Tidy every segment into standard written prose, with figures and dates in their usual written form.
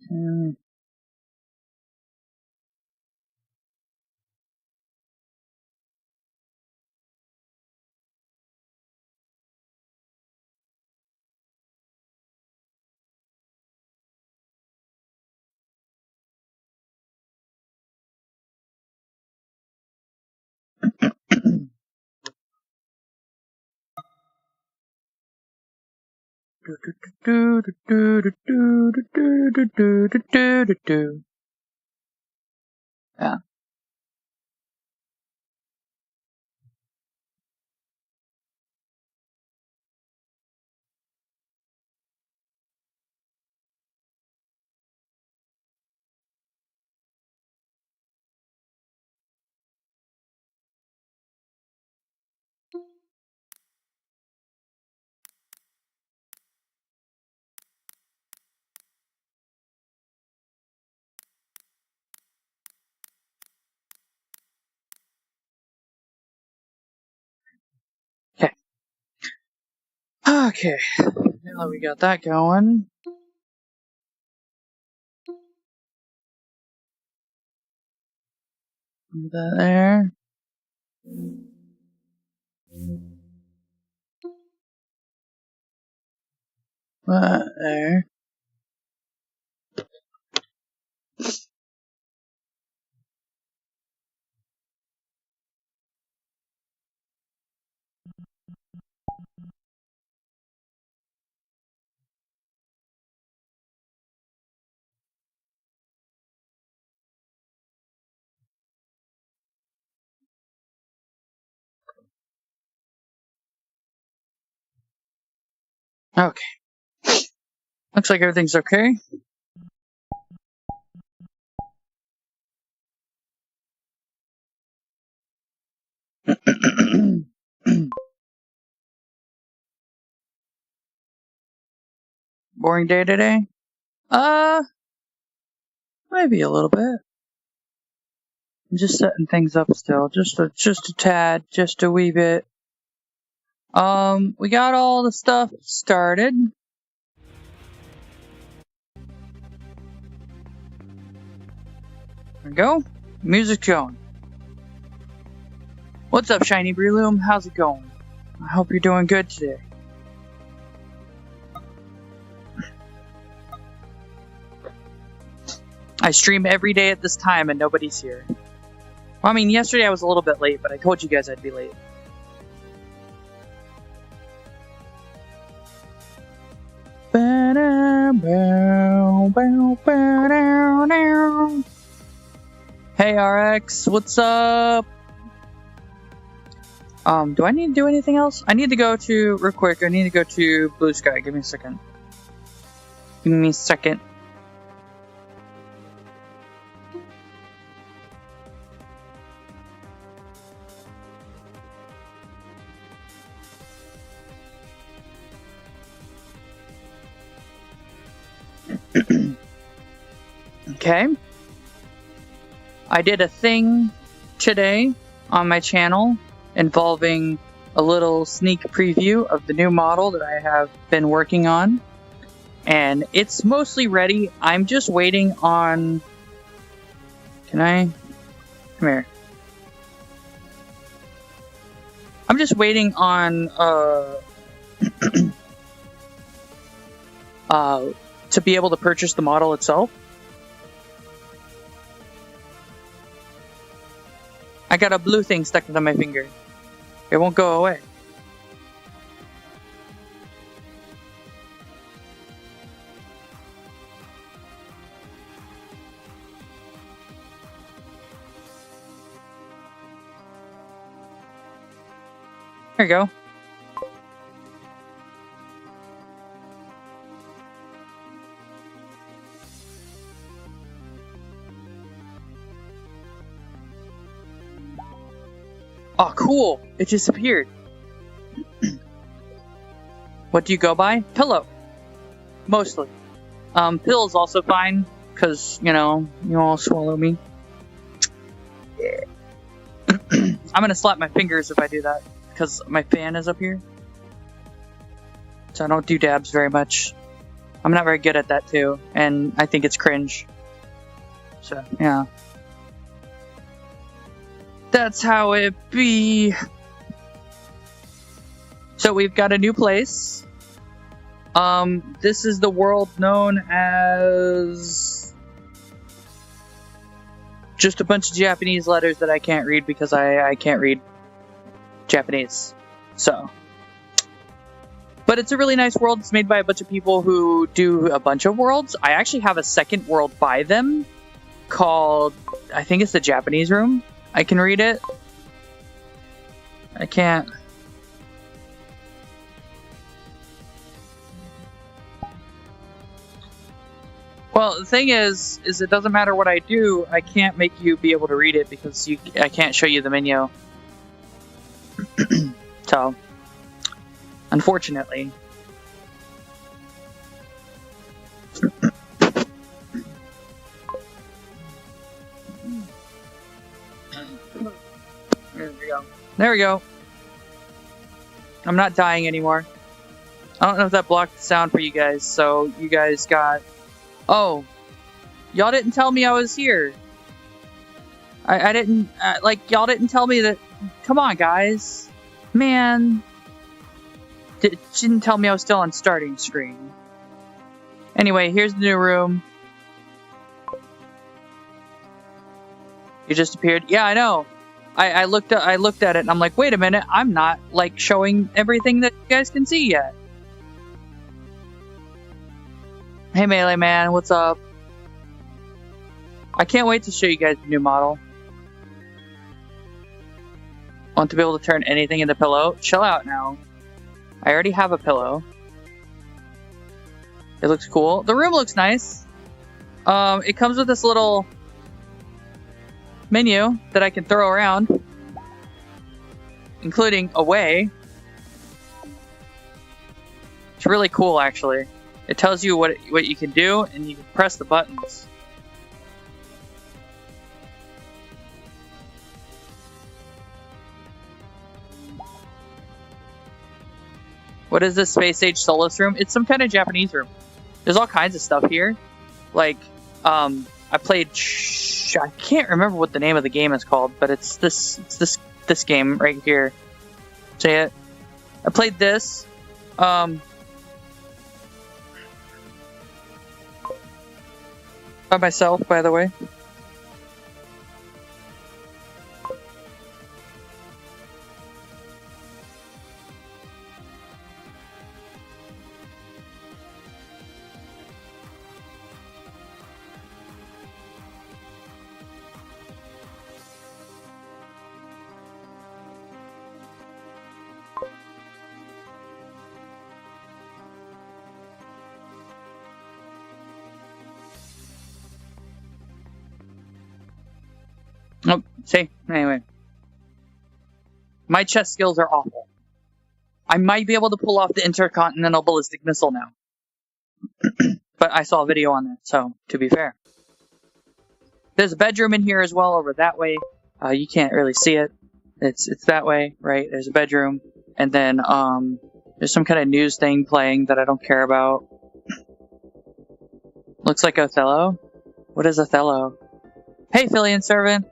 Yeah. Okay. Okay. Now that we got that going. Move that there. That there. Okay. Looks like everything's okay. Boring day today? Maybe a little bit. I'm just setting things up still. Just a tad, just a wee bit. We got all the stuff started. There we go. Music's going. What's up, Shiny Breloom? How's it going? I hope you're doing good today. I stream every day at this time and nobody's here. Well, I mean, yesterday I was a little bit late, but I told you guys I'd be late. Hey RX, what's up? Do I need to do anything else? I need to go to, real quick, I need to go to Blue Sky. Give me a second. Give me a second. Okay. I did a thing today on my channel involving a little sneak preview of the new model that I have been working on. And it's mostly ready. I'm just waiting on... Can I? Come here. I'm just waiting on to be able to purchase the model itself. I got a blue thing stuck into my finger. It won't go away. There you go. Oh, cool. It disappeared. What do you go by? Pillow. Mostly. Pill is also fine, because, you know, you all swallow me. Yeah. I'm gonna slap my fingers if I do that, because my fan is up here. So I don't do dabs very much. I'm not very good at that too, and I think it's cringe. So, yeah. That's how it be. So we've got a new place. This is the world known as just a bunch of Japanese letters that I can't read because I can't read Japanese. So. But it's a really nice world. It's made by a bunch of people who do a bunch of worlds. I actually have a second world by them called, I think it's the Japanese room. I can read it. I can't. Well, the thing is it doesn't matter what I do. I can't make you be able to read it because I can't show you the menu. So. Unfortunately. There we go. There we go. I'm not dying anymore. I don't know if that blocked the sound for you guys, so you guys got... Oh. Y'all didn't tell me I was here. I didn't... like, y'all didn't tell me that... Come on, guys. Man... She didn't tell me I was still on starting screen. Anyway, here's the new room. You just appeared. Yeah, I know. I looked at it and I'm like, wait a minute, I'm not like showing everything that you guys can see yet. Hey Melee Man, what's up? I can't wait to show you guys the new model. Want to be able to turn anything into pillow? Chill out now. I already have a pillow. It looks cool. The room looks nice. It comes with this little menu that I can throw around, including away. It's really cool, actually. It tells you what you can do, and you can press the buttons. What is this Space Age Solace room? It's some kind of Japanese room. There's all kinds of stuff here. Like, I played... I can't remember what the name of the game is called, but it's this game right here. Say it. I played this. By myself, by the way. Oh, see? Anyway. My chess skills are awful. I might be able to pull off the intercontinental ballistic missile now. But I saw a video on that, so, to be fair. There's a bedroom in here as well, over that way. You can't really see it. It's that way, right? There's a bedroom. And then, there's some kind of news thing playing that I don't care about. Looks like Othello. What is Othello? Hey, Filian Servant!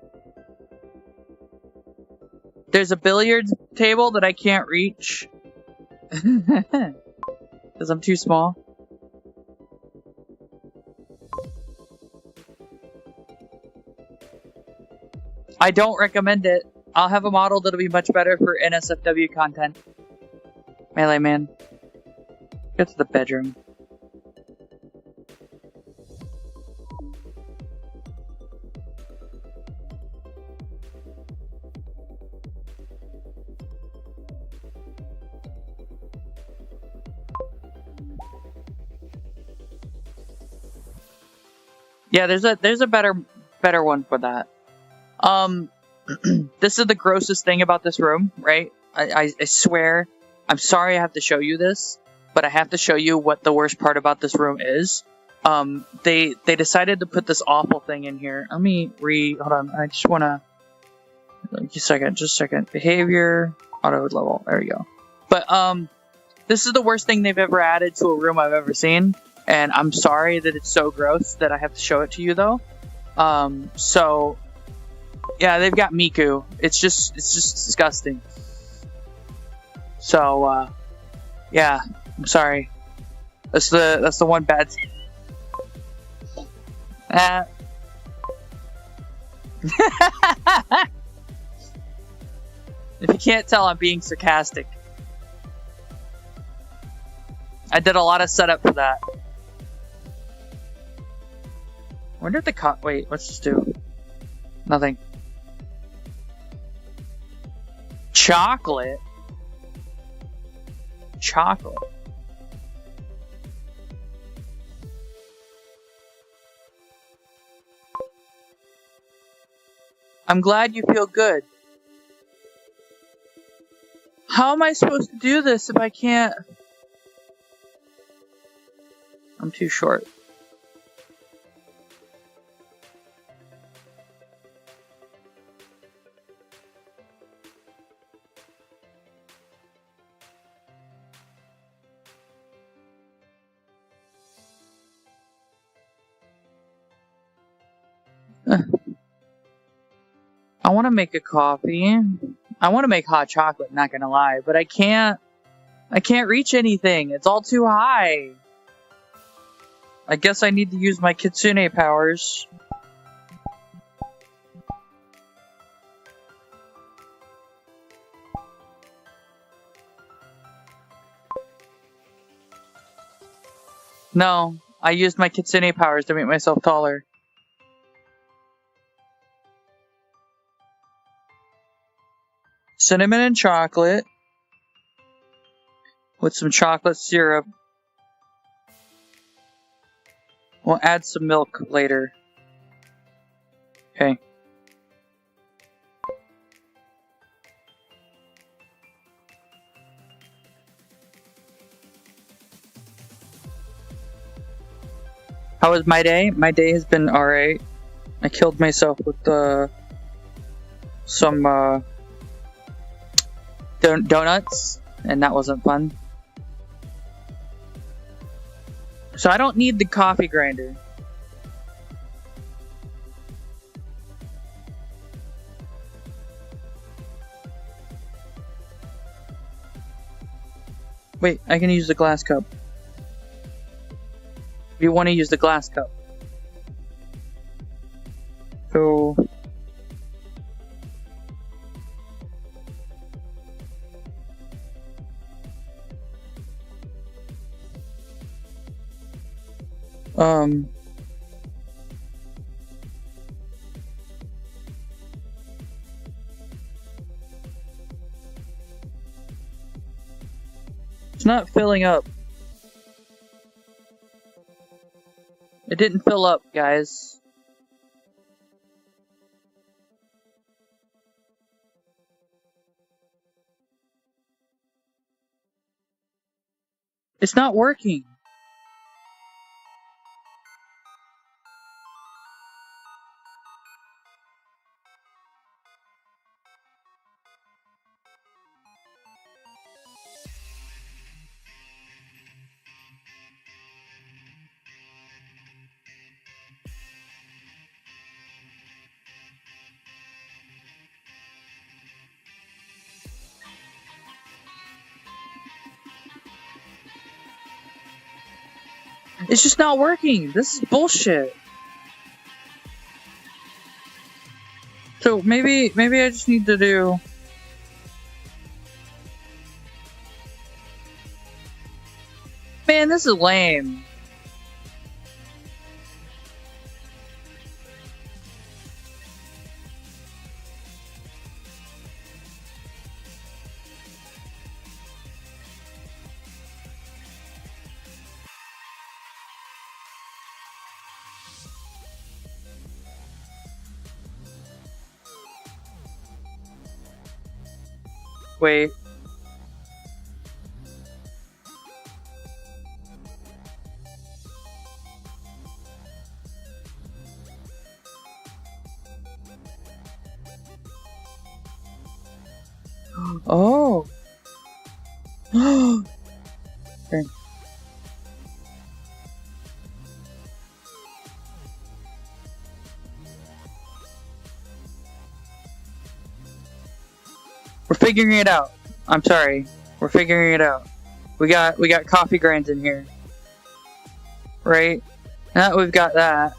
There's a billiards table that I can't reach. Because I'm too small. I don't recommend it. I'll have a model that'll be much better for NSFW content. Melee Man. Get to the bedroom. Yeah, there's a better one for that. This is the grossest thing about this room, right? I swear, I'm sorry I have to show you this, but I have to show you what the worst part about this room is. They decided to put this awful thing in here. Let me hold on, I just wanna, just a second. Behavior, auto level, there we go. But, this is the worst thing they've ever added to a room I've ever seen. And I'm sorry that it's so gross that I have to show it to you though. So yeah, they've got Miku. It's just disgusting. So yeah, I'm sorry. That's the one bad thing. If you can't tell, I'm being sarcastic. I did a lot of setup for that. I wonder if the wait, what's this do? Nothing. Chocolate? Chocolate. I'm glad you feel good. How am I supposed to do this if I can't? I'm too short. I want to make a coffee. I want to make hot chocolate, not gonna lie, but I can't reach anything. It's all too high. I guess I need to use my Kitsune powers. No, I used my Kitsune powers to make myself taller. Cinnamon and chocolate with some chocolate syrup. We'll add some milk later. Okay. How was my day? My day has been alright. I killed myself with some donuts, and that wasn't fun. So I don't need the coffee grinder. Wait, I can use the glass cup. You want to use the glass cup. So it's not filling up. It didn't fill up, guys. It's not working. It's just not working. This is bullshit. So maybe I just need to do... Man, this is lame. Wait. Oh. Okay. figuring it out. I'm sorry. We're figuring it out. We got coffee grinds in here. Right? Now that we've got that.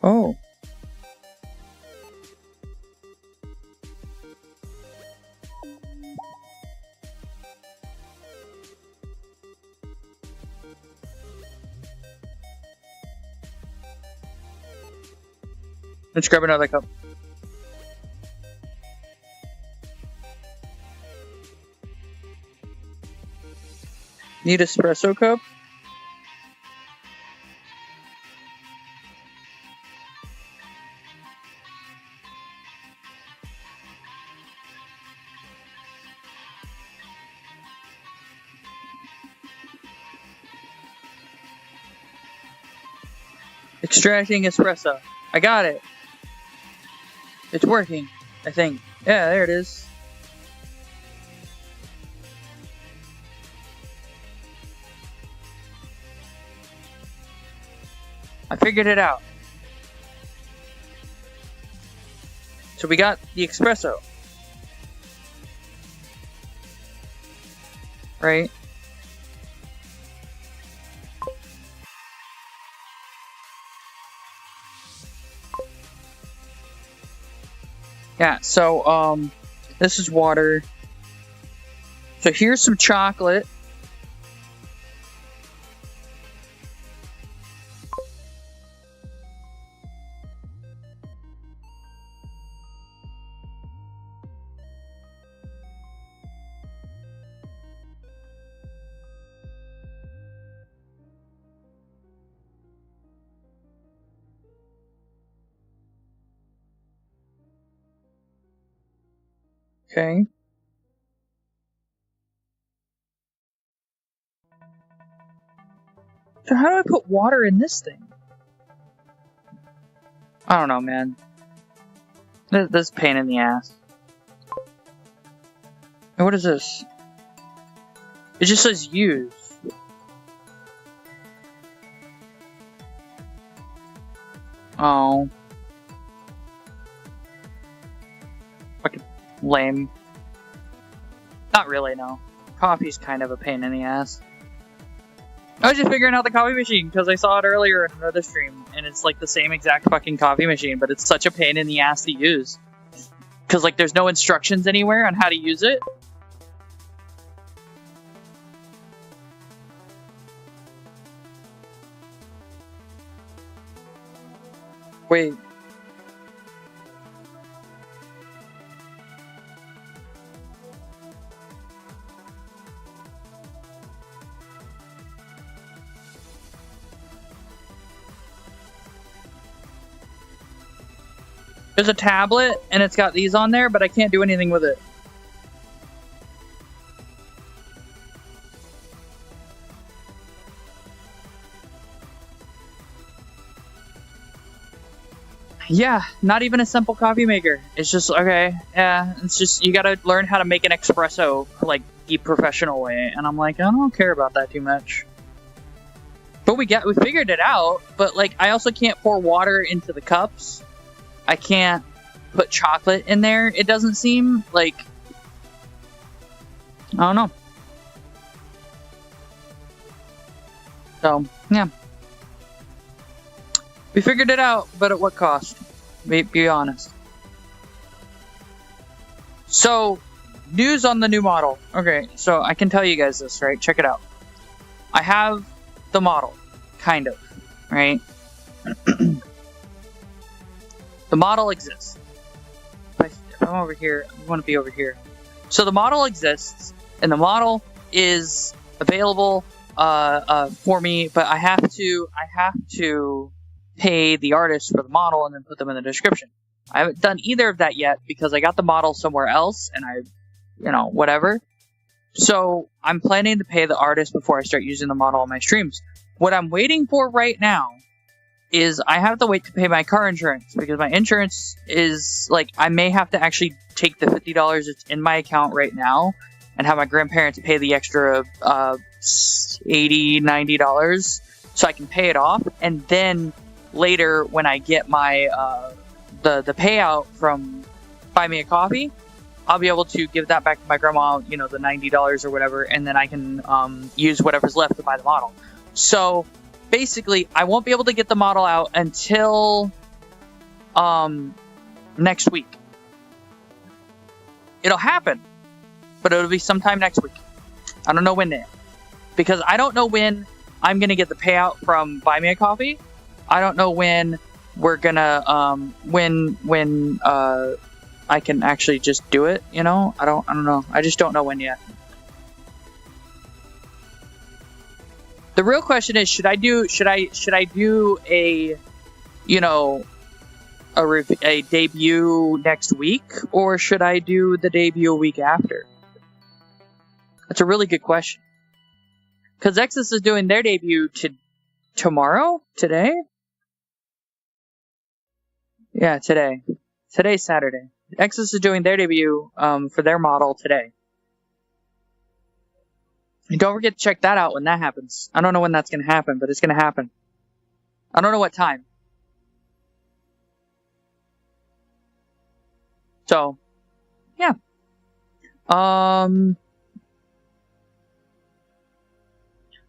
Oh. Let's grab another cup. Need espresso cup? Extracting espresso. I got it. It's working, I think. Yeah, there it is. I figured it out. So we got the espresso. Right? Yeah, so, this is water. So here's some chocolate. Okay. So how do I put water in this thing? I don't know, man. This is a pain in the ass. And what is this? It just says use. Oh. Fucking lame. Not really, no. Coffee's kind of a pain in the ass. I was just figuring out the coffee machine because I saw it earlier in another stream, and it's like the same exact fucking coffee machine, but it's such a pain in the ass to use. Because, like, there's no instructions anywhere on how to use it. Wait. There's a tablet, and it's got these on there, but I can't do anything with it. Yeah, not even a simple coffee maker. It's just, okay, yeah, it's just, you gotta learn how to make an espresso, like, the professional way, and I'm like, I don't care about that too much. But we figured it out, but, like, I also can't pour water into the cups. I can't put chocolate in there, it doesn't seem like... I don't know. So, yeah. We figured it out, but at what cost? Be honest. So, news on the new model. Okay, so I can tell you guys this, right? Check it out. I have the model, kind of, right? The model exists. If I'm over here, I want to be over here. So the model exists, and the model is available for me, but I have to pay the artist for the model and then put them in the description. I haven't done either of that yet because I got the model somewhere else, and whatever. So I'm planning to pay the artist before I start using the model on my streams. What I'm waiting for right now is I have to wait to pay my car insurance because my insurance is like I may have to actually take the $50 that's in my account right now and have my grandparents pay the extra $80, $90 so I can pay it off, and then later when I get my the payout from Buy Me a Coffee, I'll be able to give that back to my grandma, you know, the $90 or whatever, and then I can use whatever's left to buy the model. So basically, I won't be able to get the model out until next week. It'll happen, but it'll be sometime next week. I don't know when yet, because I don't know when I'm gonna get the payout from Buy Me a Coffee. I don't know when we're gonna when I can actually just do it. You know, I don't know. I just don't know when yet. The real question is, should I do a, you know, a debut next week, or should I do the debut a week after? That's a really good question. Because Exodus is doing their debut tomorrow? Today? Yeah, today. Today's Saturday. Exodus is doing their debut for their model today. And don't forget to check that out when that happens. I don't know when that's going to happen, but it's going to happen. I don't know what time. So, yeah.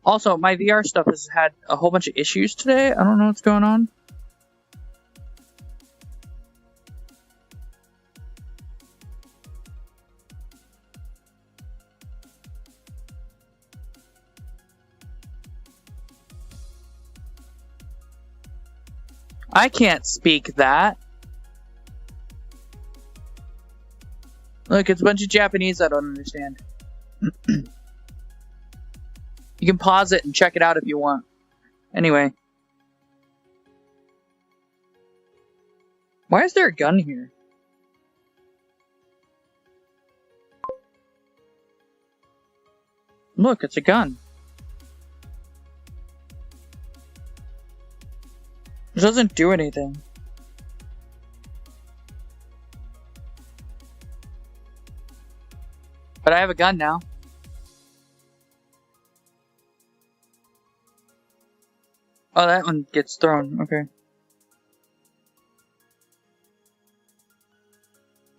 Also, my VR stuff has had a whole bunch of issues today. I don't know what's going on. I can't speak that. Look, it's a bunch of Japanese I don't understand. You can pause it and check it out if you want. Anyway. Why is there a gun here? Look, it's a gun. It doesn't do anything. But I have a gun now. Oh, that one gets thrown. Okay.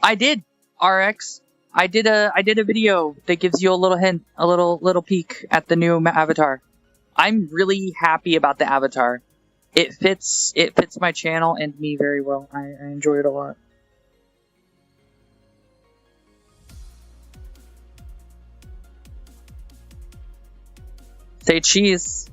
I did, RX. I did a video that gives you a little hint, a little peek at the new avatar. I'm really happy about the avatar. It fits my channel and me very well. I enjoy it a lot. Say cheese.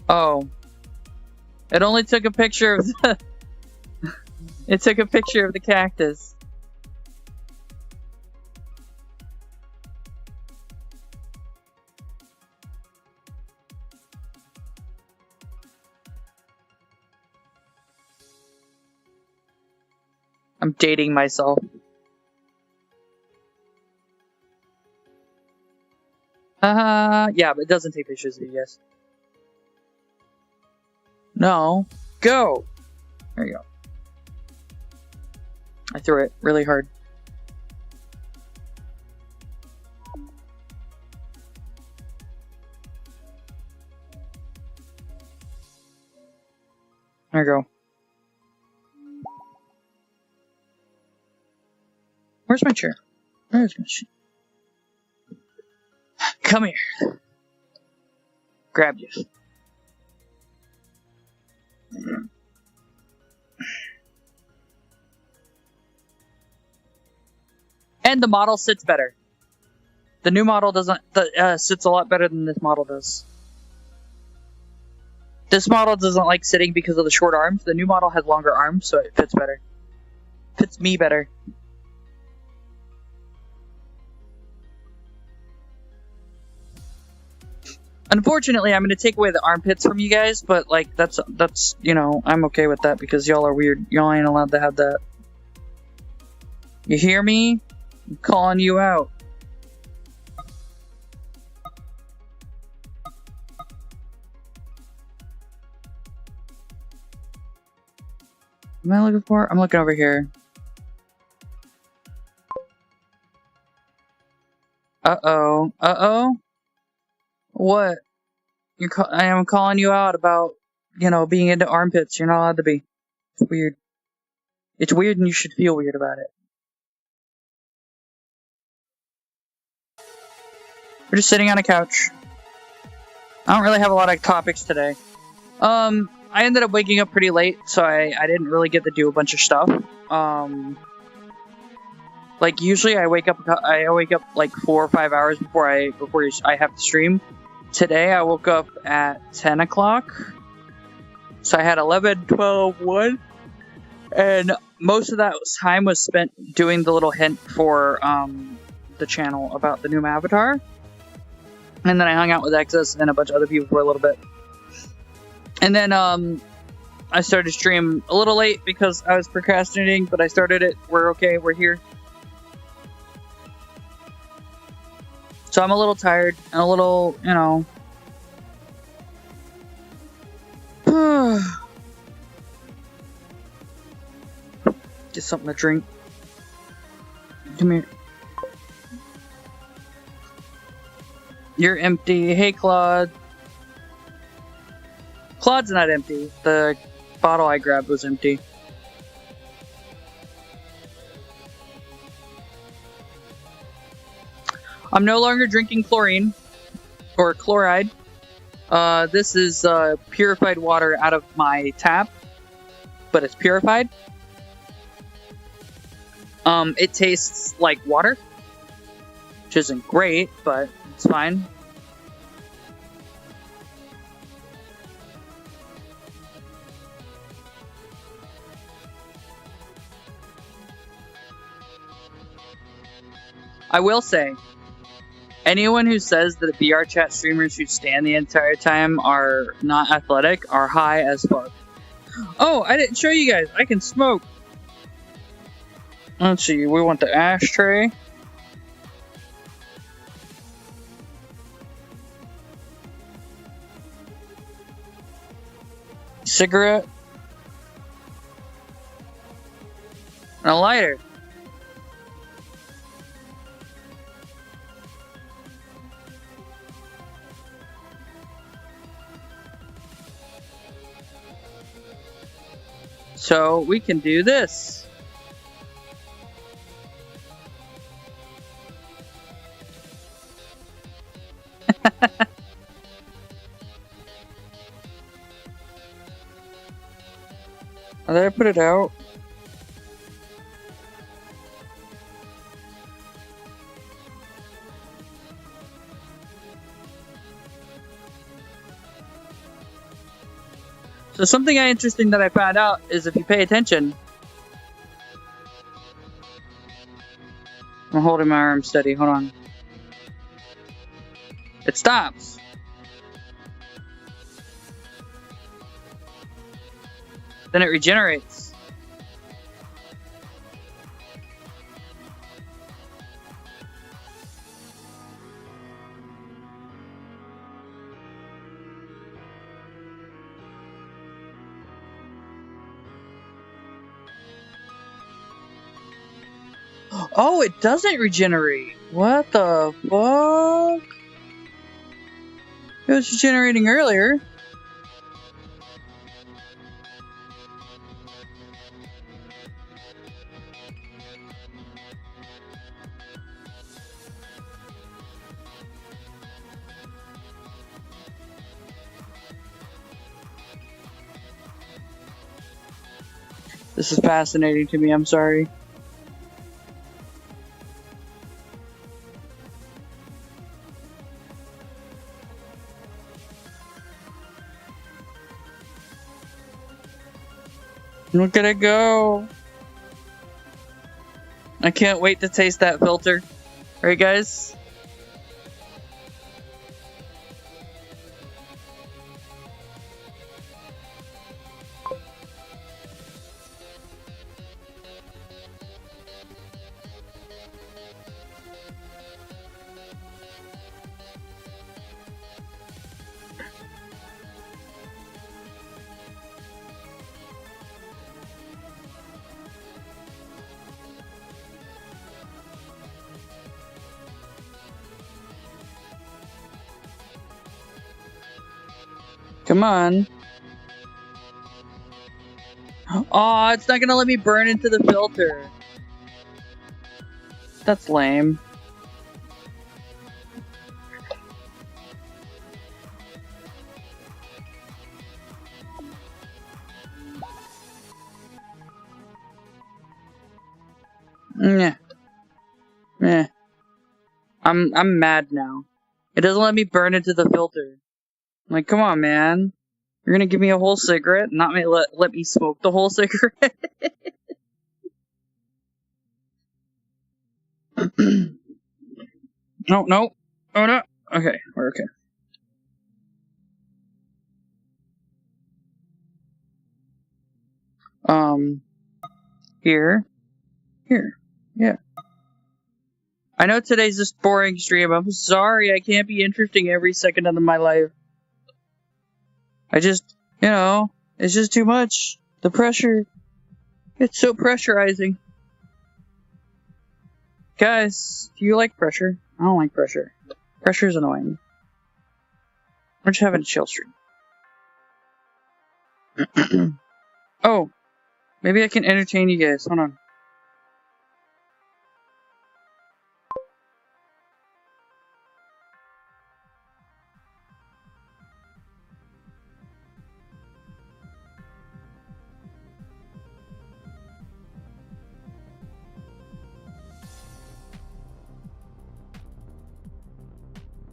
Oh. It only took a picture of the... It took a picture of the cactus. I'm dating myself. Yeah, but it doesn't take pictures of you guys. No. Go! There you go. I threw it really hard. There you go. Where's my chair? Where's my chair? Come here. Grab you. And the model sits better. The new model doesn't sits a lot better than this model does. This model doesn't like sitting because of the short arms. The new model has longer arms, so it fits better. Fits me better. Unfortunately, I'm going to take away the armpits from you guys, but, like, that's, you know, I'm okay with that because y'all are weird. Y'all ain't allowed to have that. You hear me? I'm calling you out. What am I looking for? I'm looking over here. Uh-oh. Uh-oh? What? I am calling you out about, you know, being into armpits. You're not allowed to be. It's weird. It's weird and you should feel weird about it. We're just sitting on a couch. I don't really have a lot of topics today. I ended up waking up pretty late, so I didn't really get to do a bunch of stuff. Like usually I wake up like 4 or 5 hours before I have to stream. Today I woke up at 10 o'clock. So I had 11, 12, 1. And most of that time was spent doing the little hint for the channel about the new avatar. And then I hung out with Exus and a bunch of other people for a little bit. And then I started stream a little late because I was procrastinating, but I started it. We're okay, we're here. So I'm a little tired and a little, you know. Get something to drink. Come here. You're empty. Hey, Claude. Claude's not empty. The bottle I grabbed was empty. I'm no longer drinking chlorine or chloride. This is purified water out of my tap, but it's purified. It tastes like water, which isn't great, but it's fine. I will say, anyone who says that VR chat streamers who stand the entire time are not athletic are high as fuck. Oh, I didn't show you guys. I can smoke. Let's see. We want the ashtray. Cigarette. And a lighter. So we can do this. Did I put it out? So something interesting that I found out is if you pay attention. I'm holding my arm steady. Hold on. It stops. Then it regenerates. Oh, it doesn't regenerate. What the fuck? It was regenerating earlier. This is fascinating to me, I'm sorry. Look at it go. I can't wait to taste that filter. Right, guys? Come on. Aw, it's not gonna let me burn into the filter. That's lame. Yeah. Eh. I'm mad now. It doesn't let me burn into the filter. I'm like, come on, man. You're gonna give me a whole cigarette, not let me smoke the whole cigarette? No, no. Oh, no. Okay, we're okay. Here. Yeah. I know today's just boring stream. I'm sorry, I can't be interesting every second of my life. I just, it's just too much. The pressure. It's so pressurizing. Guys, do you like pressure? I don't like pressure. Pressure's annoying. We're just having a chill stream. Oh, maybe I can entertain you guys. Hold on.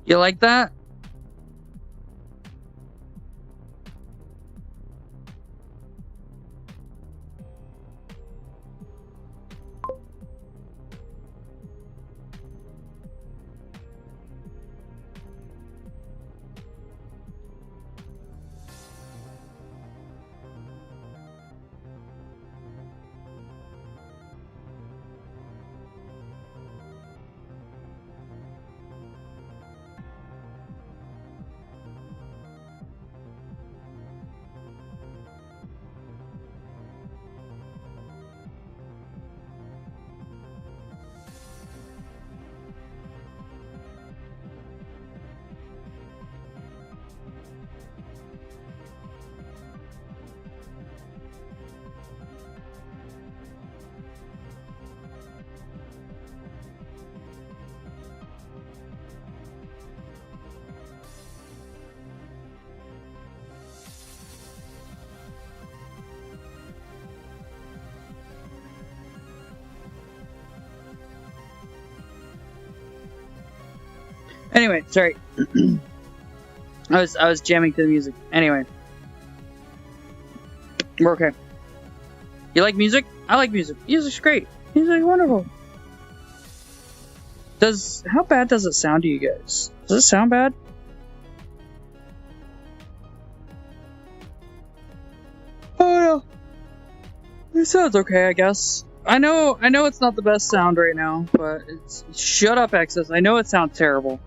You like that? Anyway, sorry. I was jamming to the music. Anyway. We're okay. You like music? I like music. Music's great. Music's wonderful. How bad does it sound to you guys? Does it sound bad? Oh no. It sounds okay, I guess. I know it's not the best sound right now, but shut up, Exus. I know it sounds terrible.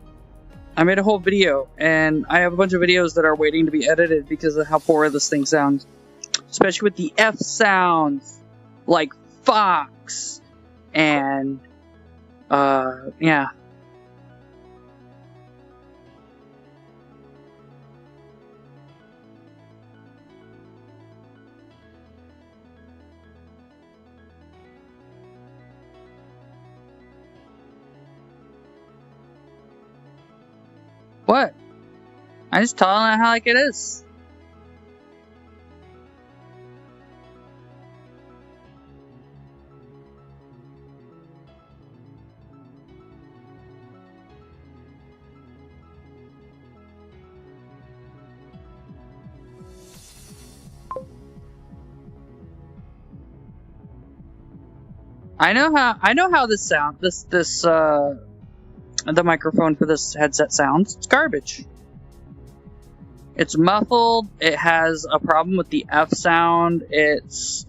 I made a whole video, and I have a bunch of videos that are waiting to be edited because of how poor this thing sounds. Especially with the F sounds, like fox, and, yeah. What? I just telling it how like it is. I know how this sound the microphone for this headset sounds. It's garbage. It's muffled. It has a problem with the F sound. It's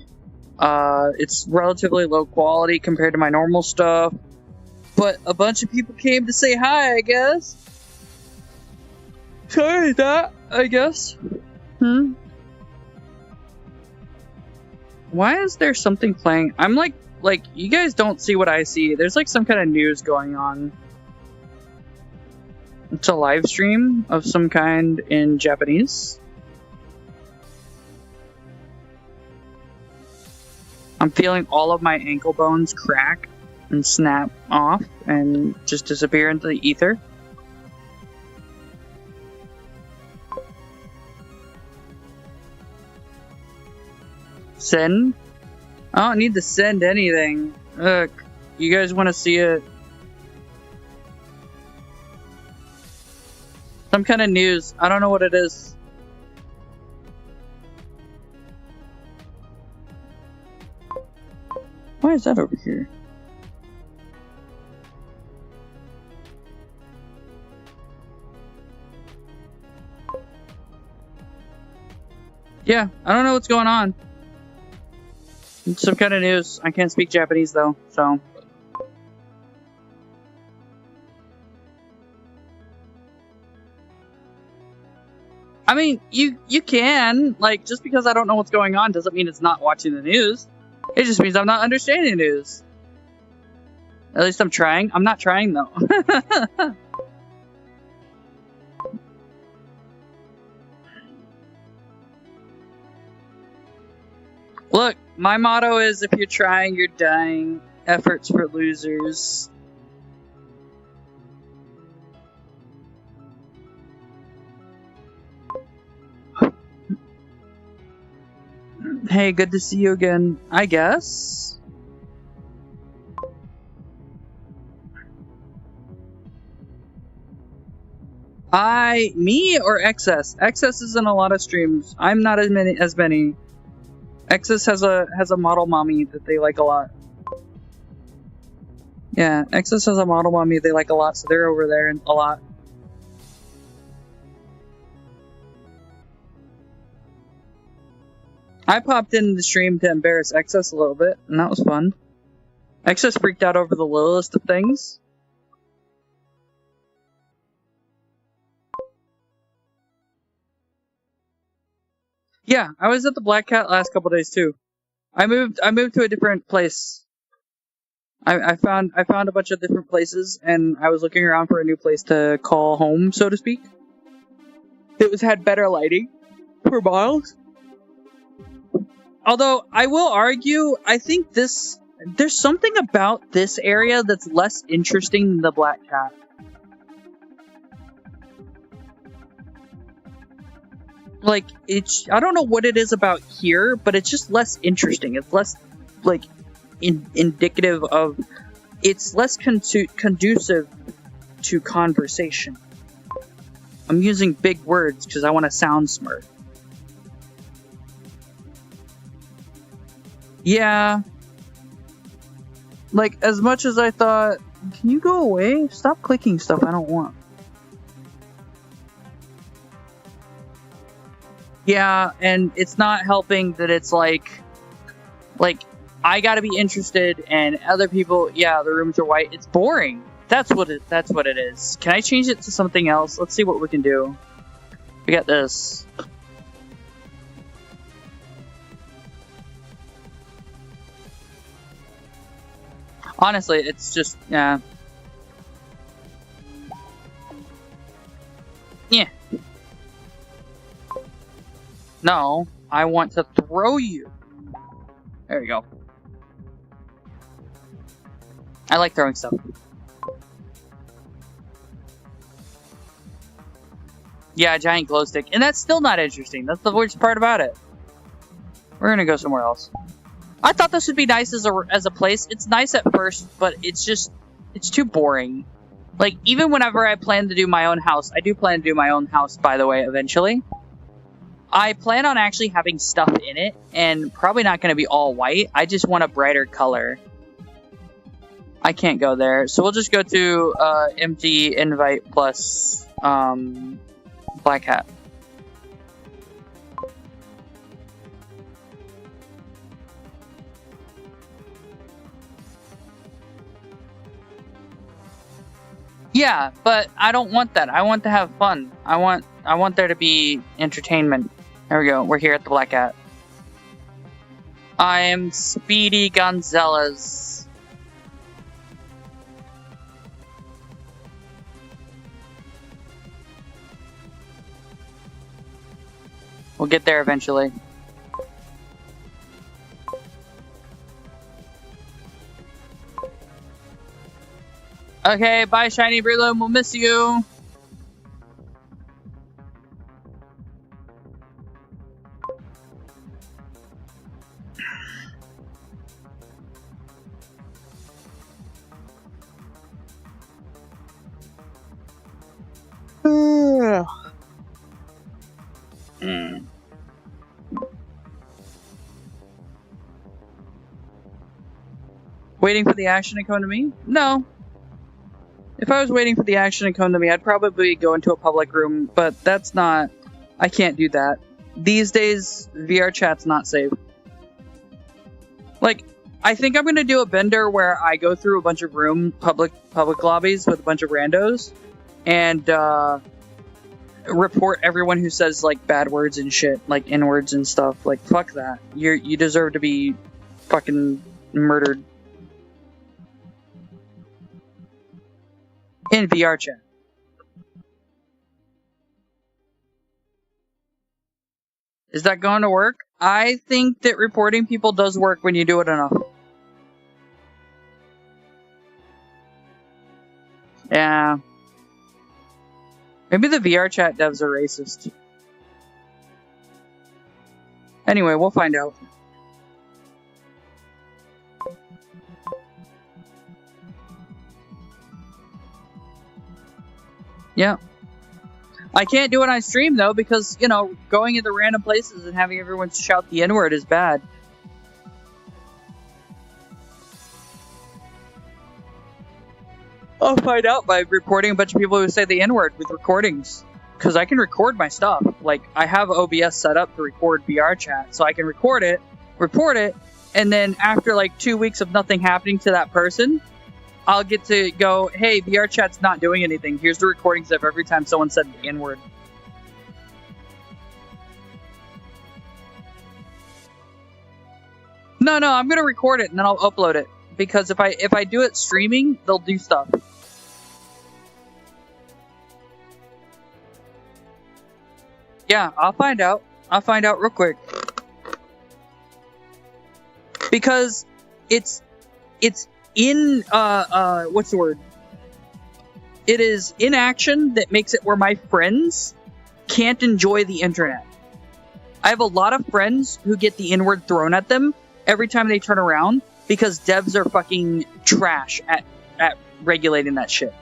relatively low quality compared to my normal stuff. But a bunch of people came to say hi, I guess. Sorry that, I guess. Why is there something playing? I'm like, you guys don't see what I see. There's like some kind of news going on. It's a live stream of some kind in Japanese. I'm feeling all of my ankle bones crack and snap off and just disappear into the ether. Send? I don't need to send anything. Look, you guys want to see it? Some kind of news. I don't know what it is. Why is that over here? Yeah, I don't know what's going on. It's some kind of news. I can't speak Japanese though, so. I mean, you can. Like, just because I don't know what's going on doesn't mean it's not watching the news. It just means I'm not understanding the news. At least I'm trying. I'm not trying though. Look, my motto is if you're trying, you're dying. Efforts for losers. Hey, good to see you again, I guess. Me or XS? XS is in a lot of streams. I'm not as many. XS has a model mommy that they like a lot. Yeah, XS has a model mommy they like a lot, so they're over there a lot. I popped in the stream to embarrass XS a little bit, and that was fun. XS freaked out over the littlest of things. Yeah, I was at the Black Cat last couple days too. I moved to a different place. I found a bunch of different places, and I was looking around for a new place to call home, so to speak. It had better lighting for miles. Although, I will argue, I think there's something about this area that's less interesting than the Black Cat. Like, I don't know what it is about here, but it's just less interesting. It's less, like, indicative of, it's less conducive to conversation. I'm using big words because I want to sound smart. Yeah. Like, as much as I thought, can you go away? Stop clicking stuff I don't want. Yeah, and it's not helping that it's like, I gotta be interested, and other people, yeah, the rooms are white. It's boring. That's what it is. Can I change it to something else? Let's see what we can do. We got this. Honestly, it's just, yeah. Yeah. No, I want to throw you. There you go. I like throwing stuff. Yeah, a giant glow stick. And that's still not interesting. That's the worst part about it. We're gonna go somewhere else. I thought this would be nice as a place. It's nice at first, but it's too boring. Like, even whenever I plan to do my own house, I do plan to do my own house, by the way, eventually. I plan on actually having stuff in it, and probably not going to be all white. I just want a brighter color. I can't go there, so we'll just go to empty invite plus Black Hat. Yeah, but I don't want that. I want to have fun. I want there to be entertainment. There we go. We're here at the Black Cat. I am Speedy Gonzalez. We'll get there eventually. Okay, bye, Shiny Breloom. We'll miss you. Waiting for the action to come to me? No. If I was waiting for the action to come to me, I'd probably go into a public room, but that's not... I can't do that. These days, VR chat's not safe. Like, I think I'm gonna do a bender where I go through a bunch of public lobbies with a bunch of randos, and, report everyone who says, like, bad words and shit, like N-words and stuff. Like, fuck that. You deserve to be fucking murdered. In VR chat. Is that going to work? I think that reporting people does work when you do it enough. Yeah. Maybe the VR chat devs are racist. Anyway, we'll find out. Yeah. I can't do it on stream, though, because, you know, going into random places and having everyone shout the N-word is bad. I'll find out by reporting a bunch of people who say the N-word with recordings. Because I can record my stuff. Like, I have OBS set up to record VR chat, so I can record it, report it, and then after, like, 2 weeks of nothing happening to that person, I'll get to go, hey, VR chat's not doing anything. Here's the recordings of every time someone said the N-word. No, I'm gonna record it and then I'll upload it. Because if I do it streaming, they'll do stuff. Yeah, I'll find out. I'll find out real quick. Because it's in, what's the word? It is inaction that makes it where my friends can't enjoy the internet. I have a lot of friends who get the N-word thrown at them every time they turn around because devs are fucking trash at regulating that shit.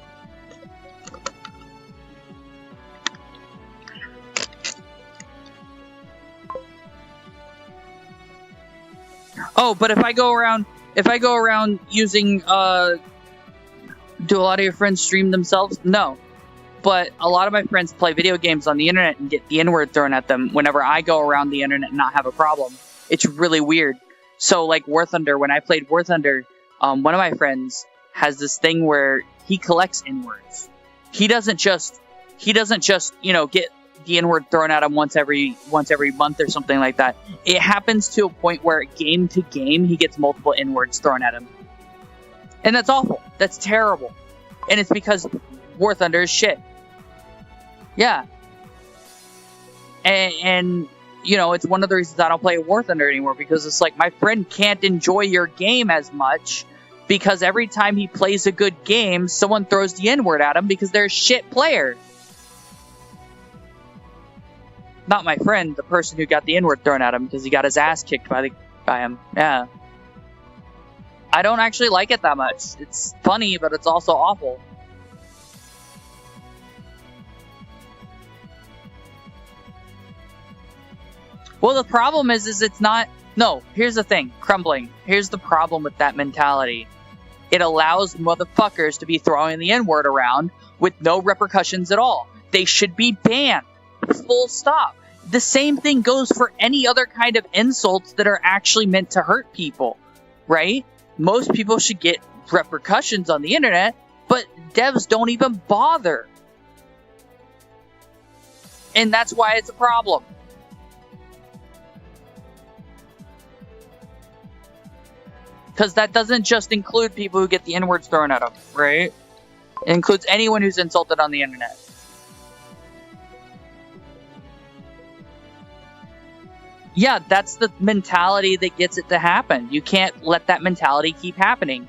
Oh, but if I go around using, do a lot of your friends stream themselves? No. But a lot of my friends play video games on the internet and get the N-word thrown at them whenever I go around the internet and not have a problem. It's really weird. So, like, War Thunder, when I played War Thunder, one of my friends has this thing where he collects N-words. He doesn't just, you know, get the N-word thrown at him once every month or something like that. It happens to a point where game to game, he gets multiple N-words thrown at him. And that's awful. That's terrible. And it's because War Thunder is shit. Yeah. And you know, it's one of the reasons I don't play War Thunder anymore, because it's like my friend can't enjoy your game as much because every time he plays a good game, someone throws the N-word at him because they're a shit player. Not my friend, the person who got the N-word thrown at him because he got his ass kicked by him. Yeah. I don't actually like it that much. It's funny, but it's also awful. Well, the problem is it's not... No, here's the thing. Crumbling. Here's the problem with that mentality. It allows motherfuckers to be throwing the N-word around with no repercussions at all. They should be banned. Full stop. The same thing goes for any other kind of insults that are actually meant to hurt people, right? Most people should get repercussions on the internet, but devs don't even bother. And that's why it's a problem. Because that doesn't just include people who get the N-words thrown at them, right? It includes anyone who's insulted on the internet. Yeah, that's the mentality that gets it to happen. You can't let that mentality keep happening.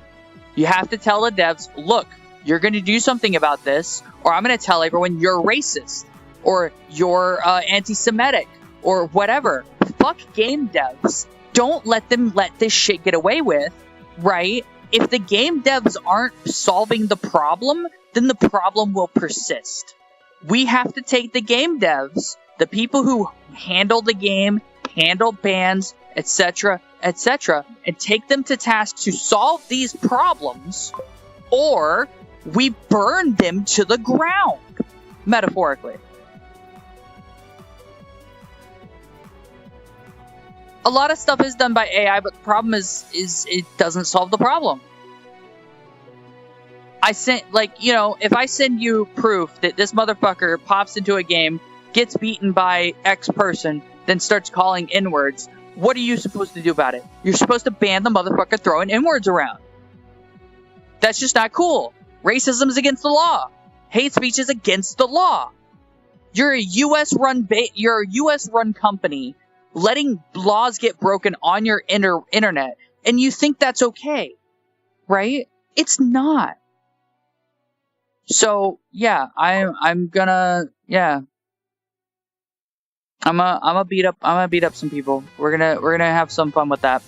You have to tell the devs, look, you're going to do something about this, or I'm going to tell everyone you're racist, or you're anti-Semitic, or whatever. Fuck game devs. Don't let them let this shit get away with, right? If the game devs aren't solving the problem, then the problem will persist. We have to take the game devs, the people who handle the game, handle bans, etc., etc., and take them to task to solve these problems, or we burn them to the ground, metaphorically. A lot of stuff is done by AI, but the problem is it doesn't solve the problem. If I send you proof that this motherfucker pops into a game, gets beaten by X person, then starts calling N-words, what are you supposed to do about it? You're supposed to ban the motherfucker throwing N-words around. That's just not cool. Racism is against the law. Hate speech is against the law. You're a US run company letting laws get broken on your internet, and you think that's okay, right? It's not. So yeah, I'm gonna beat up some people. We're gonna have some fun with that,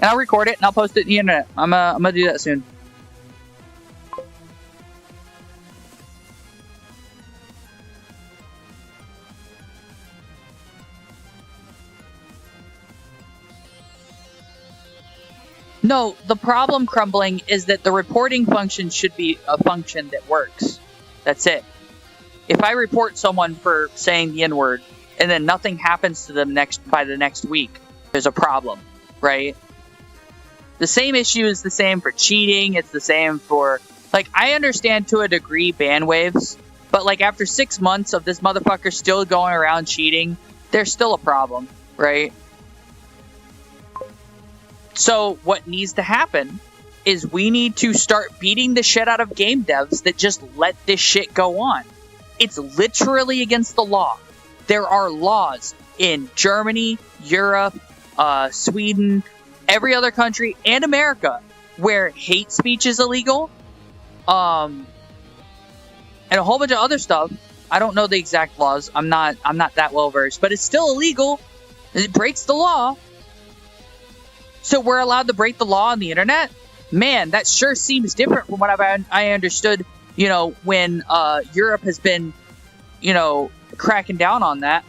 and I'll record it and I'll post it to the internet. I'm gonna do that soon. No, the problem, Crumbling, is that the reporting function should be a function that works. That's it. If I report someone for saying the N-word and then nothing happens to them by the next week, there's a problem, right? The same issue is the same for cheating. It's the same for, I understand to a degree ban waves, but after 6 months of this motherfucker still going around cheating, there's still a problem, right? So what needs to happen is we need to start beating the shit out of game devs that just let this shit go on. It's literally against the law. There are laws in Germany, Europe, Sweden, every other country, and America where hate speech is illegal, and a whole bunch of other stuff. I don't know the exact laws. I'm not that well versed, but it's still illegal. It breaks the law. So we're allowed to break the law on the internet? Man, that sure seems different from what I understood, when Europe has been, cracking down on that.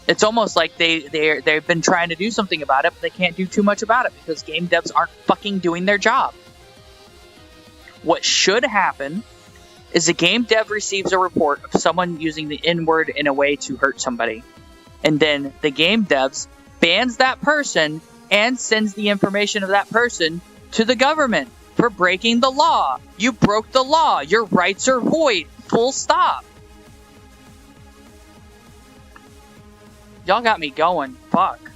It's almost like they've been trying to do something about it, but they can't do too much about it because game devs aren't fucking doing their job. What should happen is a game dev receives a report of someone using the N-word in a way to hurt somebody. And then the game devs bans that person and sends the information of that person to the government for breaking the law. You broke the law. Your rights are void. Full stop. Y'all got me going. Fuck.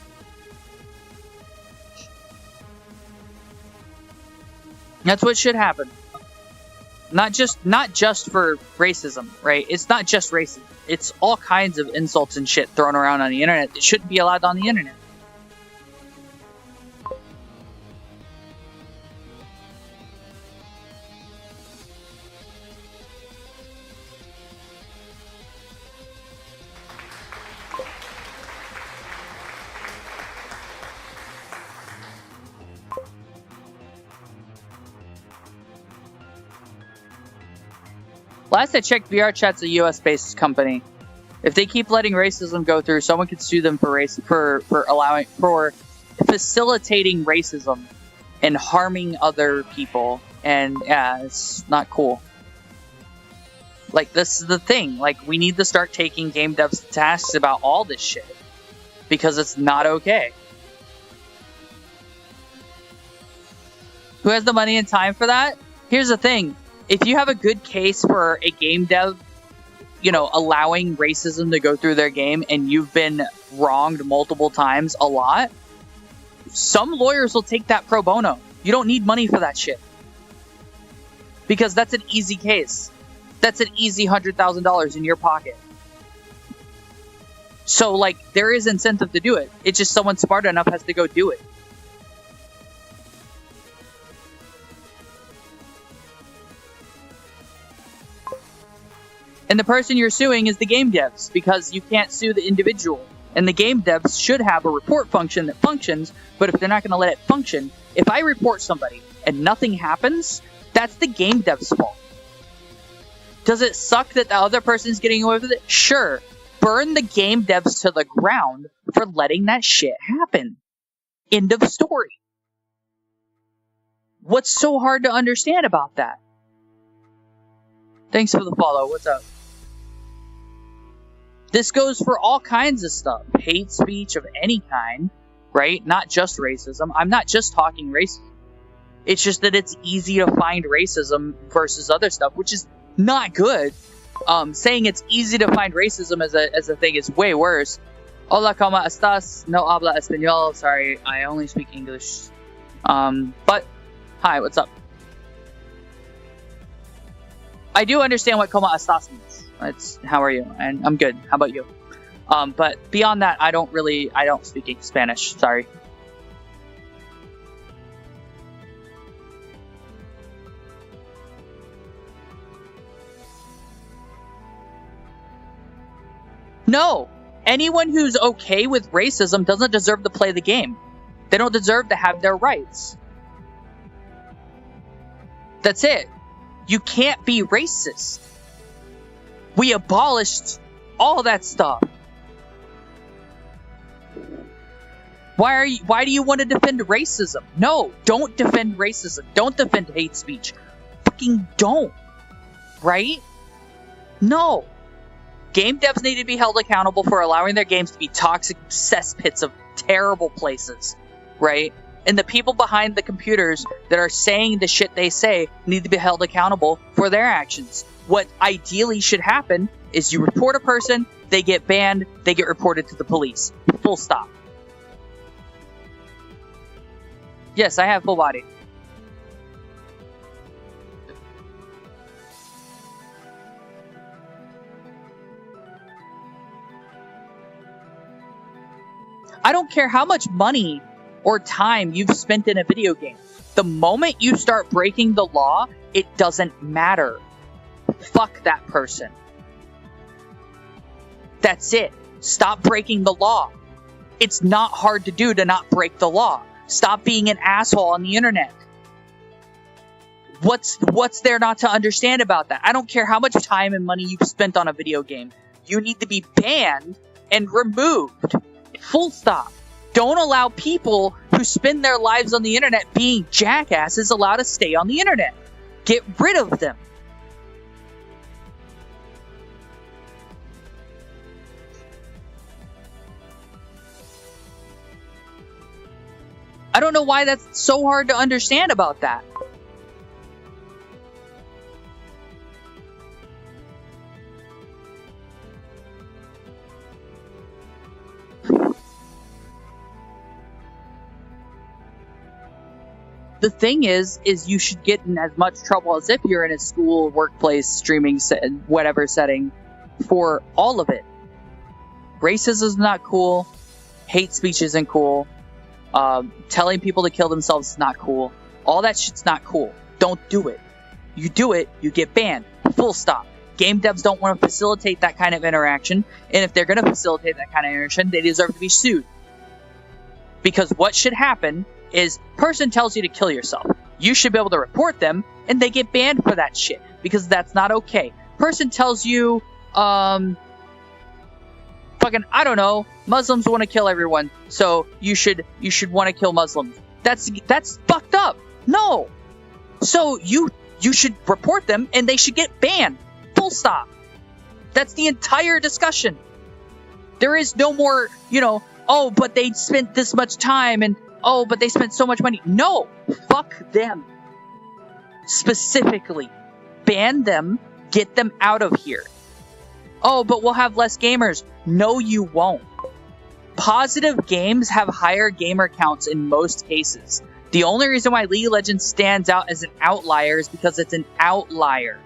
That's what should happen. Not just for racism, right? It's not just racism. It's all kinds of insults and shit thrown around on the internet that shouldn't be allowed on the internet. Last I checked, VRChat's a US-based company. If they keep letting racism go through, someone could sue them for facilitating racism and harming other people. And yeah, it's not cool. This is the thing. We need to start taking game devs to tasks about all this shit because it's not okay. Who has the money and time for that? Here's the thing. If you have a good case for a game dev, allowing racism to go through their game and you've been wronged multiple times a lot, some lawyers will take that pro bono. You don't need money for that shit. Because that's an easy case. That's an easy $100,000 in your pocket. So, there is incentive to do it. It's just someone smart enough has to go do it. And the person you're suing is the game devs, because you can't sue the individual. And the game devs should have a report function that functions, but if they're not going to let it function, if I report somebody and nothing happens, that's the game dev's fault. Does it suck that the other person's getting away with it? Sure. Burn the game devs to the ground for letting that shit happen. End of story. What's so hard to understand about that? Thanks for the follow. What's up? This goes for all kinds of stuff. Hate speech of any kind, right? Not just racism. I'm not just talking racism. It's just that it's easy to find racism versus other stuff, which is not good. Saying it's easy to find racism as a thing is way worse. Hola, ¿cómo estás? No habla español. Sorry, I only speak English. But, hi, what's up? I do understand what "cómo estás" means. It's how are you? And I'm good. How about you? But beyond that, I don't speak Spanish. Sorry. No! Anyone who's okay with racism doesn't deserve to play the game. They don't deserve to have their rights. That's it. You can't be racist. We abolished all that stuff. Why do you want to defend racism? No, don't defend racism. Don't defend hate speech. Fucking don't. Right? No. Game devs need to be held accountable for allowing their games to be toxic cesspits of terrible places. Right? And the people behind the computers that are saying the shit they say need to be held accountable for their actions. What ideally should happen is you report a person, they get banned, they get reported to the police. Full stop. Yes, I have full body. I don't care how much money or time you've spent in a video game. The moment you start breaking the law, it doesn't matter. Fuck that person. That's it. Stop breaking the law. It's not hard to do to not break the law. Stop being an asshole on the internet. What's there not to understand about that? I don't care how much time and money you've spent on a video game. You need to be banned and removed. Full stop. Don't allow people who spend their lives on the internet being jackasses allowed to stay on the internet. Get rid of them. I don't know why that's so hard to understand about that. The thing is you should get in as much trouble as if you're in a school, workplace, streaming, whatever setting, for all of it. Racism is not cool. Hate speech isn't cool. Telling people to kill themselves is not cool. All that shit's not cool. Don't do it. You do it, you get banned. Full stop. Game devs don't want to facilitate that kind of interaction, and if they're going to facilitate that kind of interaction, they deserve to be sued. Because what should happen is, person tells you to kill yourself. You should be able to report them, and they get banned for that shit, because that's not okay. Person tells you, fucking, I don't know, Muslims want to kill everyone, so you should want to kill Muslims. That's fucked up. No. So you should report them, and they should get banned. Full stop. That's the entire discussion. There is no more, oh, but they spent this much time, and oh, but they spent so much money. No, fuck them. Specifically, ban them, get them out of here. Oh, but we'll have less gamers. No, you won't. Positive games have higher gamer counts in most cases. The only reason why League of Legends stands out as an outlier is because it's an outlier.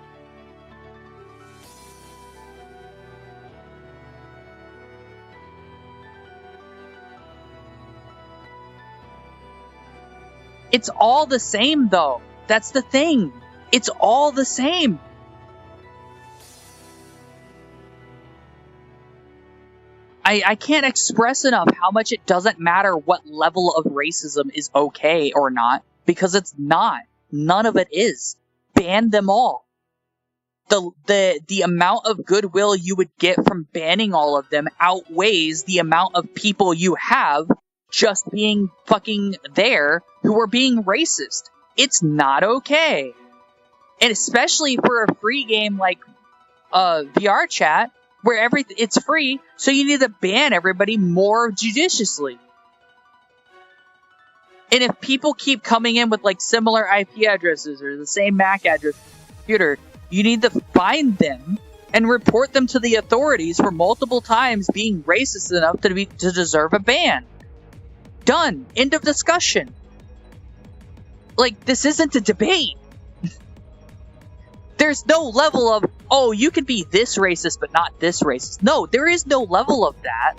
It's all the same, though. That's the thing. It's all the same. I can't express enough how much it doesn't matter what level of racism is okay or not, because it's not. None of it is. Ban them all. The amount of goodwill you would get from banning all of them outweighs the amount of people you have just being fucking there who are being racist. It's not okay. And especially for a free game like VR chat, where it's free, so you need to ban everybody more judiciously. And if people keep coming in with like similar IP addresses or the same MAC address computer, you need to find them and report them to the authorities for multiple times being racist enough to deserve a ban. Done. End of discussion. Like, this isn't a debate. There's no level of, oh, you could be this racist but not this racist. No, there is no level of that.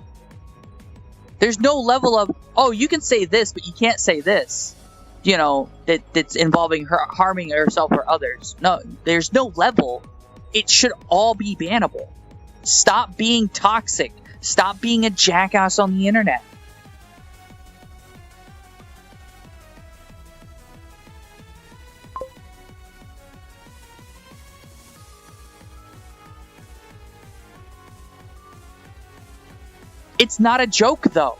There's no level of, oh, you can say this but you can't say this. You know, that's involving her harming herself or others. No, there's no level. It should all be bannable. Stop being toxic. Stop being a jackass on the internet. It's not a joke, though.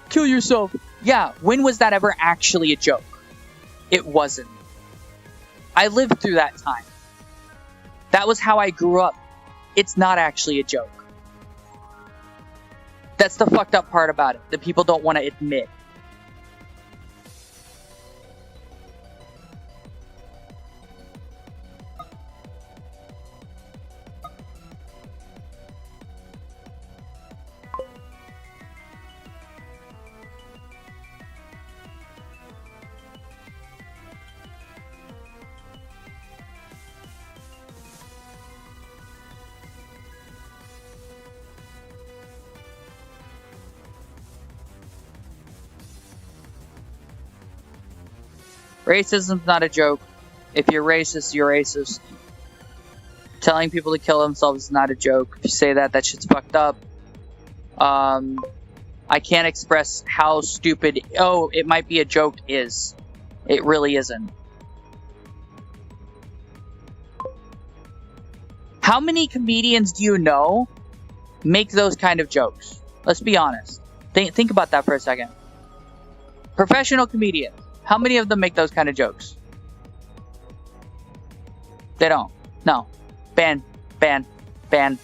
Kill yourself. Yeah, when was that ever actually a joke? It wasn't. I lived through that time. That was how I grew up. It's not actually a joke. That's the fucked up part about it that people don't want to admit. Racism's not a joke. If you're racist, you're racist. Telling people to kill themselves is not a joke. If you say that, that shit's fucked up. I can't express how stupid, oh, it might be a joke is. It really isn't. How many comedians do you know make those kind of jokes? Let's be honest. Think about that for a second. Professional comedians. How many of them make those kind of jokes? They don't. No. Ban them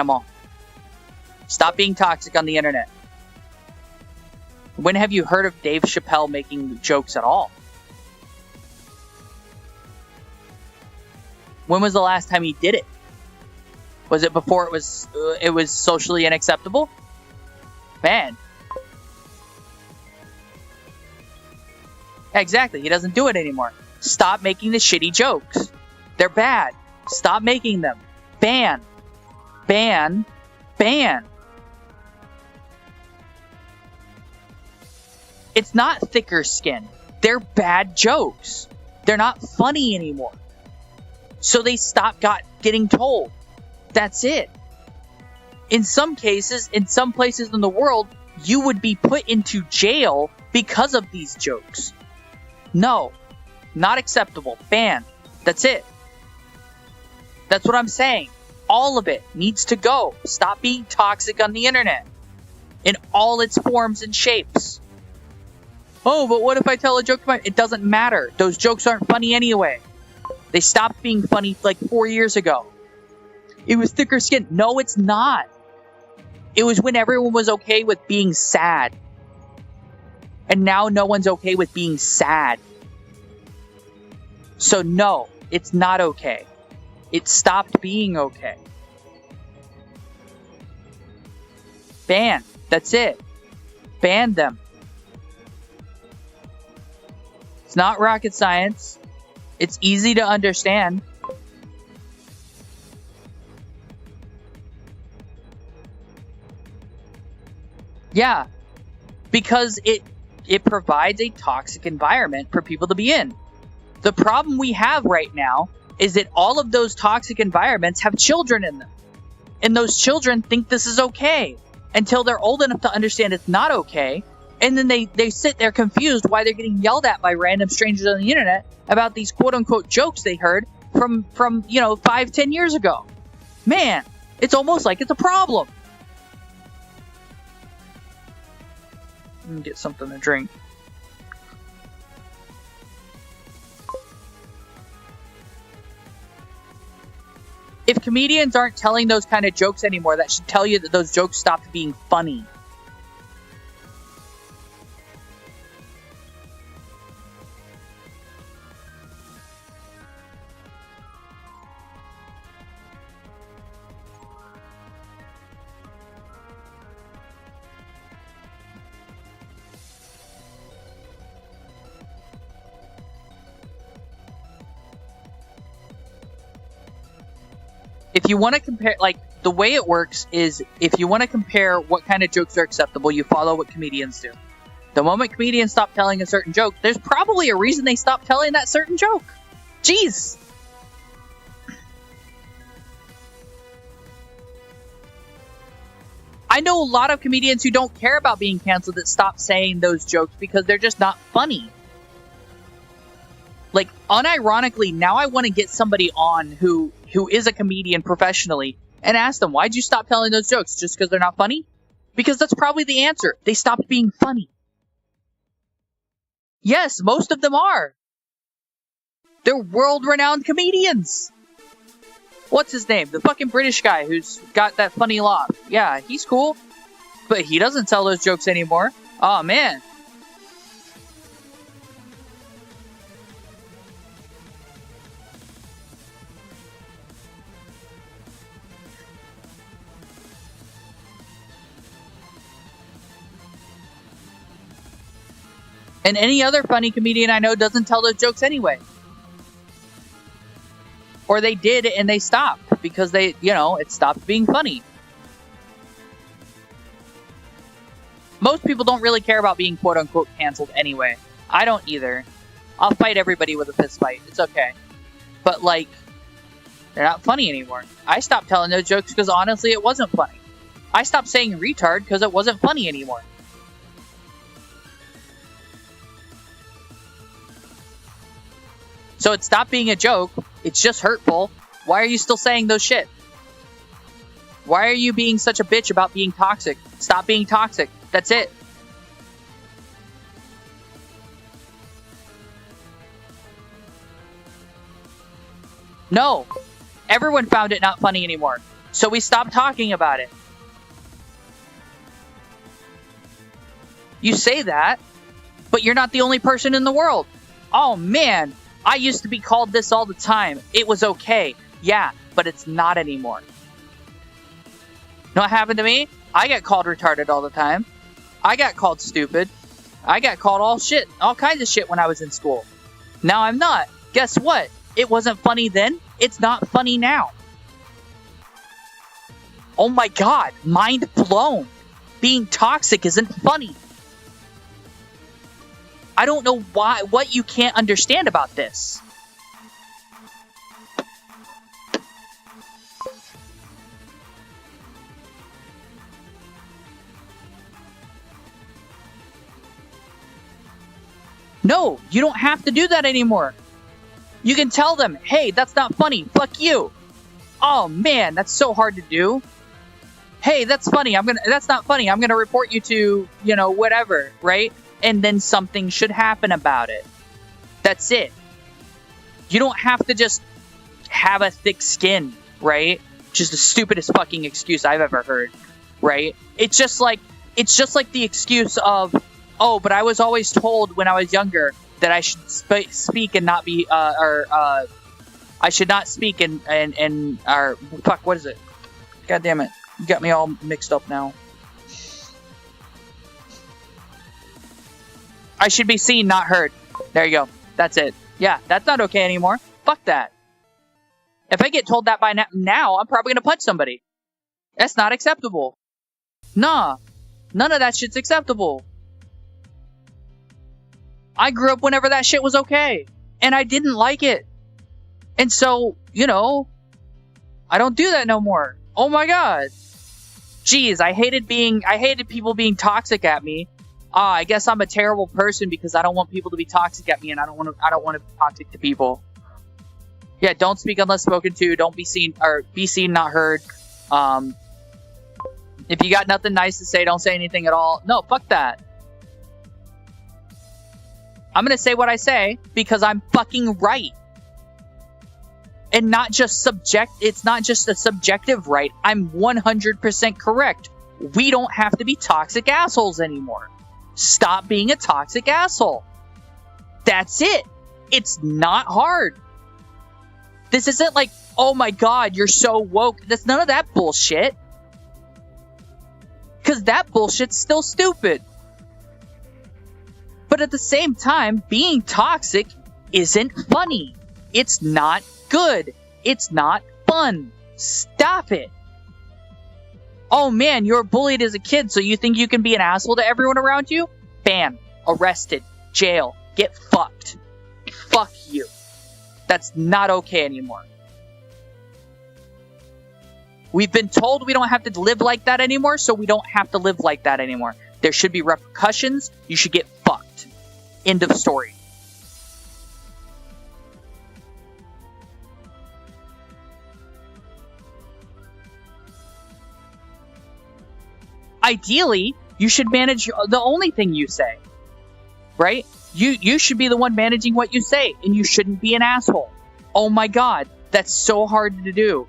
all. Stop being toxic on the internet. When have you heard of Dave Chappelle making jokes at all? When was the last time he did it? Was it before it was socially unacceptable? Man. Exactly, he doesn't do it anymore. Stop making the shitty jokes. They're bad. Stop making them. Ban. It's not thicker skin. They're bad jokes. They're not funny anymore. So they stop getting told. That's it. In some cases, in some places in the world, you would be put into jail because of these jokes. No, not acceptable. Ban. That's it. That's what I'm saying. All of it needs to go. Stop being toxic on the internet. In all its forms and shapes. Oh, but what if I tell a joke about it? It doesn't matter. Those jokes aren't funny anyway. They stopped being funny like 4 years ago. It was thicker skin. No, it's not. It was when everyone was okay with being sad. And now no one's okay with being sad. So no, it's not okay. It stopped being okay. Ban. That's it. Ban them. It's not rocket science. It's easy to understand. Yeah. Because it provides a toxic environment for people to be in. The problem we have right now is that all of those toxic environments have children in them. And those children think this is okay until they're old enough to understand it's not okay. And then they sit there confused why they're getting yelled at by random strangers on the internet about these quote-unquote jokes they heard from 5-10 years ago. Man, it's almost like it's a problem. Let me get something to drink. If comedians aren't telling those kind of jokes anymore, that should tell you that those jokes stopped being funny. If you want to compare, like, the way it works is, if you want to compare what kind of jokes are acceptable, you follow what comedians do. The moment comedians stop telling a certain joke, there's probably a reason they stopped telling that certain joke. Jeez. I know a lot of comedians who don't care about being canceled that stop saying those jokes because they're just not funny. Like, unironically, now I want to get somebody on who is a comedian professionally and ask them, why'd you stop telling those jokes? Just because they're not funny? Because that's probably the answer. They stopped being funny. Yes, most of them are. They're world-renowned comedians. What's his name? The fucking British guy who's got that funny laugh. Yeah, he's cool. But he doesn't tell those jokes anymore. Oh, man. And any other funny comedian I know doesn't tell those jokes anyway. Or they did and they stopped because it stopped being funny. Most people don't really care about being quote-unquote canceled anyway. I don't either. I'll fight everybody with a fist fight. It's okay. But, like, they're not funny anymore. I stopped telling those jokes because, honestly, it wasn't funny. I stopped saying retard because it wasn't funny anymore. So it stopped being a joke. It's just hurtful. Why are you still saying those shit? Why are you being such a bitch about being toxic? Stop being toxic. That's it. No. Everyone found it not funny anymore. So we stopped talking about it. You say that, but you're not the only person in the world. Oh, man. I used to be called this all the time. It was okay. Yeah, but it's not anymore. Know what happened to me? I got called retarded all the time. I got called stupid. I got called all kinds of shit when I was in school. Now I'm not. Guess what? It wasn't funny then. It's not funny now. Oh my god. Mind blown. Being toxic isn't funny. I don't know what you can't understand about this. No, you don't have to do that anymore. You can tell them, hey, that's not funny. Fuck you. Oh man, that's so hard to do. Hey, that's funny. That's not funny. I'm gonna report you to, whatever, right? And then something should happen about it. That's it. You don't have to just have a thick skin, right? Which is the stupidest fucking excuse I've ever heard, right? It's just like the excuse of, oh, but I was always told when I was younger that I should speak and not be, I should not speak fuck, what is it? God damn it. You got me all mixed up now. I should be seen, not heard. There you go. That's it. Yeah, that's not okay anymore. Fuck that. If I get told that by now, I'm probably gonna punch somebody. That's not acceptable. Nah. None of that shit's acceptable. I grew up whenever that shit was okay. And I didn't like it. And so, I don't do that no more. Oh my god. Jeez, I hated people being toxic at me. I guess I'm a terrible person because I don't want people to be toxic at me, and I don't want to be toxic to people. Yeah, don't speak unless spoken to. Don't be seen, or be seen, not heard. If you got nothing nice to say, don't say anything at all. No, fuck that. I'm gonna say what I say because I'm fucking right. And not just it's not just a subjective right. I'm 100% correct. We don't have to be toxic assholes anymore. Stop being a toxic asshole. That's it. It's not hard. This isn't like, oh my god, you're so woke. That's none of that bullshit. Because that bullshit's still stupid. But at the same time, being toxic isn't funny. It's not good. It's not fun. Stop it. Oh man, you were bullied as a kid, so you think you can be an asshole to everyone around you? Bam. Arrested. Jail. Get fucked. Fuck you. That's not okay anymore. We've been told we don't have to live like that anymore, so we don't have to live like that anymore. There should be repercussions. You should get fucked. End of story. Ideally, you should manage the only thing you say, right? You should be the one managing what you say, and you shouldn't be an asshole. Oh my god, that's so hard to do.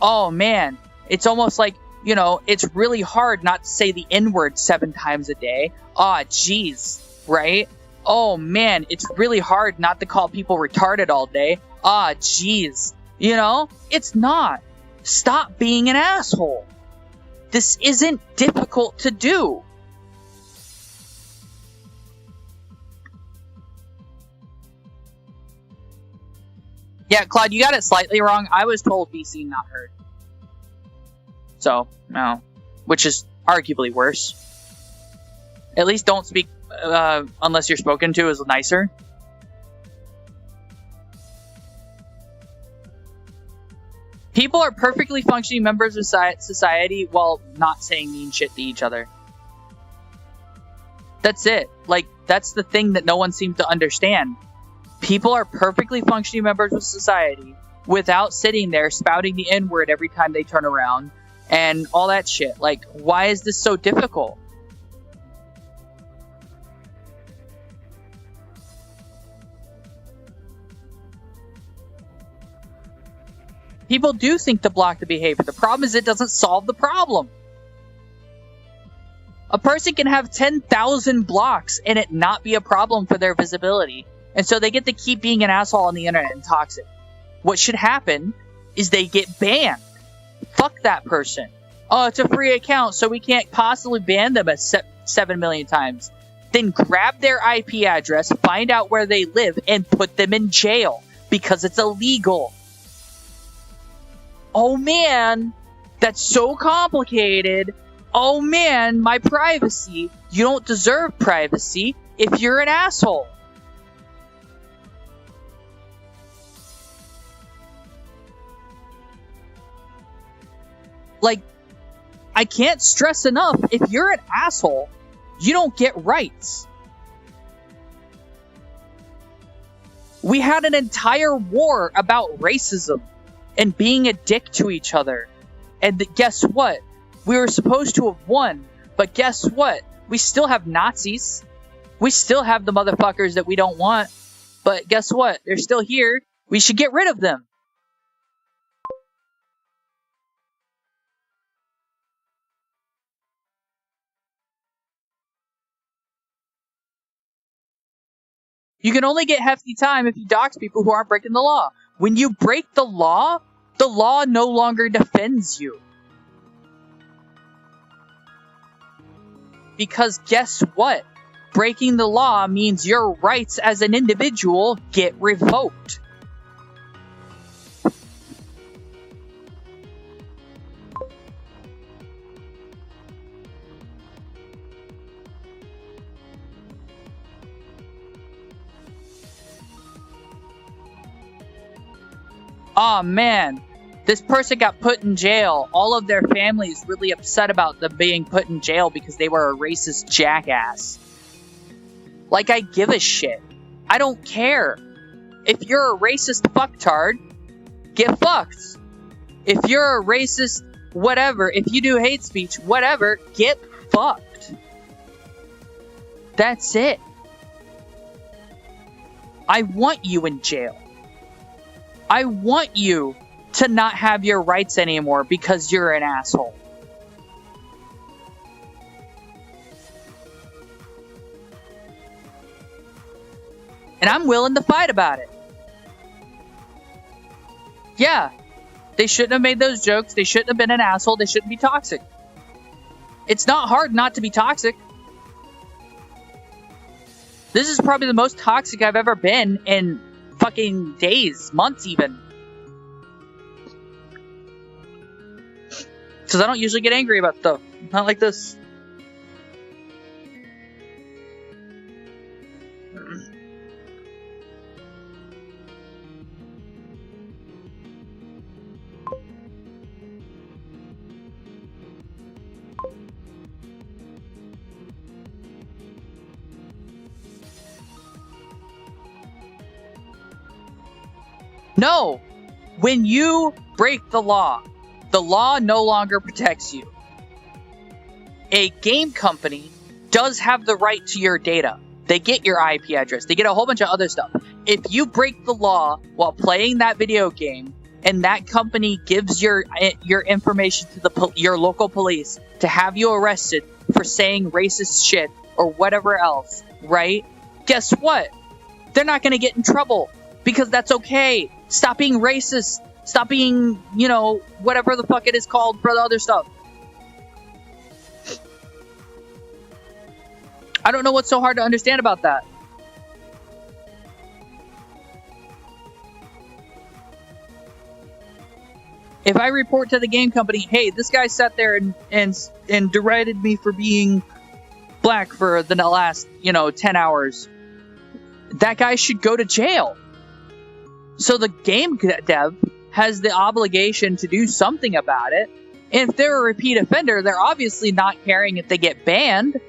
Oh man, it's almost like, you know, it's really hard not to say the N-word 7 times a day. Aw, jeez, right? Oh man, it's really hard not to call people retarded all day. Ah, jeez. You know, it's not. Stop being an asshole. This isn't difficult to do. Yeah, Claude, you got it slightly wrong. I was told be seen, not heard. So, no. Which is arguably worse. At least don't speak unless you're spoken to is nicer. People are perfectly functioning members of society while not saying mean shit to each other. That's it. Like, that's the thing that no one seems to understand. People are perfectly functioning members of society without sitting there spouting the N-word every time they turn around and all that shit. Like, why is this so difficult? People do think to block the behavior. The problem is it doesn't solve the problem. A person can have 10,000 blocks and it not be a problem for their visibility. And so they get to keep being an asshole on the internet and toxic. What should happen is they get banned. Fuck that person. Oh, it's a free account, so we can't possibly ban them 7 million times. Then grab their IP address, find out where they live, and put them in jail. Because it's illegal. Oh man, that's so complicated. Oh man, my privacy. You don't deserve privacy if you're an asshole. Like, I can't stress enough, if you're an asshole, you don't get rights. We had an entire war about racism and being a dick to each other. And guess what? We were supposed to have won, but guess what? We still have Nazis. We still have the motherfuckers that we don't want. But guess what? They're still here. We should get rid of them. You can only get hefty time if you dox people who aren't breaking the law. When you break the law no longer defends you. Because guess what? Breaking the law means your rights as an individual get revoked. Aw, man. This person got put in jail. All of their family is really upset about them being put in jail because they were a racist jackass. Like, I give a shit. I don't care. If you're a racist fucktard, get fucked. If you're a racist whatever, if you do hate speech, whatever, get fucked. That's it. I want you in jail. I want you to not have your rights anymore because you're an asshole. And I'm willing to fight about it. Yeah, they shouldn't have made those jokes. They shouldn't have been an asshole. They shouldn't be toxic. It's not hard not to be toxic. This is probably the most toxic I've ever been in fucking days, months even. Because I don't usually get angry about stuff. Not like this. No! When you break the law no longer protects you. A game company does have the right to your data. They get your IP address. They get a whole bunch of other stuff. If you break the law while playing that video game, and that company gives your information to your local police to have you arrested for saying racist shit or whatever else, right? Guess what? They're not going to get in trouble because that's okay. Stop being racist. Stop being, you know, whatever the fuck it is called for the other stuff. I don't know what's so hard to understand about that. If I report to the game company, hey, this guy sat there and derided me for being black for the last, 10 hours, that guy should go to jail. So the game dev has the obligation to do something about it. And if they're a repeat offender, they're obviously not caring if they get banned.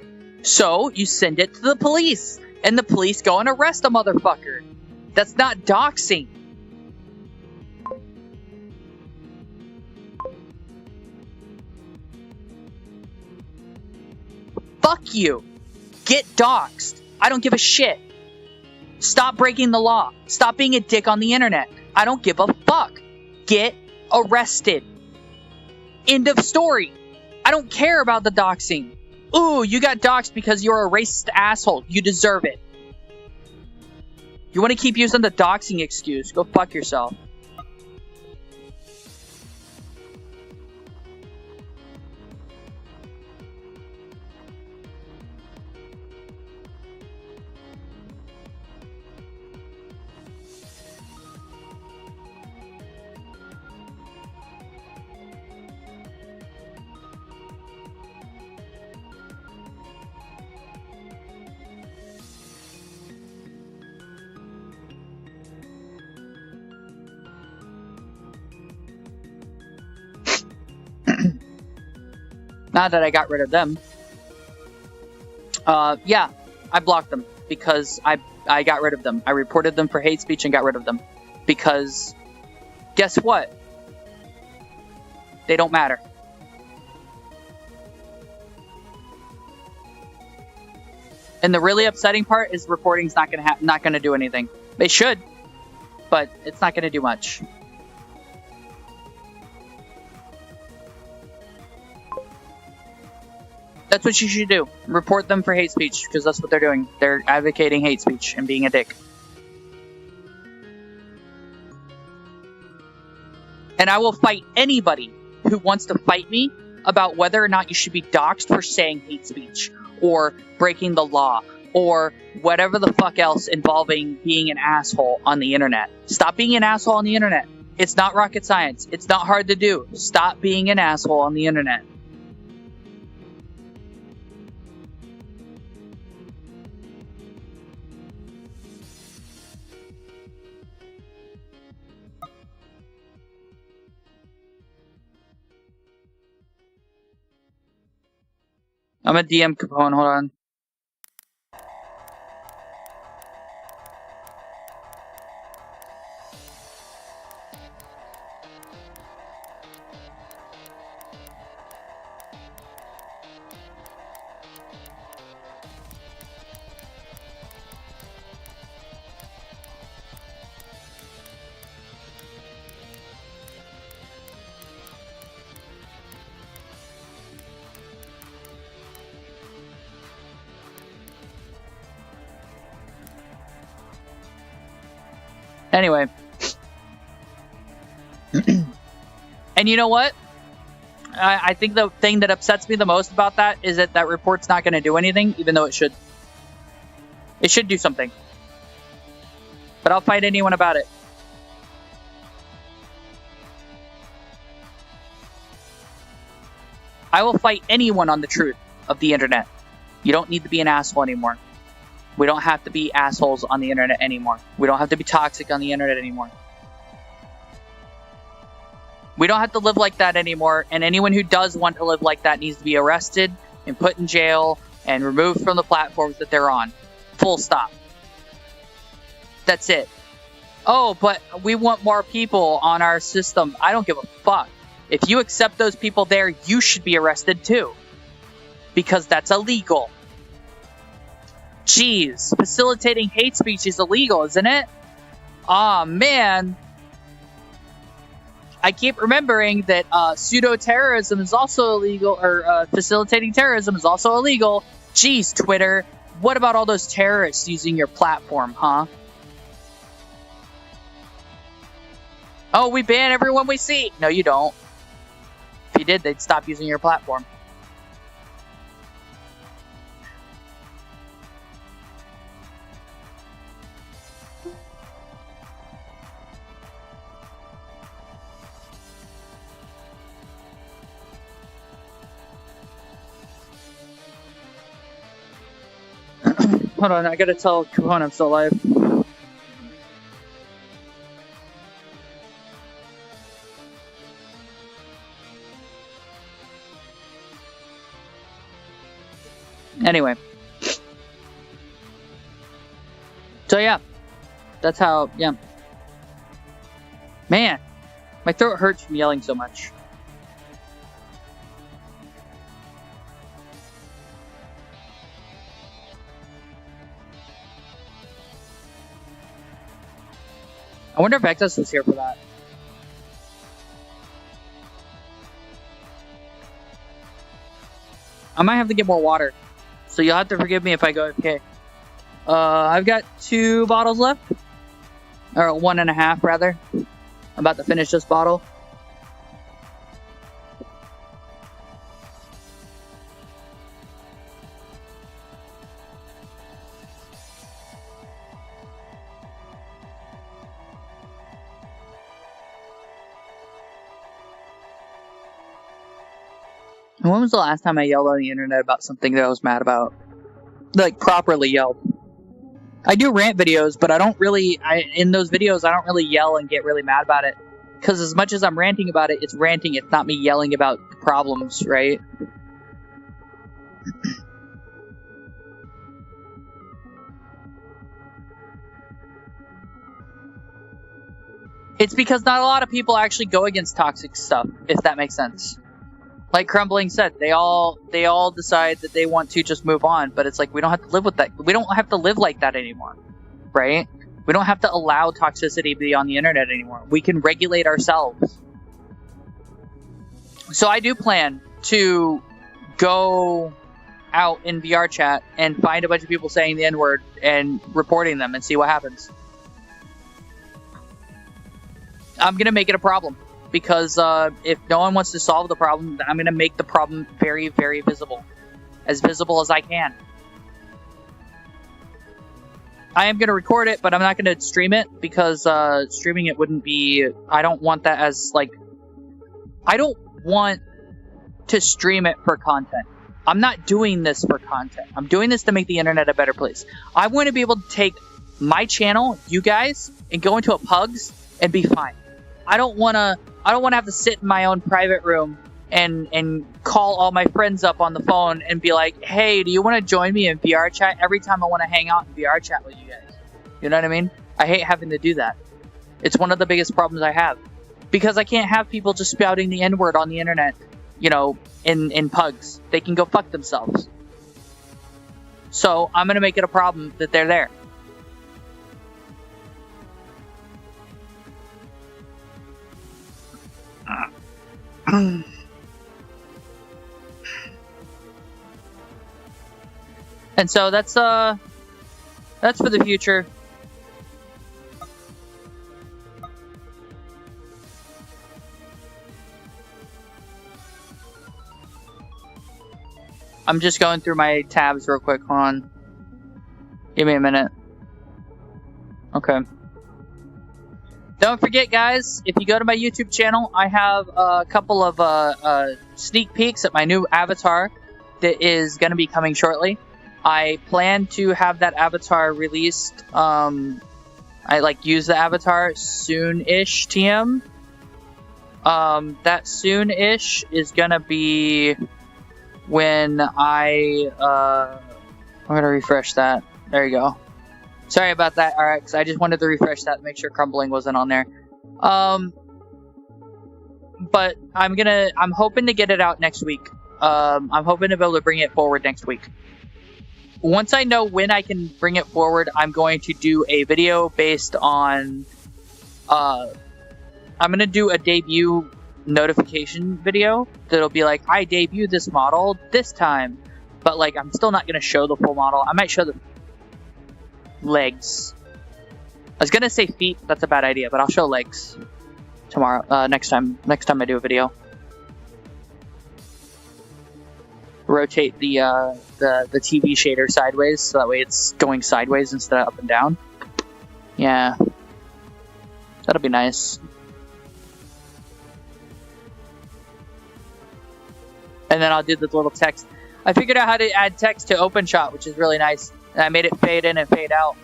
So you send it to the police, and the police go and arrest a motherfucker. That's not doxing. Fuck you. Get doxed. I don't give a shit. Stop breaking the law. Stop being a dick on the internet. I don't give a fuck. Get arrested. End of story. I don't care about the doxing. Ooh, you got doxed because you're a racist asshole. You deserve it. You want to keep using the doxing excuse? Go fuck yourself. Not that I got rid of them. Yeah, I blocked them because I got rid of them. I reported them for hate speech and got rid of them. Because, guess what? They don't matter. And the really upsetting part is reporting's not gonna do anything. It should, but it's not gonna do much. That's what you should do. Report them for hate speech, because that's what they're doing. They're advocating hate speech and being a dick. And I will fight anybody who wants to fight me about whether or not you should be doxxed for saying hate speech, or breaking the law, or whatever the fuck else involving being an asshole on the internet. Stop being an asshole on the internet. It's not rocket science. It's not hard to do. Stop being an asshole on the internet. I'm a DM Capone, hold on. Anyway. And you know what? I think the thing that upsets me the most about that is that that report's not going to do anything, even though it should. It should do something. But I'll fight anyone about it. I will fight anyone on the truth of the internet. You don't need to be an asshole anymore. We don't have to be assholes on the internet anymore. We don't have to be toxic on the internet anymore. We don't have to live like that anymore, and anyone who does want to live like that needs to be arrested and put in jail and removed from the platforms that they're on. Full stop. That's it. Oh, but we want more people on our system. I don't give a fuck. If you accept those people there, you should be arrested too. Because that's illegal. Jeez, facilitating hate speech is illegal, isn't it? Aw, man. I keep remembering that pseudo-terrorism is also illegal, or facilitating terrorism is also illegal. Jeez, Twitter, what about all those terrorists using your platform, huh? Oh, we ban everyone we see. No, you don't. If you did, they'd stop using your platform. Hold on, I gotta tell Capone I'm still alive. Anyway. So yeah. That's how, yeah. Man, my throat hurts from yelling so much. I wonder if Vectus was here for that. I might have to get more water. So you'll have to forgive me if I go AFK. I've got 2 bottles left. Or 1.5 rather. I'm about to finish this bottle. And when was the last time I yelled on the internet about something that I was mad about? Like, properly yelled. I do rant videos, but I don't really... in those videos, I don't really yell and get really mad about it. Because as much as I'm ranting about it, it's ranting. It's not me yelling about problems, right? It's because not a lot of people actually go against toxic stuff, if that makes sense. Like Crumbling said, they all decide that they want to just move on, but it's like we don't have to live with that. We don't have to live like that anymore, right? We don't have to allow toxicity to be on the internet anymore. We can regulate ourselves. So I do plan to go out in VR chat and find a bunch of people saying the N-word and reporting them and see what happens. I'm gonna make it a problem. Because if no one wants to solve the problem, I'm going to make the problem very, very visible. As visible as I can. I am going to record it, but I'm not going to stream it. Because streaming it wouldn't be... I don't want that as, like... I don't want to stream it for content. I'm not doing this for content. I'm doing this to make the internet a better place. I want to be able to take my channel, you guys, and go into a Pugs and be fine. I don't want to have to sit in my own private room and call all my friends up on the phone and be like, hey, do you want to join me in VR chat? Every time I want to hang out in VR chat with you guys. You know what I mean? I hate having to do that. It's one of the biggest problems I have. Because I can't have people just spouting the N-word on the internet, you know, in pugs. They can go fuck themselves. So I'm going to make it a problem that they're there. And so that's for the future. I'm just going through my tabs real quick. Hold on. Give me a minute. Okay. Don't forget, guys, if you go to my YouTube channel, I have a couple of sneak peeks at my new avatar that is going to be coming shortly. I plan to have that avatar released. Use the avatar soon-ish, TM. That soon-ish is going to be when I'm going to refresh that. There you go. Sorry about that, RX. I just wanted to refresh that to make sure crumbling wasn't on there. But I'm hoping to get it out next week. I'm hoping to be able to bring it forward next week. Once I know when I can bring it forward, I'm going to do a video based on... I'm going to do a debut notification video that'll be like, I debuted this model this time. But, like, I'm still not going to show the full model. I might show the legs. I was going to say feet. That's a bad idea, but I'll show legs tomorrow. Next time I do a video. Rotate the TV shader sideways, so that way it's going sideways instead of up and down. Yeah. That'll be nice. And then I'll do the little text. I figured out how to add text to OpenShot, which is really nice. And I made it fade in and fade out.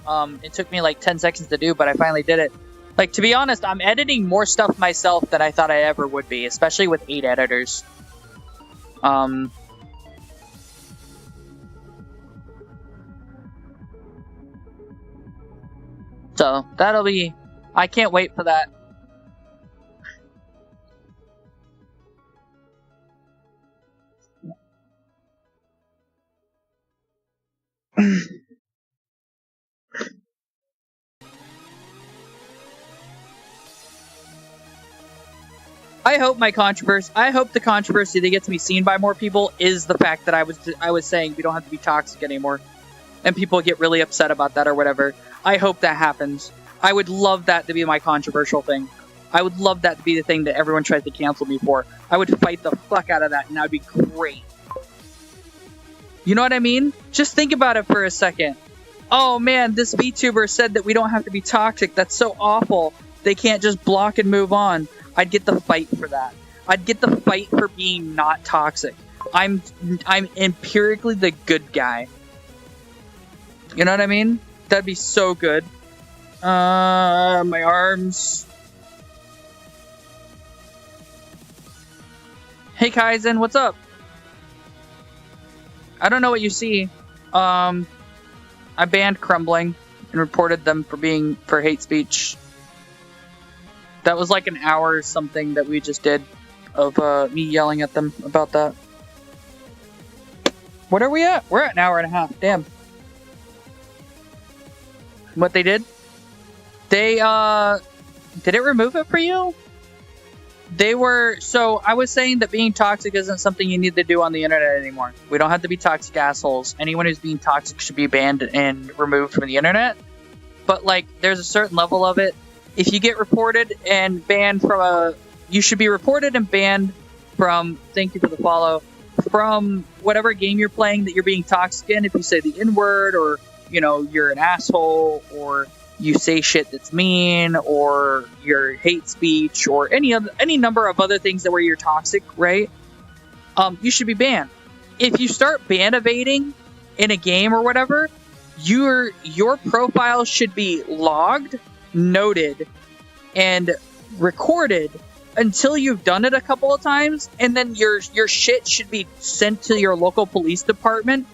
It took me like 10 seconds to do, but I finally did it. Like, to be honest, I'm editing more stuff myself than I thought I ever would be, especially with 8 editors. So, that'll be... I can't wait for that. I hope the controversy that gets me seen by more people is the fact that I was saying we don't have to be toxic anymore, and people get really upset about that or whatever. I hope that happens. I would love that to be my controversial thing. I would love that to be the thing that everyone tries to cancel me for. I would fight the fuck out of that, and that would be great. You know what I mean? Just think about it for a second. Oh man, this VTuber said that we don't have to be toxic. That's so awful. They can't just block and move on. I'd get the fight for that. I'd get the fight for being not toxic. I'm empirically the good guy. You know what I mean? That'd be so good. My arms. Hey Kaizen, what's up? I don't know what you see. I banned Crumbling and reported them for hate speech. That was like an hour or something that we just did of me yelling at them about that. What are we at? We're at an hour and a half. Damn. What they did? They, did it remove it for you? So I was saying that being toxic isn't something you need to do on the internet anymore. We don't have to be toxic assholes. Anyone who's being toxic should be banned and removed from the internet. But, like, there's a certain level of it. If you get reported and banned from you should be reported and banned from, thank you for the follow, from whatever game you're playing that you're being toxic in. If you say the N-word, or, you know, you're an asshole, or you say shit that's mean, or your hate speech, or any number of other things where you're toxic, right? You should be banned. If you start ban evading in a game or whatever, your profile should be logged, noted, and recorded, until you've done it a couple of times, and then your shit should be sent to your local police department,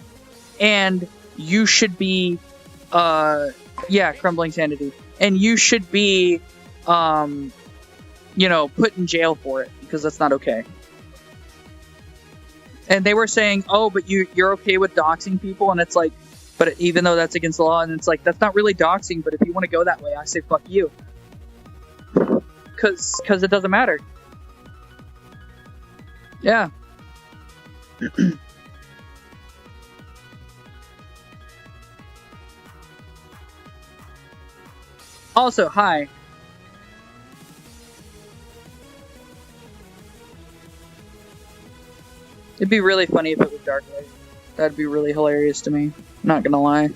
and you should be, yeah, crumbling sanity, and you should be, you know, put in jail for it, because that's not okay. And they were saying, oh, but you're okay with doxing people, and it's like, but even though that's against the law, and it's like, that's not really doxing, but if you want to go that way, I say fuck you. Because it doesn't matter. Yeah. Also, hi. It'd be really funny if it was dark light. That'd be really hilarious to me. Not gonna lie.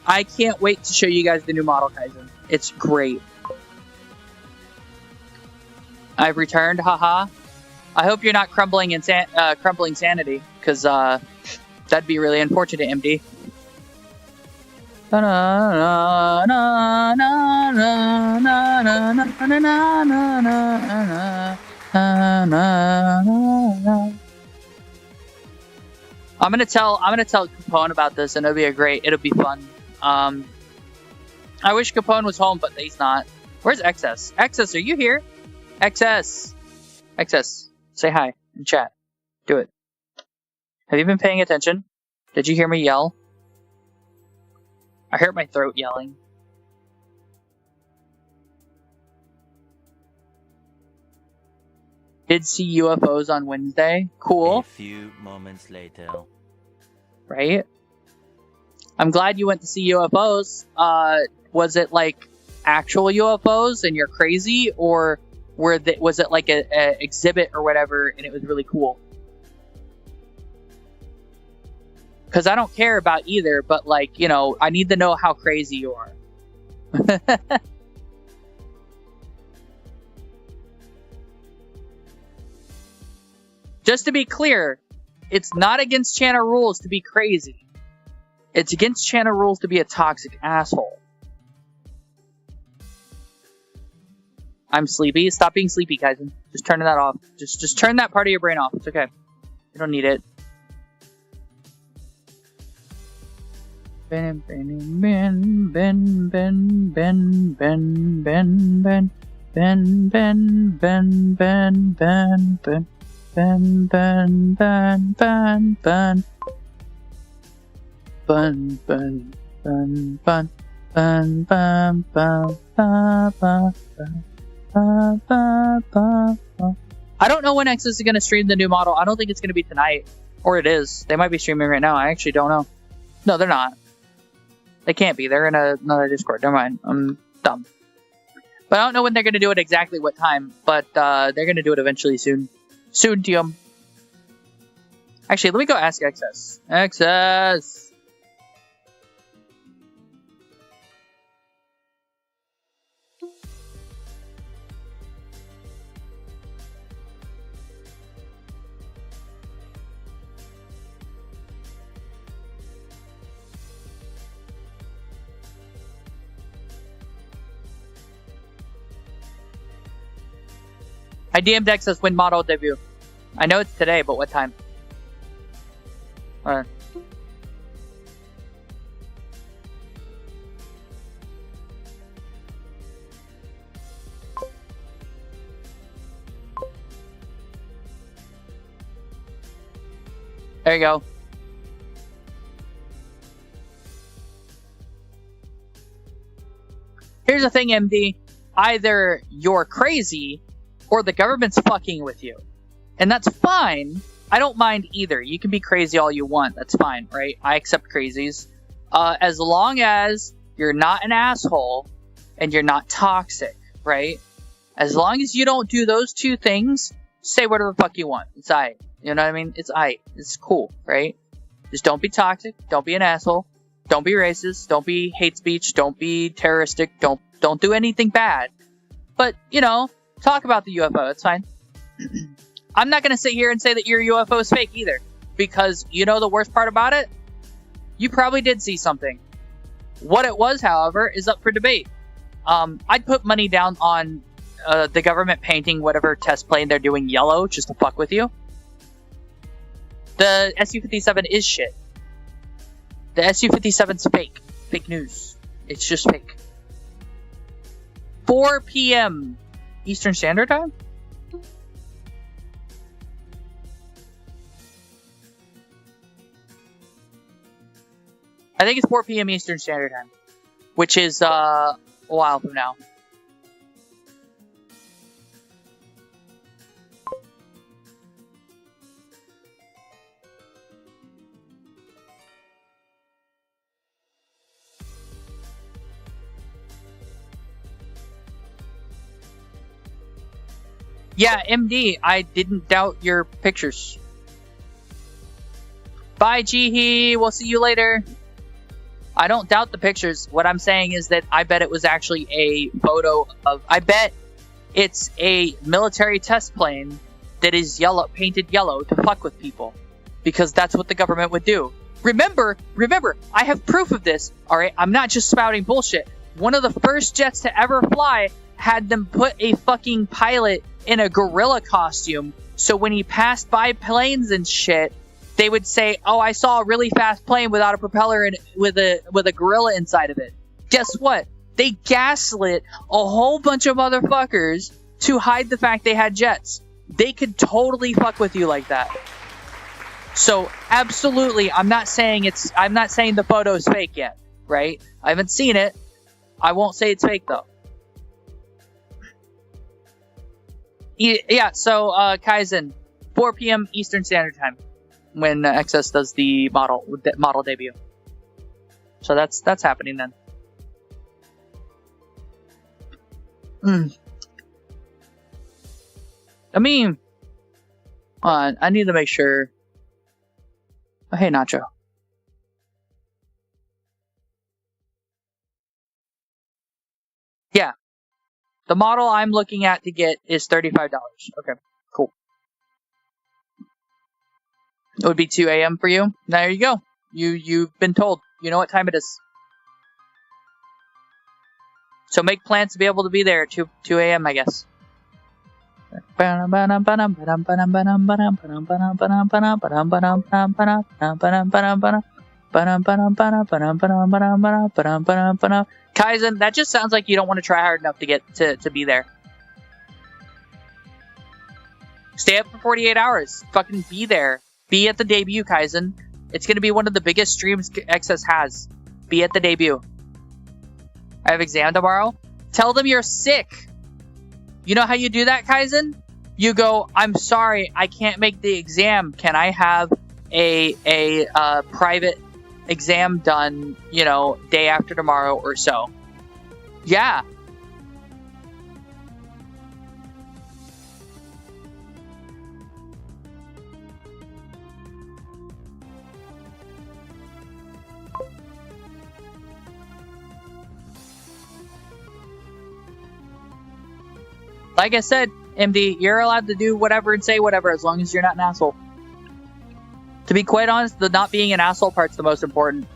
I can't wait to show you guys the new model, Kaizen. It's great. I've returned, haha. I hope you're not crumbling sanity, because that'd be really unfortunate, MD. I'm gonna tell Capone about this, and it'll be fun. I wish Capone was home, but he's not. Where's XS? XS, are you here? XS, say hi in chat. Do it. Have you been paying attention? Did you hear me yell? I hurt my throat yelling. Did see UFOs on Wednesday. Cool. A few moments later. Right? I'm glad you went to see UFOs. Was it like actual UFOs and you're crazy, or was it like a exhibit or whatever and it was really cool? Because I don't care about either, but like, you know, I need to know how crazy you are. Just to be clear, it's not against channel rules to be crazy. It's against channel rules to be a toxic asshole. I'm sleepy. Stop being sleepy, Kaizen. Just turning that off. Just turn that part of your brain off. It's okay. You don't need it. Ben, ben, ben, ben, ben, ben, ben, ben, ben, ben, ben, ben, ben, ben, ben. Ben, ben, ben, ben, ben. Bun, bun, bun, bun, bun, bun, bun, bun, bun, bun, bun, bun. I don't know when X is going to stream the new model. I don't think it's going to be tonight. Or it is. They might be streaming right now. I actually don't know. No, they're not. They can't be. They're in another Discord. Never mind. I'm dumb. But I don't know when they're going to do it exactly what time. But they're going to do it eventually soon. Soon, Tium. Actually, let me go ask XS. XS! I DM'd XS when model debut. I know it's today, but what time? Alright. There you go. Here's the thing, MD. Either you're crazy, or the government's fucking with you. And that's fine. I don't mind either. You can be crazy all you want. That's fine, right? I accept crazies. As long as you're not an asshole and you're not toxic, right? As long as you don't do those two things, say whatever the fuck you want. It's aight. You know what I mean? It's aight. It's cool, right? Just don't be toxic. Don't be an asshole. Don't be racist. Don't be hate speech. Don't be terroristic. Don't do anything bad. But, you know, talk about the UFO. It's fine. I'm not going to sit here and say that your UFO is fake either. because you know the worst part about it? You probably did see something. What it was, however, is up for debate. I'd put money down on the government painting whatever test plane they're doing yellow just to fuck with you. The Su-57 is shit. The Su-57's fake. Fake news. It's just fake. 4 p.m. Eastern Standard Time? I think it's 4 p.m. Eastern Standard Time, which is a while from now. Yeah, MD, I didn't doubt your pictures. Bye, Jihi. We'll see you later. I don't doubt the pictures. What I'm saying is that I bet it was actually a photo of... I bet it's a military test plane that is yellow, painted yellow to fuck with people. Because that's what the government would do. Remember, I have proof of this. Alright, I'm not just spouting bullshit. One of the first jets to ever fly had them put a fucking pilot in a gorilla costume, so when he passed by planes and shit, they would say, "Oh, I saw a really fast plane without a propeller and with a gorilla inside of it." Guess what? They gaslit a whole bunch of motherfuckers to hide the fact they had jets. They could totally fuck with you like that. So absolutely, I'm not saying the photo is fake yet, right? I haven't seen it. I won't say it's fake though. Yeah, so Kaizen, 4 p.m. Eastern Standard Time, when XS does the model debut. So that's happening then. I mean, I need to make sure. Oh, hey, Nacho. Yeah. The model I'm looking at to get is $35. Okay, cool. It would be 2 a.m. for you. There you go. You've been told. You know what time it is. So make plans to be able to be there at 2 a.m. I guess. Kaizen, that just sounds like you don't want to try hard enough to get to be there. Stay up for 48 hours. Fucking be there. Be at the debut, Kaizen. It's going to be one of the biggest streams XS has. Be at the debut. I have exam tomorrow. Tell them you're sick. You know how you do that, Kaizen? You go, "I'm sorry, I can't make the exam. Can I have a private exam done, you know, day after tomorrow or so?" Yeah. Like I said, MD, you're allowed to do whatever and say whatever as long as you're not an asshole. To be quite honest, the not being an asshole part's the most important.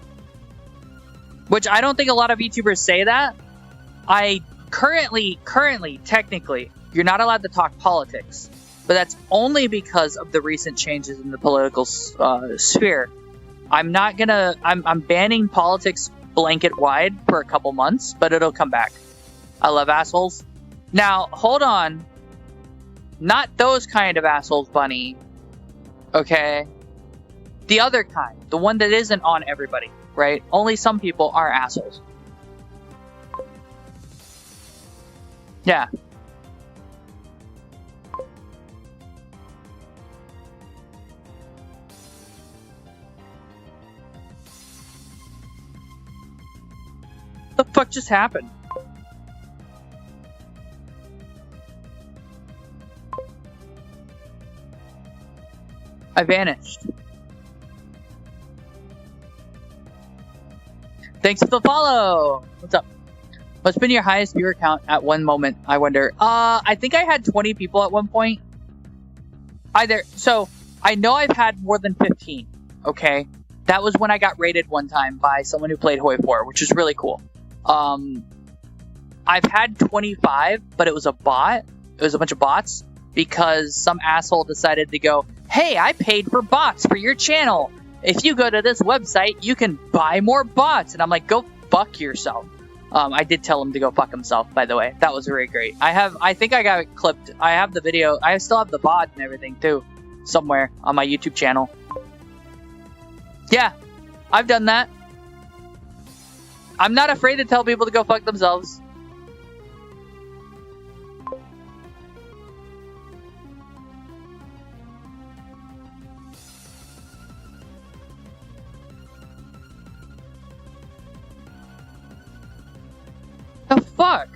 Which I don't think a lot of VTubers say that. I currently, technically, you're not allowed to talk politics. But that's only because of the recent changes in the political sphere. I'm banning politics blanket wide for a couple months, but it'll come back. I love assholes. Now, hold on. Not those kind of assholes, Bunny. Okay? The other kind. The one that isn't on everybody, right? Only some people are assholes. Yeah. What the fuck just happened? I vanished. Thanks for the follow! What's up? What's been your highest viewer count at one moment, I wonder? I think I had 20 people at one point. So, I know I've had more than 15, okay? That was when I got rated one time by someone who played Hoi 4, which is really cool. I've had 25, but it was a bot. It was a bunch of bots because some asshole decided to go, hey, I paid for bots for your channel. If you go to this website, you can buy more bots. And I'm like, go fuck yourself. I did tell him to go fuck himself, by the way. That was very great. I think I got it clipped. I have the video. I still have the bot and everything, too. Somewhere on my YouTube channel. Yeah, I've done that. I'm not afraid to tell people to go fuck themselves. The fuck?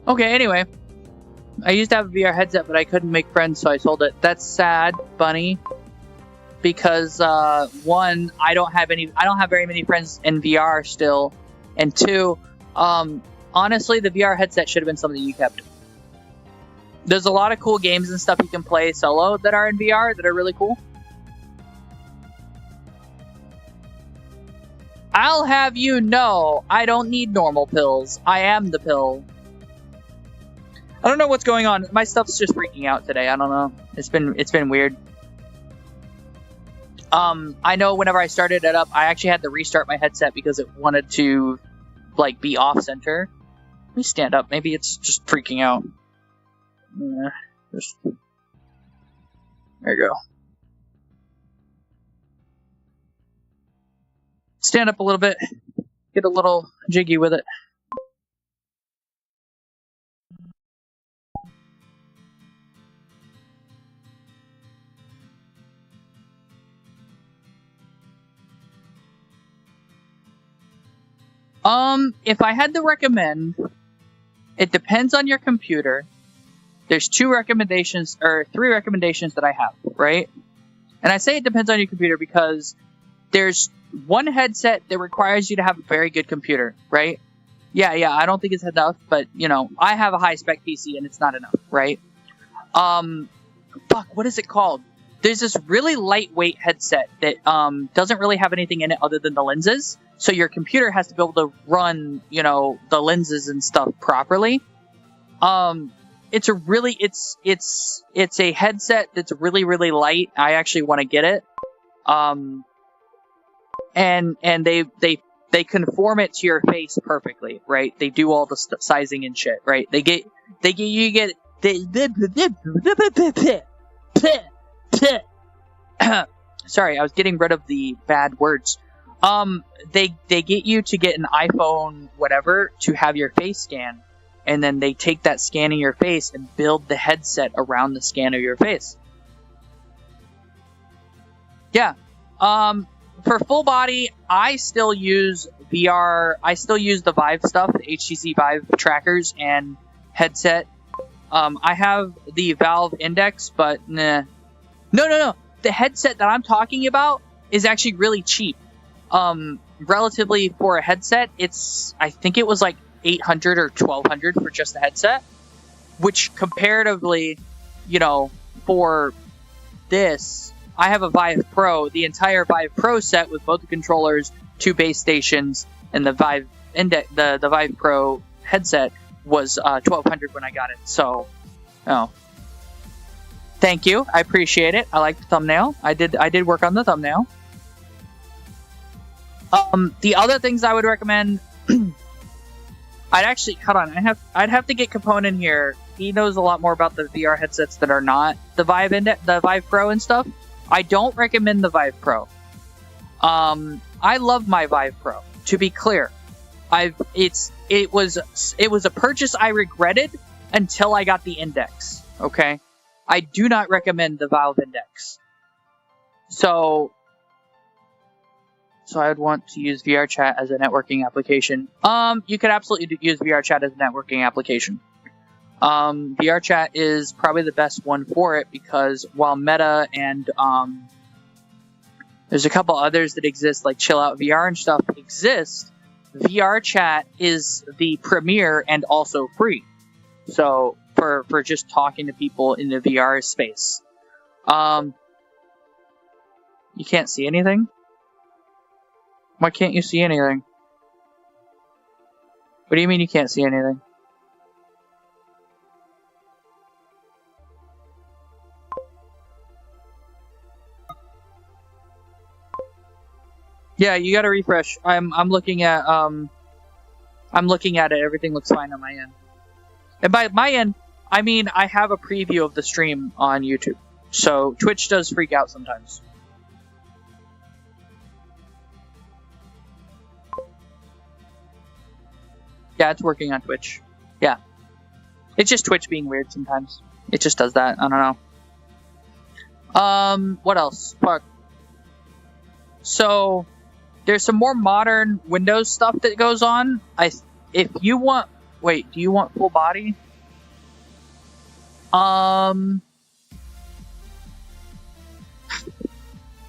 Okay, anyway. I used to have a VR headset, but I couldn't make friends, so I sold it. That's sad, Bunny. Because, one, I don't have very many friends in VR still. And two, honestly, the VR headset should have been something you kept. There's a lot of cool games and stuff you can play solo that are in VR that are really cool. I'll have you know, I don't need normal pills. I am the pill. I don't know what's going on. My stuff's just freaking out today. I don't know. It's been weird. I know whenever I started it up, I actually had to restart my headset because it wanted to, like, be off-center. Let me stand up. Maybe it's just freaking out. Yeah, there you go. Stand up a little bit. Get a little jiggy with it. If I had to recommend, it depends on your computer. There's three recommendations that I have, right? And I say it depends on your computer because there's one headset that requires you to have a very good computer, right? Yeah, I don't think it's enough, but, you know, I have a high-spec PC and it's not enough, right? Fuck, what is it called? There's this really lightweight headset that doesn't really have anything in it other than the lenses. So your computer has to be able to run, you know, the lenses and stuff properly. It's a headset that's really, really light. I actually want to get it. And they conform it to your face perfectly, right? They do all the sizing and shit, right? Sorry, I was getting rid of the bad words. They get you to get an iPhone whatever to have your face scanned, and then they take that scan of your face and build the headset around the scan of your face. Yeah. For full body, I still use VR. I still use the Vive stuff, the HTC Vive trackers and headset. I have the Valve Index, but nah. No. The headset that I'm talking about is actually really cheap. Relatively for a headset, I think it was like $800 or $1,200 for just the headset, which comparatively, you know, for this, I have a Vive Pro. The entire Vive Pro set with both the controllers, 2 base stations, and the Vive Index, the Vive Pro headset was $1,200 when I got it. So, oh, thank you. I appreciate it. I like the thumbnail. I did work on the thumbnail. The other things I would recommend, I'd have to get Capone in here. He knows a lot more about the VR headsets that are not the Vive Pro and stuff. I don't recommend the Vive Pro. I love my Vive Pro. To be clear, it was a purchase I regretted until I got the Index. Okay, I do not recommend the Valve Index. So I'd want to use VRChat as a networking application. You could absolutely use VRChat as a networking application. VR chat is probably the best one for it because while Meta and there's a couple others that exist, like Chill Out VR and stuff exist, VR chat is the premier and also free. So for just talking to people in the VR space. You can't see anything? Why can't you see anything? What do you mean you can't see anything? Yeah, you gotta refresh. I'm looking at it. Everything looks fine on my end. And by my end, I mean I have a preview of the stream on YouTube. So Twitch does freak out sometimes. Yeah, it's working on Twitch. Yeah. It's just Twitch being weird sometimes. It just does that. I don't know. What else? Fuck. So there's some more modern Windows stuff that goes on. If you want, wait, do you want full body?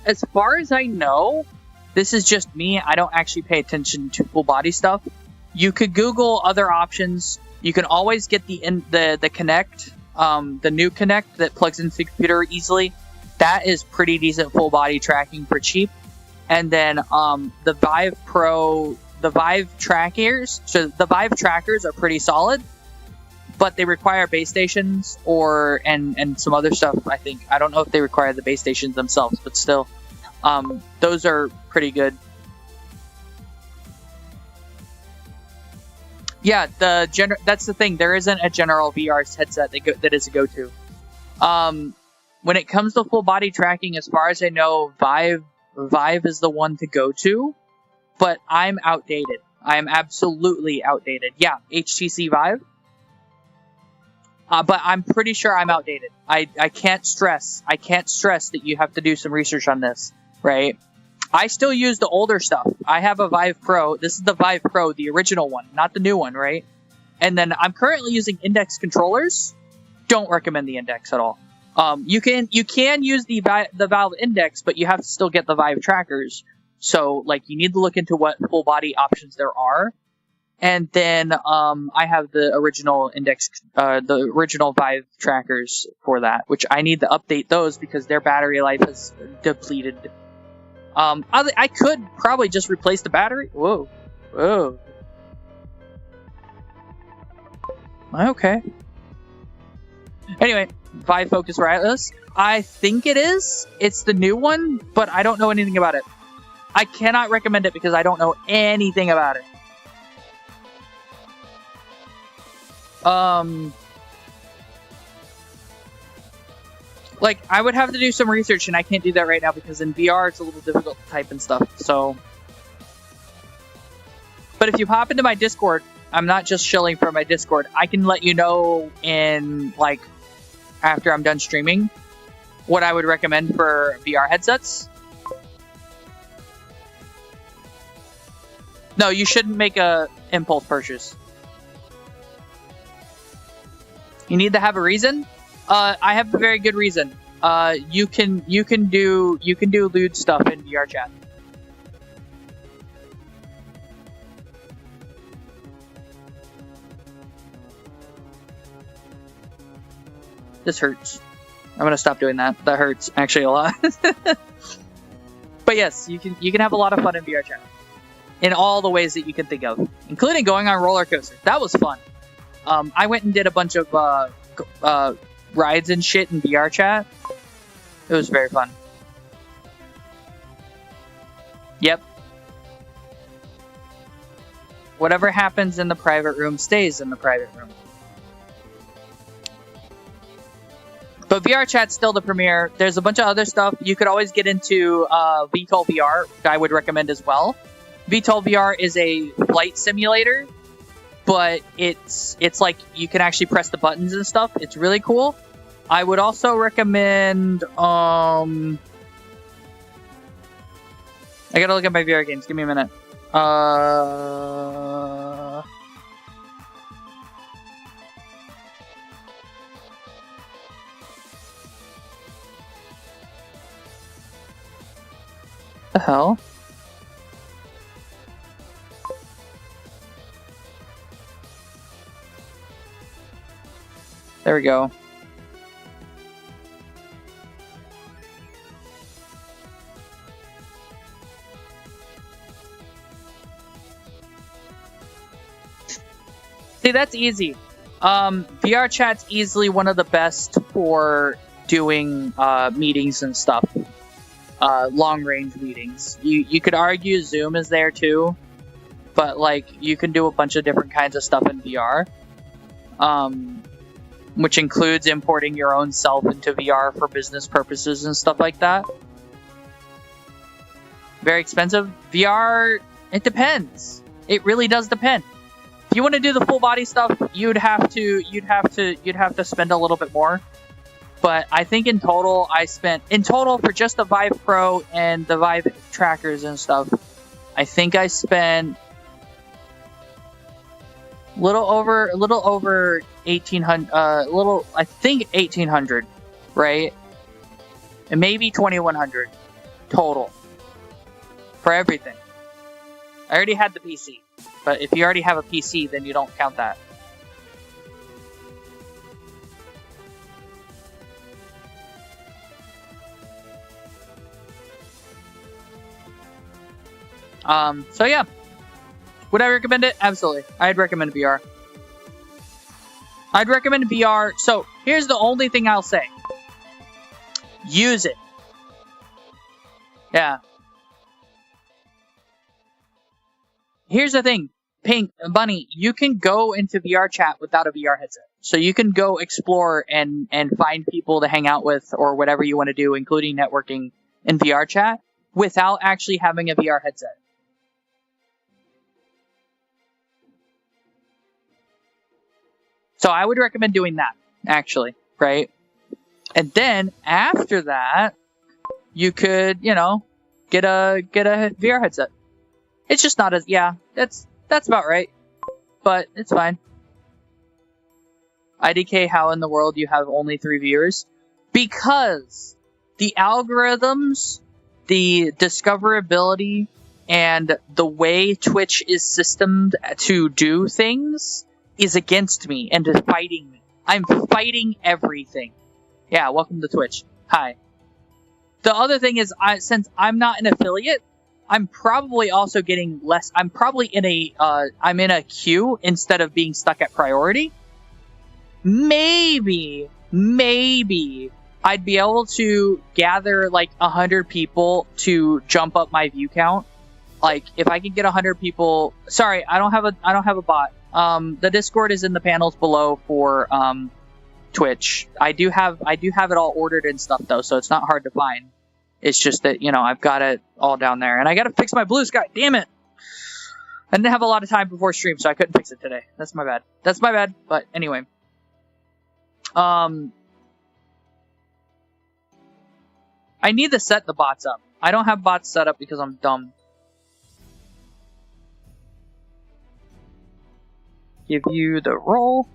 As far as I know, this is just me. I don't actually pay attention to full body stuff. You could Google other options. You can always get the Kinect, the new Kinect that plugs into the computer easily. That is pretty decent full body tracking for cheap. And then the Vive Pro, the Vive trackers. So the Vive trackers are pretty solid, but they require base stations and some other stuff. I think I don't know if they require the base stations themselves, but still, those are pretty good. Yeah, that's the thing. There isn't a general VR headset that is a go-to. When it comes to full body tracking, as far as I know, Vive is the one to go to, but I'm outdated. I am absolutely outdated. Yeah, HTC Vive. But I'm pretty sure I'm outdated. I can't stress that you have to do some research on this, right? I still use the older stuff. I have a Vive Pro. This is the Vive Pro, the original one, not the new one, right? And then I'm currently using Index controllers. Don't recommend the Index at all. You can use the Valve Index, but you have to still get the Vive trackers. So like you need to look into what full body options there are. And then I have the original Index, the original Vive trackers for that, which I need to update those because their battery life is depleted. I could probably just replace the battery. Whoa. Okay. Anyway, Vive Focus Wireless. I think it is. It's the new one, but I don't know anything about it. I cannot recommend it because I don't know anything about it. Like, I would have to do some research, and I can't do that right now because in VR it's a little difficult to type and stuff, so... But if you hop into my Discord, I'm not just shilling from my Discord, I can let you know in, like, after I'm done streaming, what I would recommend for VR headsets. No, you shouldn't make a impulse purchase. You need to have a reason. I have a very good reason. You can do lewd stuff in VR chat. This hurts. I'm gonna stop doing that. That hurts actually a lot. But yes, you can have a lot of fun in VR chat in all the ways that you can think of, including going on roller coasters. That was fun. I went and did a bunch of rides and shit in VR chat. It was very fun. Yep. Whatever happens in the private room stays in the private room. But VR chat's still the premier. There's a bunch of other stuff. You could always get into VTOL VR, which I would recommend as well. VTOL VR is a flight simulator, but it's like you can actually press the buttons and stuff. It's really cool. I would also recommend I gotta look at my VR games. Give me a minute. The hell? There we go. See, that's easy. VR chat's easily one of the best for doing meetings and stuff. Long range meetings. You could argue Zoom is there too, but like you can do a bunch of different kinds of stuff in VR, which includes importing your own self into VR for business purposes and stuff like that. Very expensive. VR, it depends. It really does depend. If you want to do the full body stuff, you'd have to spend a little bit more. But I think in total for just the Vive Pro and the Vive trackers and stuff, I think I spent a little over 1,800, I think 1,800, right? And maybe 2,100 total for everything. I already had the PC, but if you already have a PC, then you don't count that. So yeah. Would I recommend it? Absolutely. I'd recommend VR. I'd recommend VR. So here's the only thing I'll say. Use it. Yeah. Here's the thing. Pink, Bunny, you can go into VR chat without a VR headset. So you can go explore and find people to hang out with or whatever you want to do, including networking in VR chat, without actually having a VR headset. So I would recommend doing that, actually, right? And then after that, you could, you know, get a VR headset. It's just not as, yeah, that's about right, but it's fine. IDK, how in the world you have only 3 viewers? Because the algorithms, the discoverability, and the way Twitch is systemed to do things is against me and is fighting me. I'm fighting everything. Yeah, welcome to Twitch. Hi. The other thing is, since I'm not an affiliate, I'm probably also getting less. I'm probably in I'm in a queue instead of being stuck at priority. Maybe I'd be able to gather like 100 people to jump up my view count. Like if I could get 100 people. Sorry, I don't have a bot. The Discord is in the panels below for Twitch. I do have it all ordered and stuff though, so it's not hard to find. It's just that, you know, I've got it all down there. And I got to fix my blue sky. Damn it. I didn't have a lot of time before stream, so I couldn't fix it today. That's my bad. That's my bad. But anyway. I need to set the bots up. I don't have bots set up because I'm dumb. Give you the roll.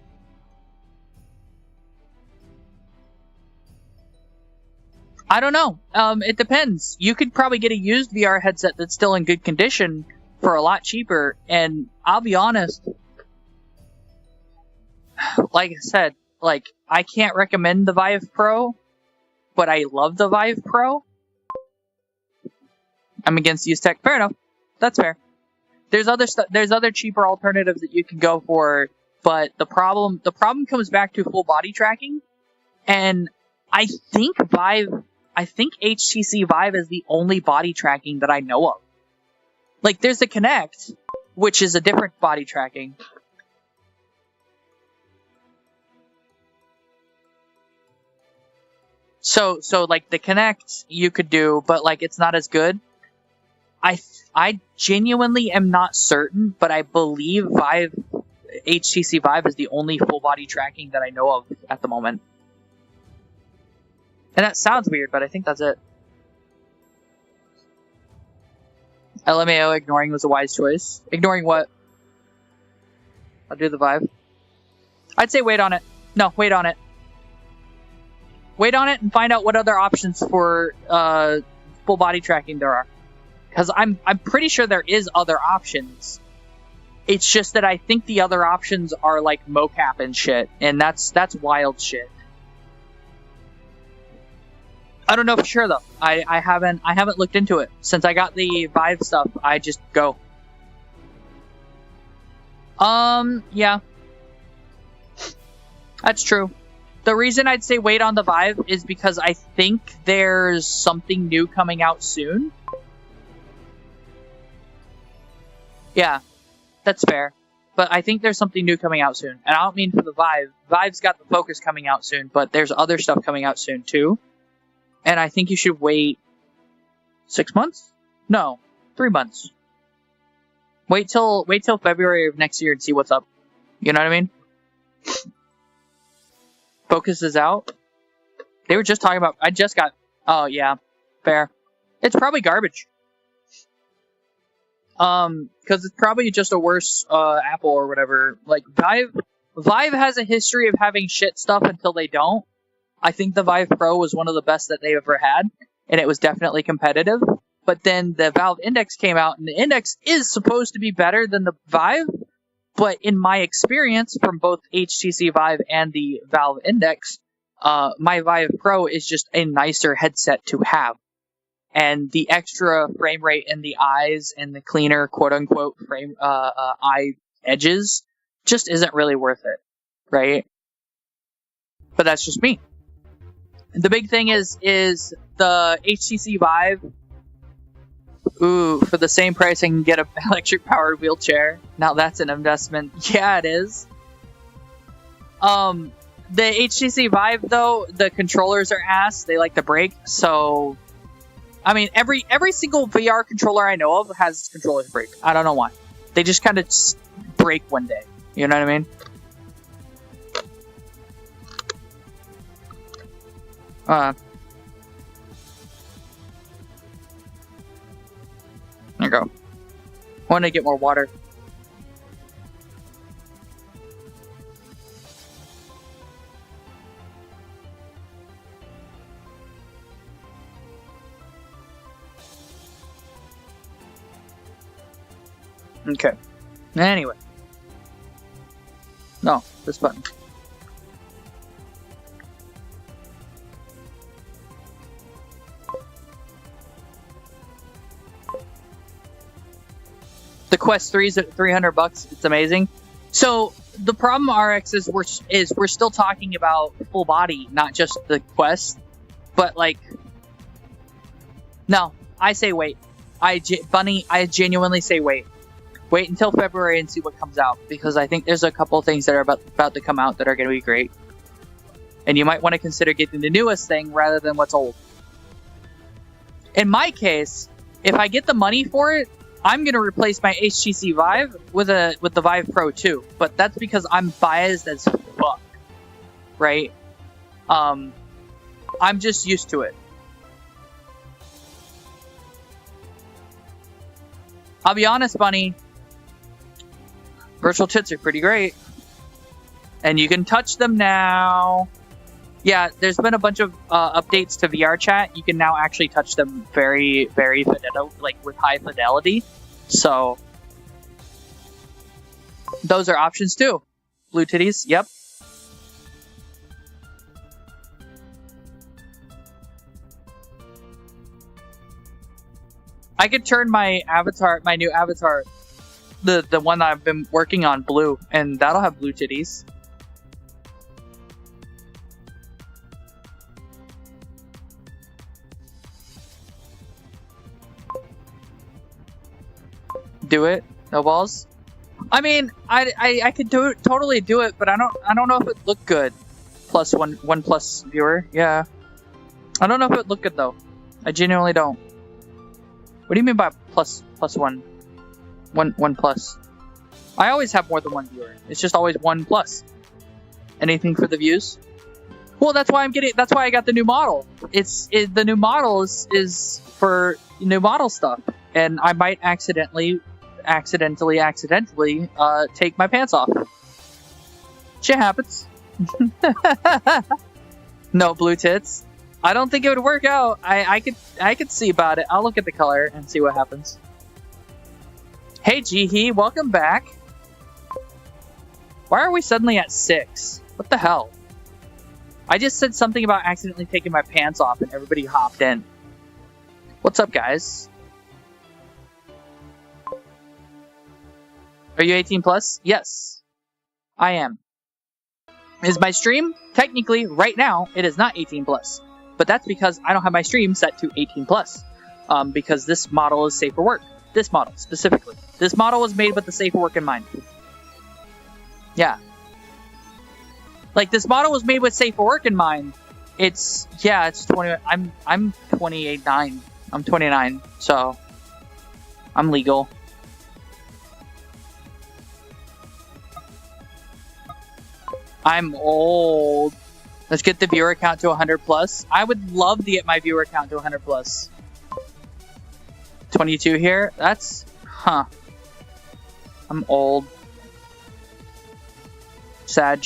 I don't know. It depends. You could probably get a used VR headset that's still in good condition for a lot cheaper. And I'll be honest, like I said, like I can't recommend the Vive Pro, but I love the Vive Pro. I'm against used tech. Fair enough. That's fair. There's other stuff. There's other cheaper alternatives that you can go for, but the problem comes back to full body tracking, and I think HTC Vive is the only body tracking that I know of. Like, there's the Kinect, which is a different body tracking. So like the Kinect you could do, but like it's not as good. I genuinely am not certain, but I believe HTC Vive is the only full body tracking that I know of at the moment. And that sounds weird, but I think that's it. LMAO ignoring was a wise choice. Ignoring what? I'll do the Vive. I'd say wait on it. No, wait on it. Wait on it and find out what other options for full body tracking there are. Because I'm pretty sure there is other options. It's just that I think the other options are like mocap and shit, and that's wild shit. I don't know for sure though. I haven't looked into it since I got the Vive stuff. I just go. Yeah, that's true. The reason I'd say wait on the Vive is because I think there's something new coming out soon. Yeah, that's fair. But I think there's something new coming out soon. And I don't mean for the Vive. Vive's got the Focus coming out soon, but there's other stuff coming out soon too. And I think you should wait 6 months? No, 3 months. Wait till February of next year and see what's up. You know what I mean? Focus is out. They were just talking about... I just got... Oh, yeah. Fair. It's probably garbage. Because it's probably just a worse Apple or whatever. Like, Vive has a history of having shit stuff until they don't. I think the Vive Pro was one of the best that they ever had, and it was definitely competitive. But then the Valve Index came out, and the Index is supposed to be better than the Vive, but in my experience from both HTC Vive and the Valve Index, my Vive Pro is just a nicer headset to have. And the extra frame rate in the eyes and the cleaner quote-unquote frame eye edges just isn't really worth it, right? But that's just me. The big thing is the HTC Vive. Ooh, for the same price I can get an electric-powered wheelchair. Now that's an investment. Yeah, it is. The HTC Vive, though, the controllers are ass. They like to break, so... I mean, every single VR controller I know of has controllers break. I don't know why. They just kind of break one day. You know what I mean? There you go. I want to get more water. Okay. Anyway. No, this button. The Quest 3 is at $300. It's amazing. So the problem, RX, is we're still talking about full body, not just the Quest. But like, no, I say wait. Bunny, I genuinely say wait. Wait until February and see what comes out, because I think there's a couple things that are about to come out that are going to be great. And you might want to consider getting the newest thing rather than what's old. In my case, if I get the money for it, I'm going to replace my HTC Vive with the Vive Pro 2. But that's because I'm biased as fuck. Right? I'm just used to it. I'll be honest, Bunny. Virtual tits are pretty great. And you can touch them now. Yeah, there's been a bunch of updates to VR chat. You can now actually touch them very, very with high fidelity. So those are options too. Blue titties, yep. I could turn my new avatar, the one that I've been working on, blue, and that'll have blue titties. Do it, no balls. I mean, I could totally do it, but I don't know if it looked good. Plus one plus viewer, yeah. I don't know if it looked good though. I genuinely don't. What do you mean by plus one? One plus. I always have more than one viewer. It's just always one plus. Anything for the views? Well, that's why I got the new model. The new model is for new model stuff, and I might accidentally take my pants off. Shit happens. No blue tits. I don't think it would work out. I could see about it. I'll look at the color and see what happens. Hey, Jihi, welcome back. Why are we suddenly at 6? What the hell? I just said something about accidentally taking my pants off and everybody hopped in. What's up, guys? Are you 18 plus? Yes, I am. Is my stream? Technically, right now, it is not 18 plus. But that's because I don't have my stream set to 18 plus. Because this model is safe for work. This model, specifically. This model was made with the safe for work in mind. Yeah. Like, this model was made with safe for work in mind. It's 20. I'm 28.9. I'm 29, so I'm legal. I'm old. Let's get the viewer count to 100 plus. I would love to get my viewer count to 100 plus. 22 here. That's, huh. I'm old. Sag.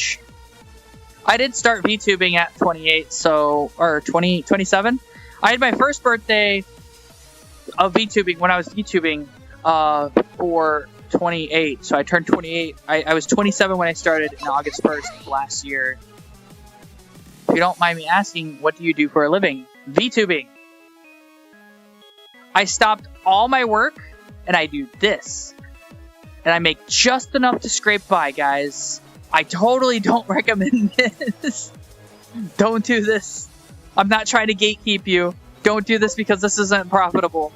I did start VTubing at 28, so, or 27. I had my first birthday of VTubing when I was VTubing for 28. So I turned 28. I was 27 when I started in August 1st of last year. If you don't mind me asking, what do you do for a living? VTubing. I stopped all my work and I do this. And I make just enough to scrape by, guys. I totally don't recommend this. Don't do this. I'm not trying to gatekeep you. Don't do this because this isn't profitable.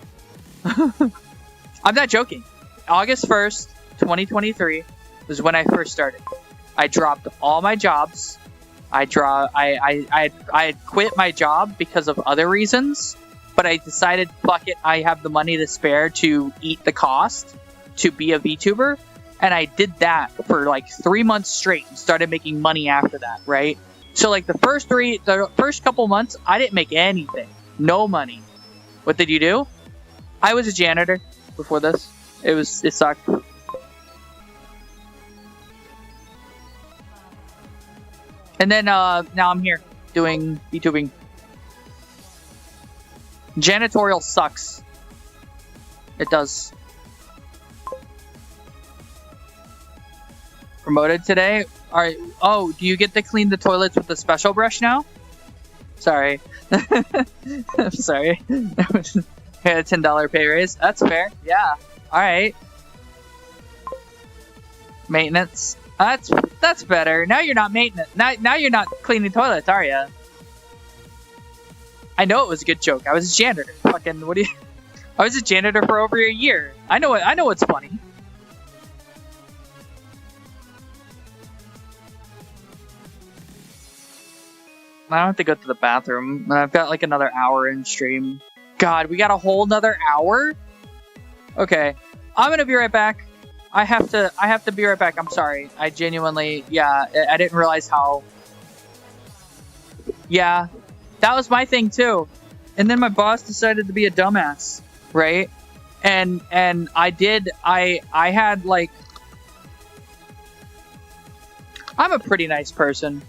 I'm not joking. August 1st, 2023 was when I first started. I dropped all my jobs. I had quit my job because of other reasons, but I decided, fuck it, I have the money to spare to eat the cost to be a VTuber, and I did that for like 3 months straight and started making money after that, right? So like the first couple months, I didn't make anything. No money. What did you do? I was a janitor before this. It sucked. And then now I'm here doing VTubing. Janitorial sucks. It does. Promoted today? Alright. Oh, do you get to clean the toilets with the special brush now? Sorry. I'm sorry. I had a $10 pay raise. That's fair. Yeah. Alright. Maintenance. That's better. Now you're not maintenance. Now you're not cleaning toilets, are you? I know it was a good joke. I was a janitor. Fucking what do you? I was a janitor for over a year. I know what's funny. I don't have to go to the bathroom. I've got like another hour in stream. God, we got a whole nother hour? Okay. I'm gonna be right back. I have to be right back. I'm sorry. I genuinely, yeah, I didn't realize how. Yeah, that was my thing too. And then my boss decided to be a dumbass, right? And I had like, I'm a pretty nice person.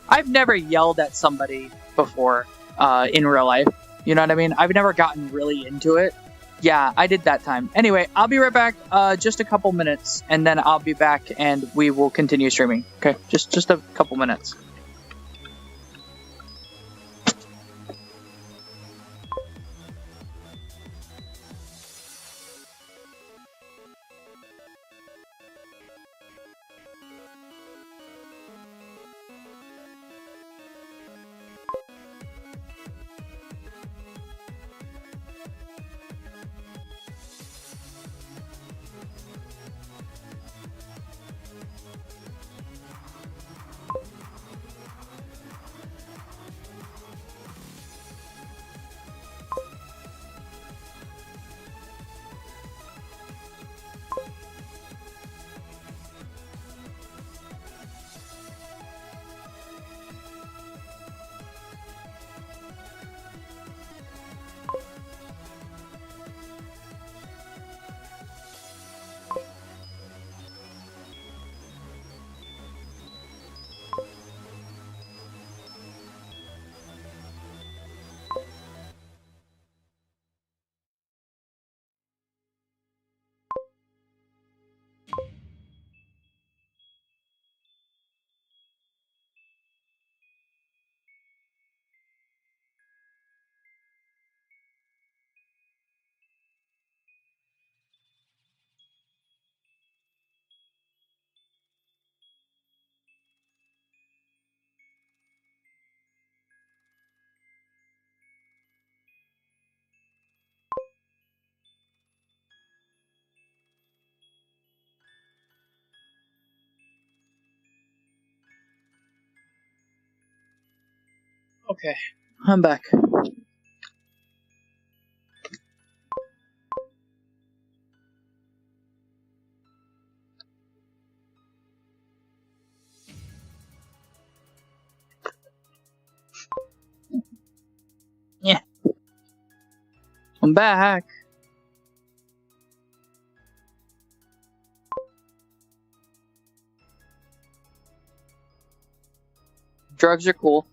I've never yelled at somebody before in real life. You know what I mean? I've never gotten really into it. Yeah, I did that time. Anyway, I'll be right back. Just a couple minutes, and then I'll be back, and we will continue streaming. Okay, just a couple minutes. Okay, I'm back. Yeah. I'm back. Drugs are cool.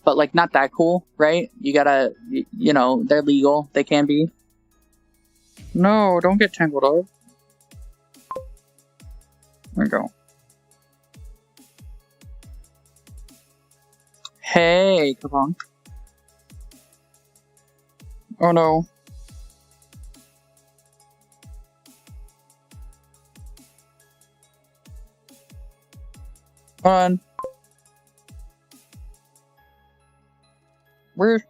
But, like, not that cool, right? You gotta, you know, they're legal. They can be. No, don't get tangled up. There we go. Hey, come on. Oh no. On. Where?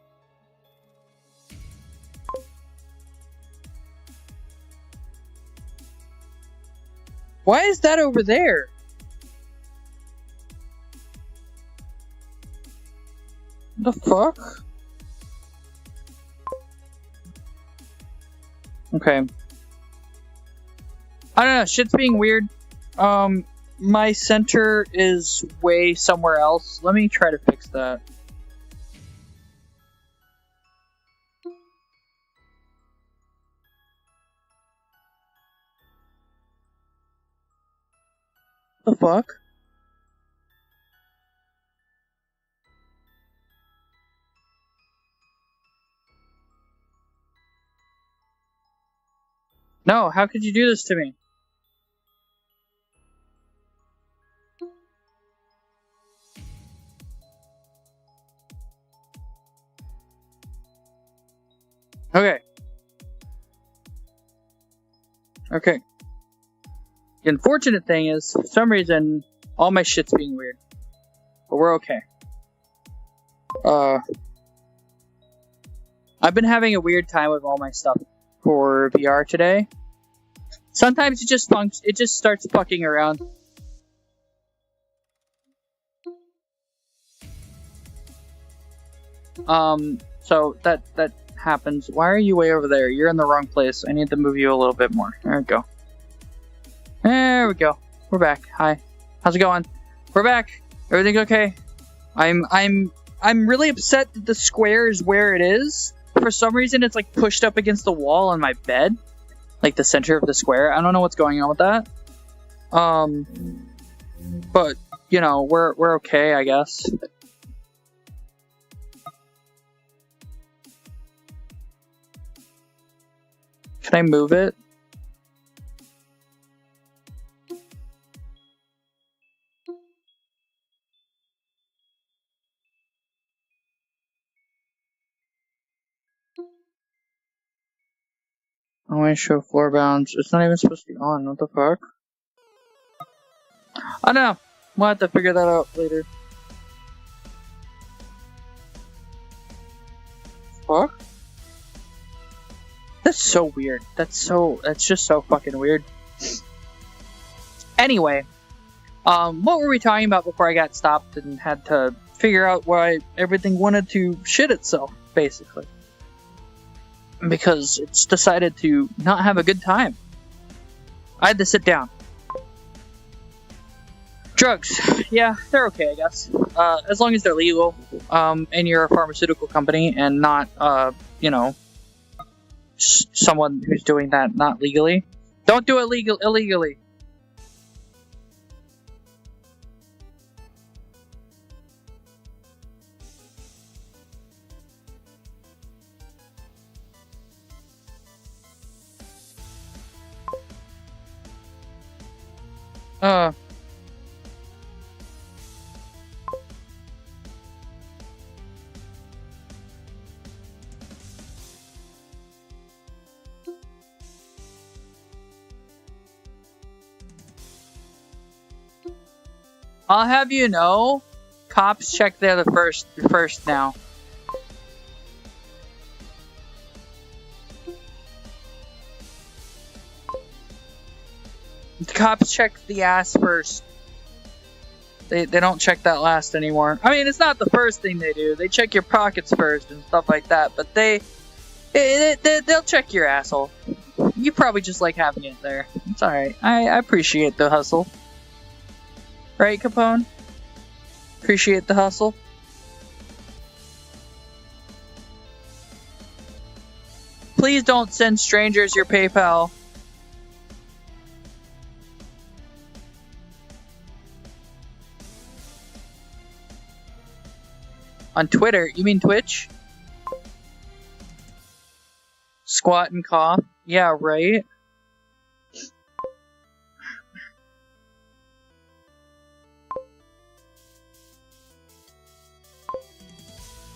Why is that over there? The fuck? Okay. I don't know, shit's being weird. My center is way somewhere else. Let me try to fix that. The fuck? No, how could you do this to me? Okay. Okay. The unfortunate thing is, for some reason, all my shit's being weird. But we're okay. I've been having a weird time with all my stuff for VR today. Sometimes it just starts fucking around. So that happens. Why are you way over there? You're in the wrong place. I need to move you a little bit more. There we go. There we go. We're back. Hi. How's it going? We're back. Everything's okay. I'm really upset that the square is where it is. For some reason, it's like pushed up against the wall on my bed, like the center of the square. I don't know what's going on with that. But you know, we're okay, I guess. Can I move it? I want to show floor bounds. It's not even supposed to be on. What the fuck? I don't know. We'll have to figure that out later. Fuck? That's so weird. That's just so fucking weird. Anyway, what were we talking about before I got stopped and had to figure out why everything wanted to shit itself, basically? Because it's decided to not have a good time. I had to sit down. Drugs. Yeah, they're okay, I guess. As long as they're legal, and you're a pharmaceutical company and not, you know, someone who's doing that not legally. Don't do it illegally. I'll have you know, cops check there the first now. The cops check the ass first. They don't check that last anymore. I mean, it's not the first thing they do. They check your pockets first and stuff like that. But they'll check your asshole. You probably just like having it there. It's alright. I appreciate the hustle. Right, Capone? Appreciate the hustle. Please don't send strangers your PayPal. On Twitter? You mean Twitch? Squat and cough? Yeah, right?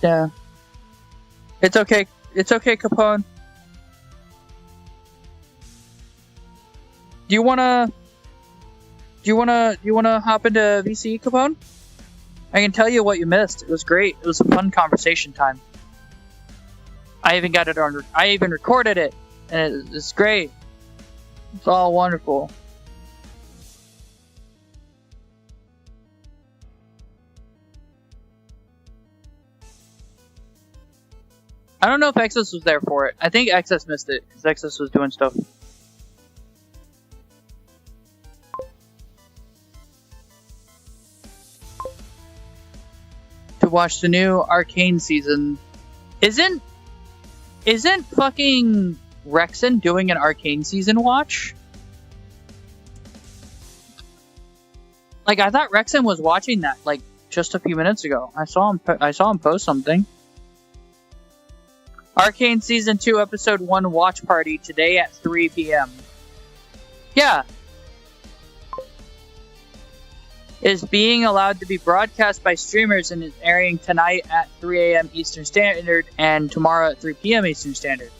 Yeah. It's okay. It's okay, Capone. Do you wanna hop into VC, Capone? I can tell you what you missed. It was great. It was a fun conversation time. I even got it on. I even recorded it, and it's great. It's all wonderful. I don't know if Excess was there for it. I think Excess missed it because Excess was doing stuff. To watch the new Arcane season. Isn't fucking Rexon doing an Arcane season watch? Like, I thought Rexon was watching that like just a few minutes ago. I saw him post something. Arcane Season 2 Episode 1 watch party today at 3 p.m. Yeah. Is being allowed to be broadcast by streamers and is airing tonight at 3 a.m. Eastern Standard and tomorrow at 3 p.m. Eastern Standard.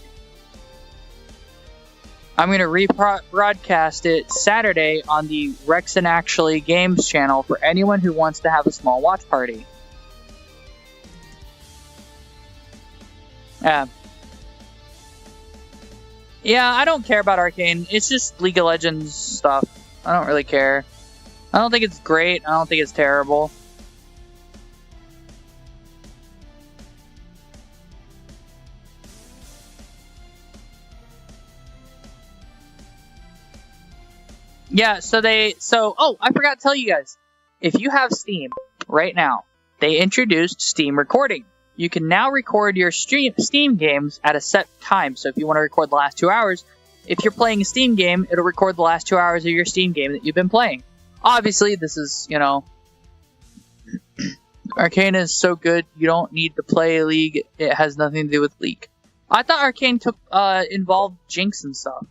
I'm going to rebroadcast it Saturday on the Rexon Actually Games channel for anyone who wants to have a small watch party. Yeah, I don't care about Arcane. It's just League of Legends stuff. I don't really care. I don't think it's great. I don't think it's terrible. Yeah, oh, I forgot to tell you guys. If you have Steam right now, they introduced Steam recording. You can now record your Steam games at a set time. So if you want to record the last 2 hours, if you're playing a Steam game, it'll record the last 2 hours of your Steam game that you've been playing. Obviously, this is, Arcane is so good, you don't need to play League. It has nothing to do with League. I thought Arcane involved Jinx and stuff.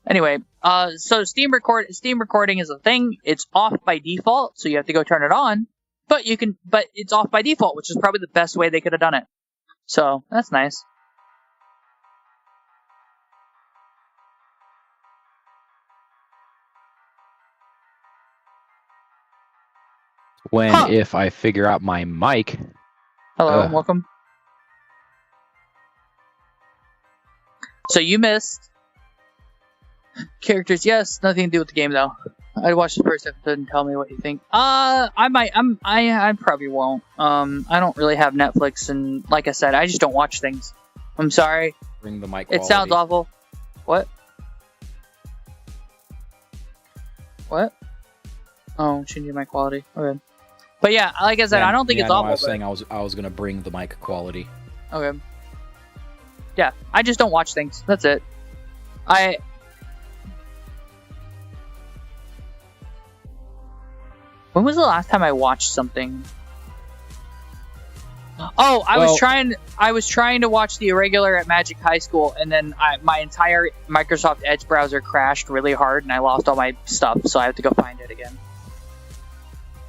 Anyway, so Steam recording is a thing. It's off by default, so you have to go turn it on. But it's off by default, which is probably the best way they could have done it. So, that's nice. If I figure out my mic. Hello, welcome. So you missed characters, yes, nothing to do with the game though. I watched the first episode and tell me what you think. I probably won't. I don't really have Netflix, and like I said, I just don't watch things. I'm sorry. Bring the mic. It sounds awful. What? What? Oh, changing my quality. Okay. But yeah, like I said, I don't think it's awful. I was saying I was gonna bring the mic quality. Okay. Yeah, I just don't watch things. That's it. When was the last time I watched something? Oh, I was trying to watch The Irregular at Magic High School, and then my entire Microsoft Edge browser crashed really hard, and I lost all my stuff, so I have to go find it again.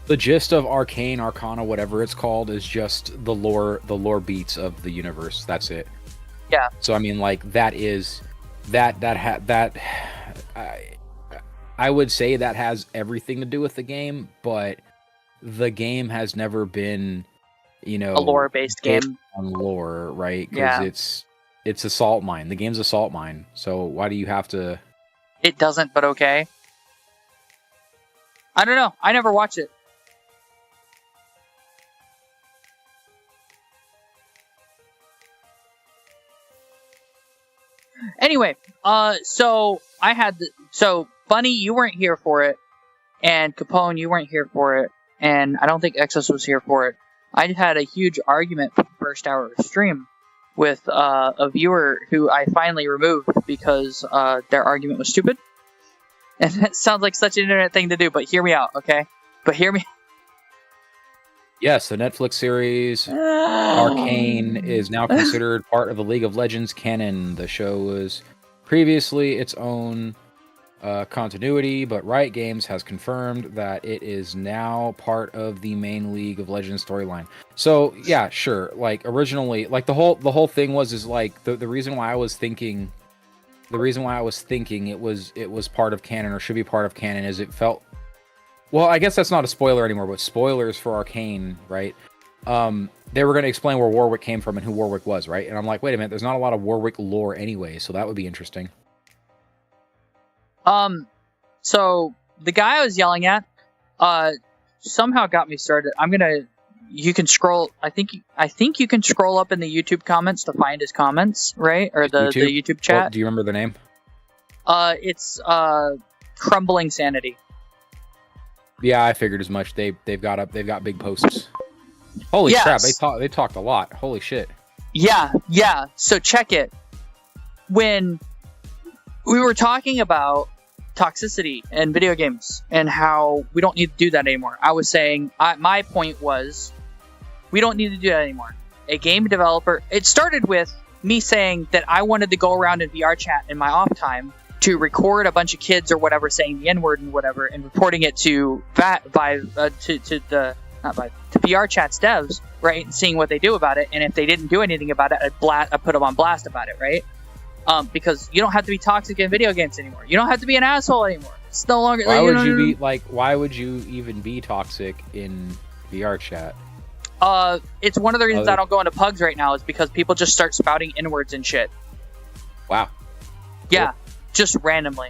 The gist of Arcane, Arcana, whatever it's called, is just the lore beats of the universe. That's it. Yeah. So I mean, like I would say that has everything to do with the game, but the game has never been, a lore-based game. On lore, right? Because it's a salt mine. The game's a salt mine. So why do you have to? It doesn't, but okay. I don't know. I never watched it. Anyway, so Bunny, you weren't here for it, and Capone, you weren't here for it, and I don't think Exos was here for it. I had a huge argument for the first hour of stream with a viewer who I finally removed because their argument was stupid. And that sounds like such an internet thing to do, but hear me out, okay? But hear me. Yes, the Netflix series Arcane is now considered part of the League of Legends canon. The show was previously its own continuity, but Riot Games has confirmed that it is now part of the main League of Legends storyline. So yeah, sure. Like originally, like the whole thing was like the reason why I was thinking it was part of canon or should be part of canon is it felt. Well, I guess that's not a spoiler anymore, but spoilers for Arcane, right? They were going to explain where Warwick came from and who Warwick was, right? And I'm like, wait a minute, there's not a lot of Warwick lore anyway, so that would be interesting. So the guy I was yelling at, somehow got me started. You can scroll. I think you can scroll up in the YouTube comments to find his comments, right? Or the YouTube chat. Well, do you remember the name? It's Crumbling Sanity. Yeah, I figured as much. They've got big posts. Holy crap! They talked a lot. Holy shit. Yeah. So check it. When we were talking about toxicity in video games and how we don't need to do that anymore, I was saying my point was we don't need to do that anymore. A game developer. It started with me saying that I wanted to go around in VR chat in my off time to record a bunch of kids or whatever saying the N-word and whatever, and reporting it to VR chat's devs, right, and seeing what they do about it. And if they didn't do anything about it, I'd put them on blast about it, right? Because you don't have to be toxic in video games anymore. You don't have to be an asshole anymore. It's no longer. Why would you be like? Why would you even be toxic in VR chat? It's one of the reasons I don't go into pugs right now is because people just start spouting N-words and shit. Wow. Yeah. Cool. Just randomly.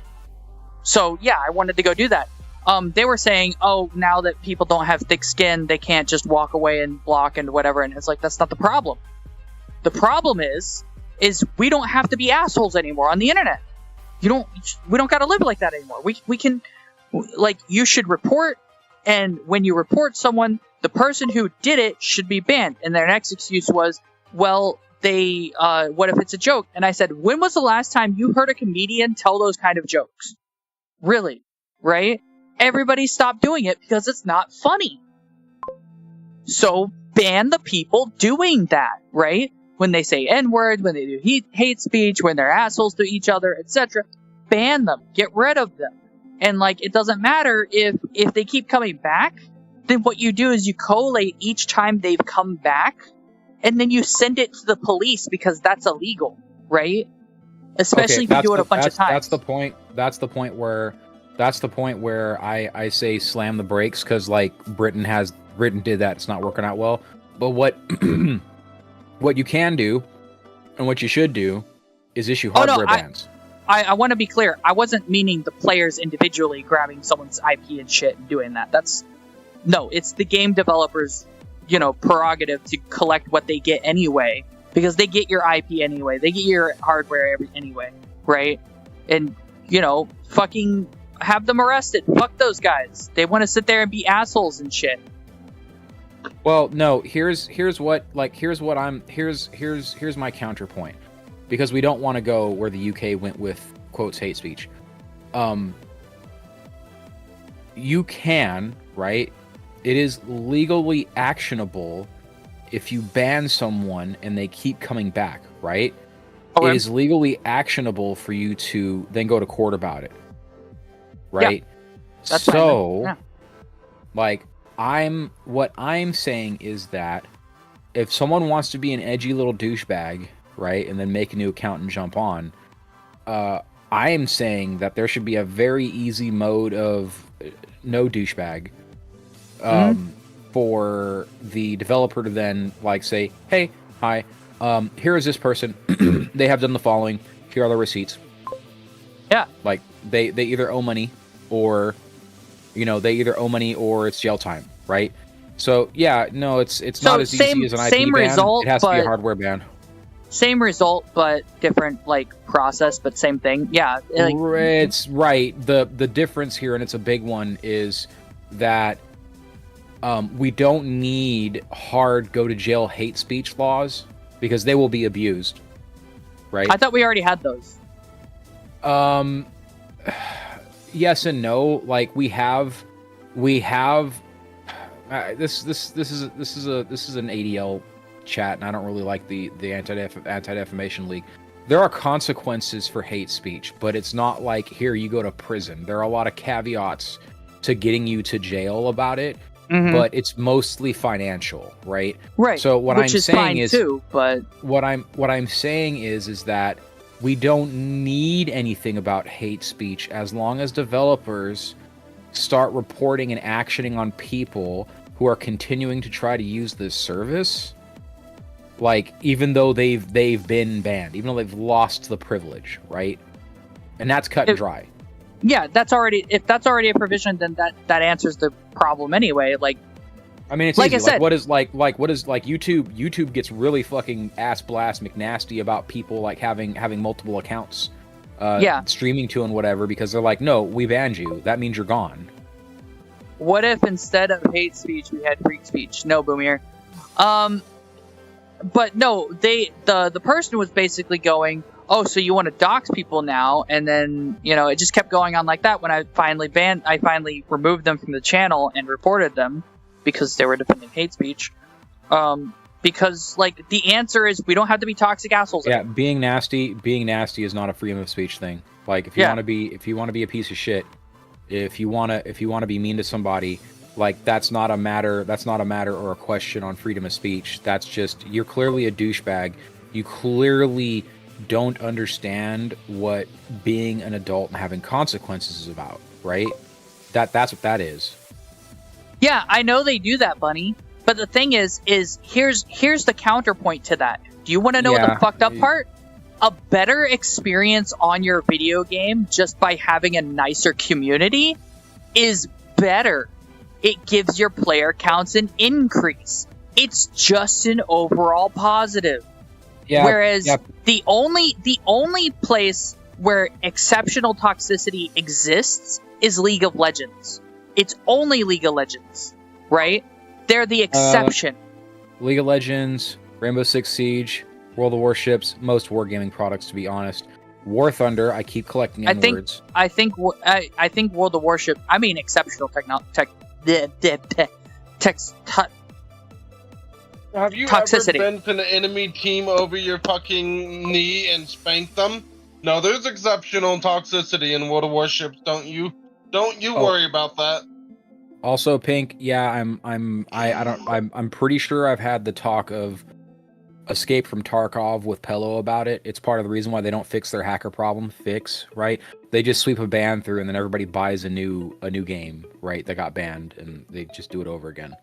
So yeah, I wanted to go do that. They were saying, oh, now that people don't have thick skin, they can't just walk away and block and whatever. And it's like, that's not the problem. The problem is we don't have to be assholes anymore on the internet. We don't got to live like that anymore. We can, like, you should report, and when you report someone, the person who did it should be banned. And their next excuse was, well, what if it's a joke? And I said, when was the last time you heard a comedian tell those kind of jokes? Really? Right? Everybody stopped doing it because it's not funny. So ban the people doing that, right? When they say N-words, when they do hate speech, when they're assholes to each other, etc. Ban them. Get rid of them. And like, it doesn't matter if they keep coming back, then what you do is you collate each time they've come back, and then you send it to the police because that's illegal, right? Especially if you do it a bunch of times. That's the point where I say slam the brakes, because like Britain did that. It's not working out well. But what you can do and what you should do is issue hardware bans. I want to be clear. I wasn't meaning the players individually grabbing someone's IP and shit and doing that. It's the game developers, prerogative to collect what they get anyway, because they get your IP anyway. They get your hardware anyway, right? And, fucking have them arrested. Fuck those guys. They want to sit there and be assholes and shit. Well, no, here's my counterpoint, because we don't want to go where the UK went with quotes hate speech. You can, right? It is legally actionable if you ban someone and they keep coming back, right? Okay. It is legally actionable for you to then go to court about it, right? Yeah. That's so, yeah. Like, what I'm saying is that if someone wants to be an edgy little douchebag, right, and then make a new account and jump on, I am saying that there should be a very easy mode of no douchebag. For the developer to then like say, hey, hi, here is this person. They have done the following. Here are the receipts. Yeah. Like they either owe money or You know, they either owe money or it's jail time, right? So yeah, no, it's not as easy as an IP ban. Result, it has to be a hardware ban. Same result, but different like process, but same thing. Yeah, like, it's right. The difference here, and it's a big one, is that we don't need hard go to jail hate speech laws because they will be abused, right? I thought we already had those. Yes and no. Like we have. This is an ADL chat, and I don't really like the Anti-Defamation League. There are consequences for hate speech, but it's not like here you go to prison. There are a lot of caveats to getting you to jail about it, but it's mostly financial, right? Right. So what I'm saying is, but what I'm saying is that we don't need anything about hate speech as long as developers start reporting and actioning on people who are continuing to try to use this service, like even though they've been banned, even though they've lost the privilege, right? And that's cut and dry. Yeah, that's already a provision, then that answers the problem anyway. Like, I mean, it's like easy. I said, what is YouTube gets really fucking ass blast McNasty about people like having multiple accounts, streaming to and whatever, because they're like, no, we banned you. That means you're gone. What if instead of hate speech we had free speech? No, Boomier. But no, the person was basically going, oh, so you want to dox people now? And then, you know, it just kept going on like that. When I finally removed them from the channel and reported them because they were defending hate speech. Because like the answer is we don't have to be toxic assholes. Yeah, being nasty is not a freedom of speech thing. Like if you want to be a piece of shit, if you want to be mean to somebody, like that's not a matter or a question on freedom of speech. That's just, you're clearly a douchebag. You clearly don't understand what being an adult and having consequences is about, right? That's what that is. Yeah, I know they do that, Bunny. But the thing is here's the counterpoint to that. Do you want to know the fucked up part? A better experience on your video game just by having a nicer community is better. It gives your player counts an increase. It's just an overall positive. Yeah, whereas the only place where exceptional toxicity exists is League of Legends. It's only League of Legends, right? They're the exception. League of Legends, Rainbow Six Siege, World of Warships, most wargaming products, to be honest. War Thunder, I keep collecting N-words. I think World of Warship, I mean exceptional toxicity. Have you ever been to an enemy team over your fucking knee and spanked them? No, there's exceptional toxicity in World of Warships. Don't you worry about that. Also, Pink, yeah, I'm pretty sure I've had the talk of Escape from Tarkov with Pello about it. It's part of the reason why they don't fix their hacker problem. Right? They just sweep a ban through and then everybody buys a new game, right? That got banned and they just do it over again.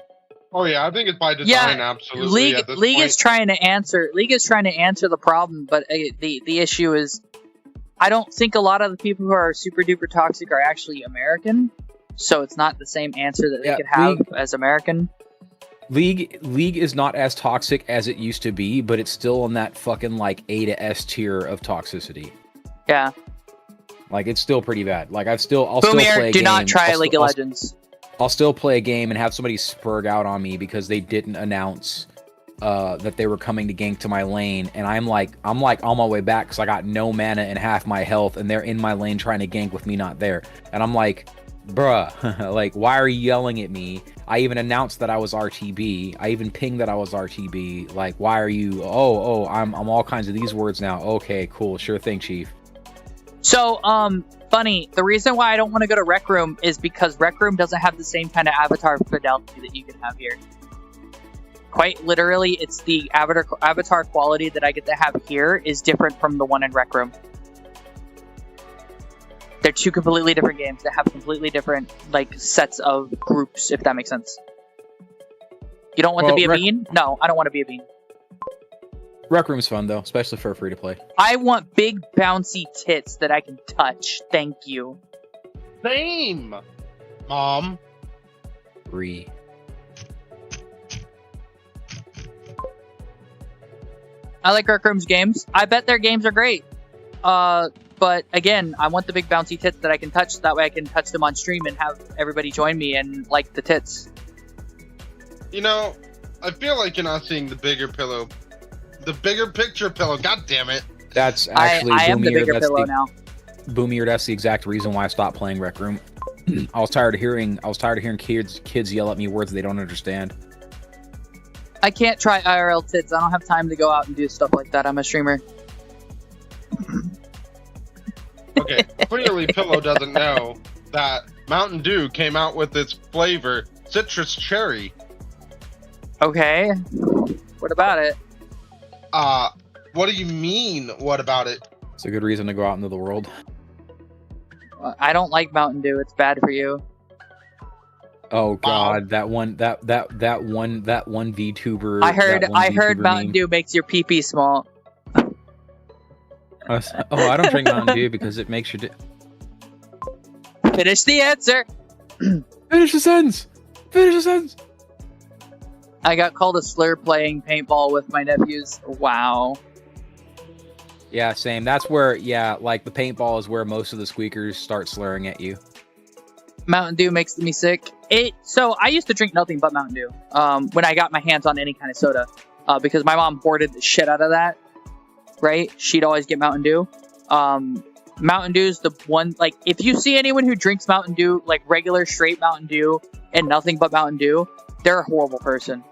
Oh yeah, I think it's by design, absolutely. League is trying to answer the problem, but the issue is I don't think a lot of the people who are super duper toxic are actually American. So it's not the same answer that they could have as American. League is not as toxic as it used to be, but it's still in that fucking like A to S tier of toxicity. Yeah. Like it's still pretty bad. Like I'll still play a game. Do not try League of Legends. I'll still play a game and have somebody spurg out on me because they didn't announce that they were coming to gank to my lane, and I'm like on my way back because I got no mana and half my health, and they're in my lane trying to gank with me not there, and I'm like, bruh, like, why are you yelling at me? I even announced that I was RTB. I even pinged that I was RTB. Like, why are you? Oh, I'm all kinds of these words now. Okay, cool, sure thing, Chief. So, funny. The reason why I don't want to go to Rec Room is because Rec Room doesn't have the same kind of avatar fidelity that you can have here. Quite literally, it's the avatar quality that I get to have here is different from the one in Rec Room. They're two completely different games that have completely different like sets of groups, if that makes sense. You don't want to be a bean? No, I don't want to be a bean. Rec Room's fun though, especially for free to play. I want big bouncy tits that I can touch. Thank you. Same. Mom. 3. I like Rec Room's games. I bet their games are great. But again, I want the big bouncy tits that I can touch. So that way I can touch them on stream and have everybody join me and like the tits. You know, I feel like you're not seeing the bigger pillow. The bigger picture pillow. God damn it. That's actually I am the Boomier, bigger that's pillow now. Boomier, that's the exact reason why I stopped playing Rec Room. I was tired of hearing kids yell at me words they don't understand. I can't try IRL tits. I don't have time to go out and do stuff like that. I'm a streamer. Okay, clearly Pillow doesn't know that Mountain Dew came out with its flavor, citrus cherry. Okay. What about it? What do you mean, what about it? It's a good reason to go out into the world. I don't like Mountain Dew. It's bad for you. Oh God, that one VTuber. I heard VTuber Mountain meme. Dew makes your pee-pee small. I don't drink Mountain Dew because it makes your. Finish the answer. Finish the sentence. Finish the sentence. I got called a slur playing paintball with my nephews. Wow. Yeah, same. That's where, like the paintball is where most of the squeakers start slurring at you. Mountain Dew makes me sick. So I used to drink nothing but Mountain Dew when I got my hands on any kind of soda because my mom hoarded the shit out of that. Right? She'd always get Mountain Dew. Mountain Dew's the one, like, if you see anyone who drinks Mountain Dew, like regular straight Mountain Dew and nothing but Mountain Dew, they're a horrible person.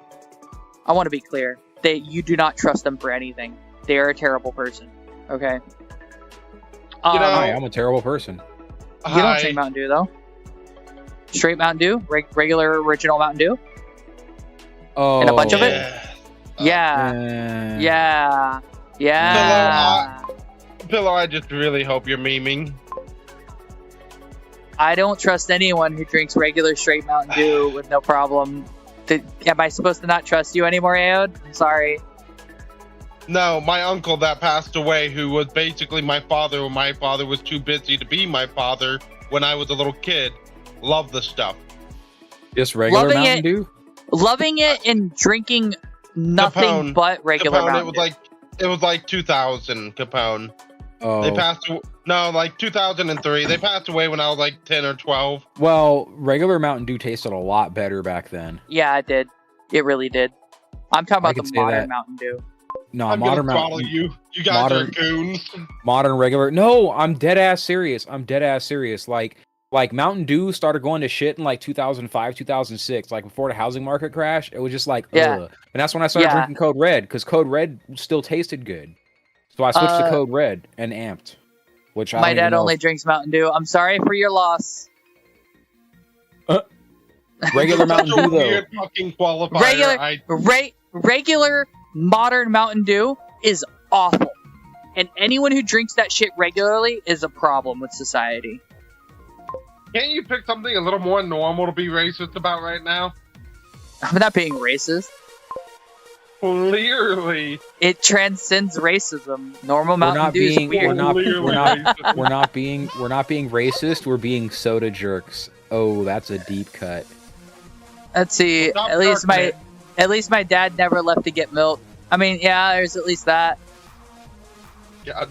I want to be clear. You do not trust them for anything. They are a terrible person. Okay? Hi, I'm a terrible person. You don't drink Mountain Dew, though. Straight Mountain Dew? Regular original Mountain Dew? Oh. And a bunch of it? Yeah. Yeah. Pillow, I just really hope you're memeing. I don't trust anyone who drinks regular straight Mountain Dew with no problem. Am I supposed to not trust you anymore, Aod? I'm sorry. No, my uncle that passed away, who was basically my father when my father was too busy to be my father when I was a little kid, loved the stuff. Just regular Loving Mountain it. Dew? Loving it and drinking nothing Capone. but regular Capone, Mountain Dew. it was like 2000, Capone. Oh. They passed like 2003. They passed away when I was like 10 or 12. Well, regular Mountain Dew tasted a lot better back then. Yeah, it did. It really did. I'm talking about can the say modern that. Mountain Dew. No, I'm modern gonna Mountain follow you. You guys are goons. Modern regular. No, I'm dead ass serious. Like Mountain Dew started going to shit in like 2005, 2006, like before the housing market crash. It was just like, Yeah. ugh. And that's when I started drinking Code Red, because Code Red still tasted good. So I switched to Code Red and Amped, which My dad only drinks Mountain Dew. I'm sorry for your loss. regular Mountain Such a Dew though. weird fucking qualifier. Regular modern Mountain Dew is awful. And anyone who drinks that shit regularly is a problem with society. Can't you pick something a little more normal to be racist about right now? I'm not being racist. Clearly. It transcends racism. Normal Mountain Dew is weird. We're not being racist. We're being soda jerks. Oh, that's a deep cut. Let's see. Stop At least darkening. my dad never left to get milk. I mean, yeah, there's at least that. God.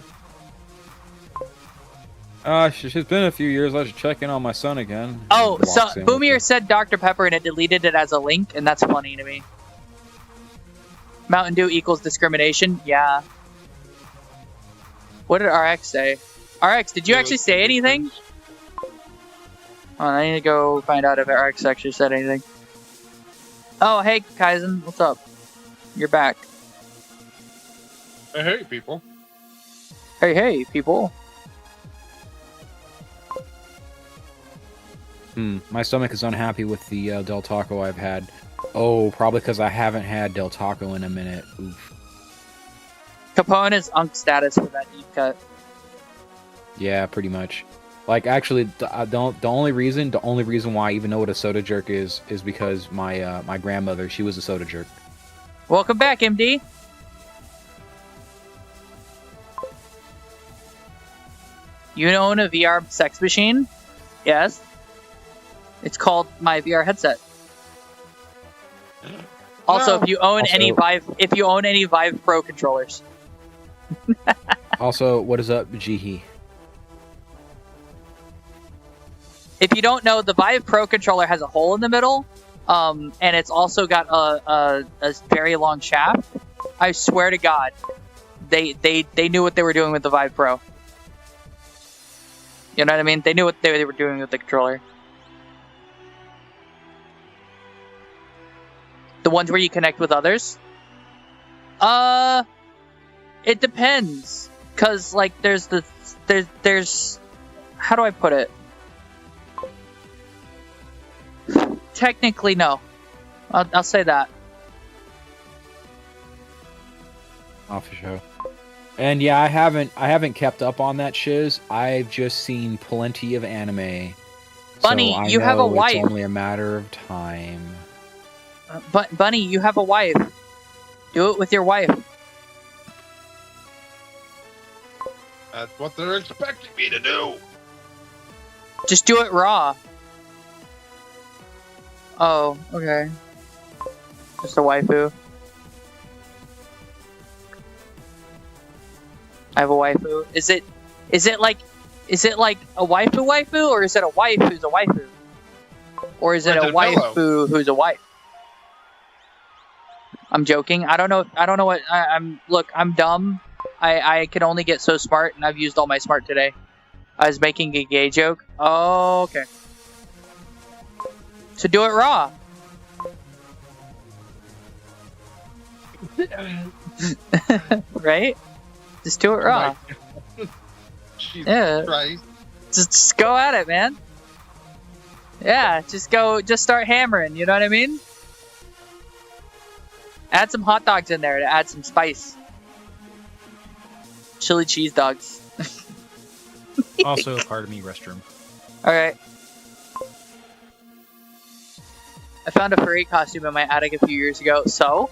It's been a few years. I should check in on my son again. Oh, Walks so in with Boomier said Dr. Pepper and it deleted it as a link, and that's funny to me. Mountain Dew equals discrimination? Yeah. What did RX say? RX, did you actually say anything? Oh, I need to go find out if RX actually said anything. Oh, hey, Kaizen. What's up? You're back. Hey, people. Hey, people. My stomach is unhappy with the Del Taco I've had. Oh, probably because I haven't had Del Taco in a minute. Oof. Capone is unk status for that deep cut. Yeah, pretty much. Like, actually, the only reason why I even know what a soda jerk is because my grandmother, she was a soda jerk. Welcome back, MD. You own a VR sex machine? Yes. It's called my VR headset. Also, No. if you own Also- any Vive Pro controllers. Also, what is up, Jihi? If you don't know, the Vive Pro controller has a hole in the middle, and it's also got a very long shaft. I swear to God, they knew what they were doing with the Vive Pro. You know what I mean? They knew what they were doing with the controller. The ones where you connect with others? It depends. Cause like there's how do I put it? Technically no. I'll say that. Off the show. And yeah, I haven't kept up on that shiz. I've just seen plenty of anime. Bunny, so I you have a know wife. It's only a matter of time. But Bunny, you have a wife. Do it with your wife. That's what they're expecting me to do. Just do it raw. Oh, okay. Just a waifu. I have a waifu. Is it like a waifu, or is it a wife who's a waifu? Or is it a waifu who's a wife? I'm joking. I don't know what look, I'm dumb. I can only get so smart, and I've used all my smart today. I was making a gay joke. Oh, okay. So do it raw. Right? Just do it raw. Jesus Yeah. Christ. Just go at it, man. Yeah, just start hammering, you know what I mean? Add some hot dogs in there to add some spice. Chili cheese dogs. Also, pardon me, restroom. Alright. I found a furry costume in my attic a few years ago, so?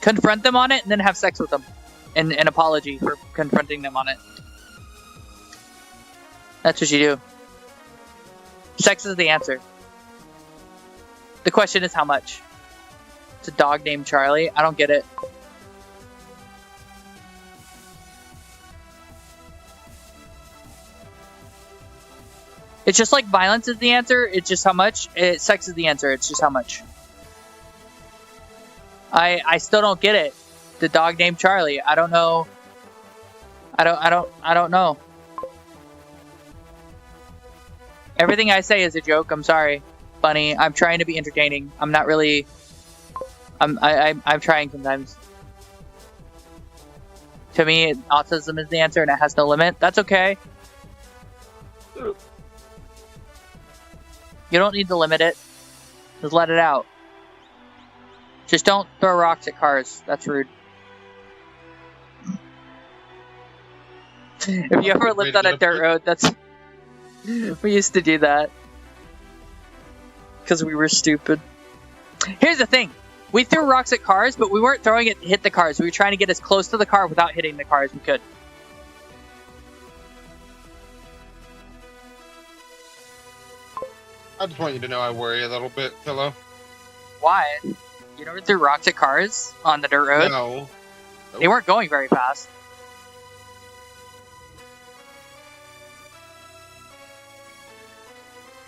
Confront them on it and then have sex with them. And an apology for confronting them on it. That's what you do. Sex is the answer. The question is how much? It's a dog named Charlie. I don't get it. It's just like violence is the answer. It's just how much. Sex is the answer. It's just how much. I still don't get it. The dog named Charlie. I don't know. I don't know. Everything I say is a joke. I'm sorry, Bunny. I'm trying to be entertaining. I'm not really. I'm trying sometimes. To me, autism is the answer, and it has no limit. That's okay. You don't need to limit it. Just let it out. Just don't throw rocks at cars. That's rude. If you ever lived on a dirt road, that's... We used to do that. Because we were stupid. Here's the thing. We threw rocks at cars, but we weren't throwing it to hit the cars. We were trying to get as close to the car without hitting the car as we could. I just want you to know I worry a little bit, Pillow. Why? You never threw rocks at cars on the dirt road? No. They weren't going very fast.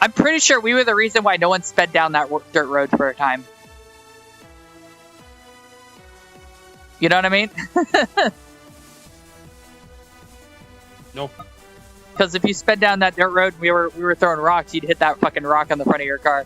I'm pretty sure we were the reason why no one sped down that dirt road for a time. You know what I mean? Nope. Because if you sped down that dirt road and we were throwing rocks, you'd hit that fucking rock on the front of your car.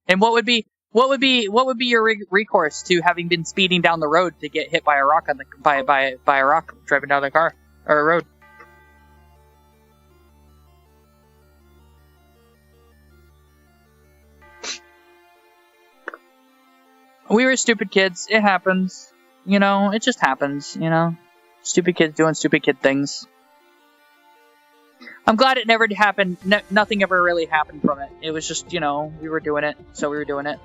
And what would be your recourse to having been speeding down the road to get hit by a rock on the by a rock driving down the car or a road? We were stupid kids. It happens. You know, it just happens, you know. Stupid kids doing stupid kid things. I'm glad it never happened. Nothing ever really happened from it. It was just, you know, we were doing it, so we were doing it.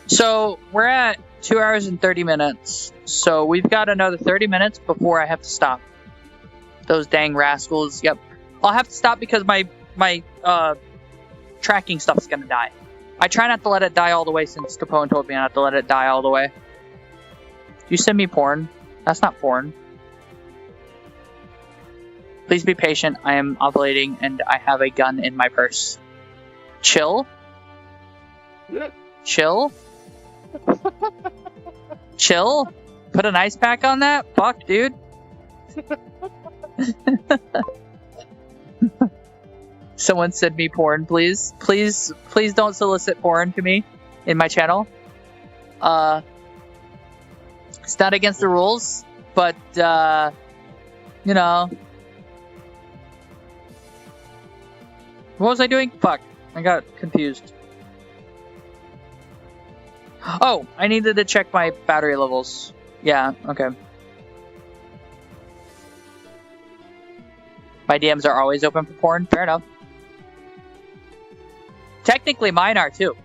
So we're at 2 hours and 30 minutes. So we've got another 30 minutes before I have to stop. Those dang rascals. Yep. I'll have to stop because my tracking stuff is gonna die. I try not to let it die all the way since Capone told me not to let it die all the way. You send me porn? That's not porn. Please be patient. I am ovulating and I have a gun in my purse. Chill? Chill? Chill? Put an ice pack on that? Fuck, dude. Someone send me porn, please. Please don't solicit porn to me in my channel. It's not against the rules, but, you know. What was I doing? Fuck. I got confused. Oh, I needed to check my battery levels. Yeah, okay. My DMs are always open for porn. Fair enough. Technically, mine are too.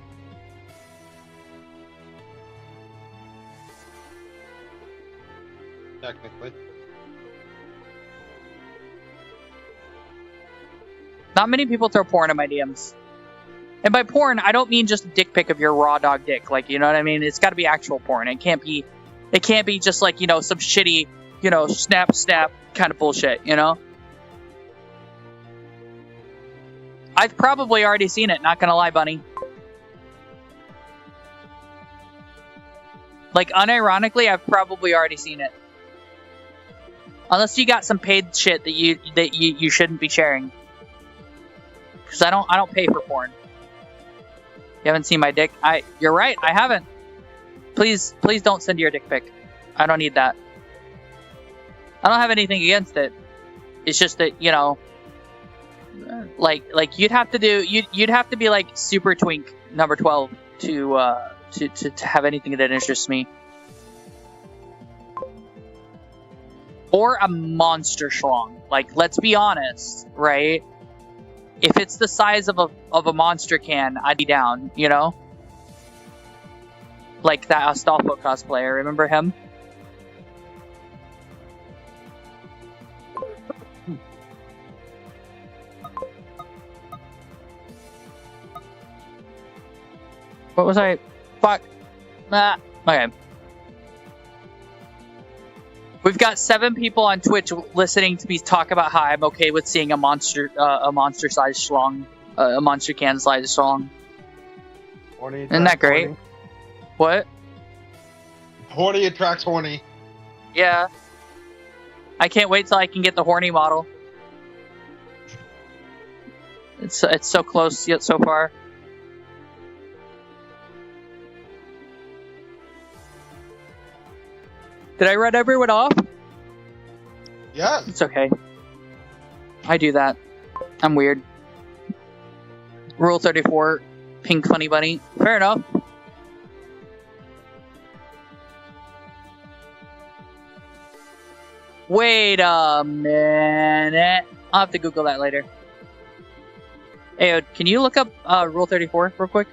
Technically. Not many people throw porn in my DMs. And by porn, I don't mean just a dick pic of your raw dog dick. Like, you know what I mean? It's got to be actual porn. It can't be just like, you know, some shitty, you know, snap kind of bullshit, you know? I've probably already seen it, not gonna lie, bunny. Like, unironically, I've probably already seen it. Unless you got some paid shit that you shouldn't be sharing. Because I don't pay for porn. You haven't seen my dick? You're right, I haven't. Please don't send your dick pic. I don't need that. I don't have anything against it. It's just that, you know, like you'd have to be like super twink number 12 to have anything that interests me. Or a monster schlong. Like, let's be honest, right? If it's the size of a monster can, I'd be down, you know? Like that Astolfo cosplayer, remember him? What was I? Fuck. Nah. Okay. We've got 7 people on Twitch listening to me talk about how I'm okay with seeing a monster sized schlong, a monster can sized schlong. Isn't that great? Horny. What? Horny attracts horny. Yeah. I can't wait till I can get the horny model. It's so close yet so far. Did I run everyone off? Yeah. It's okay. I do that. I'm weird. Rule 34, pink funny bunny. Fair enough. Wait a minute. I'll have to Google that later. Hey, can you look up Rule 34 real quick?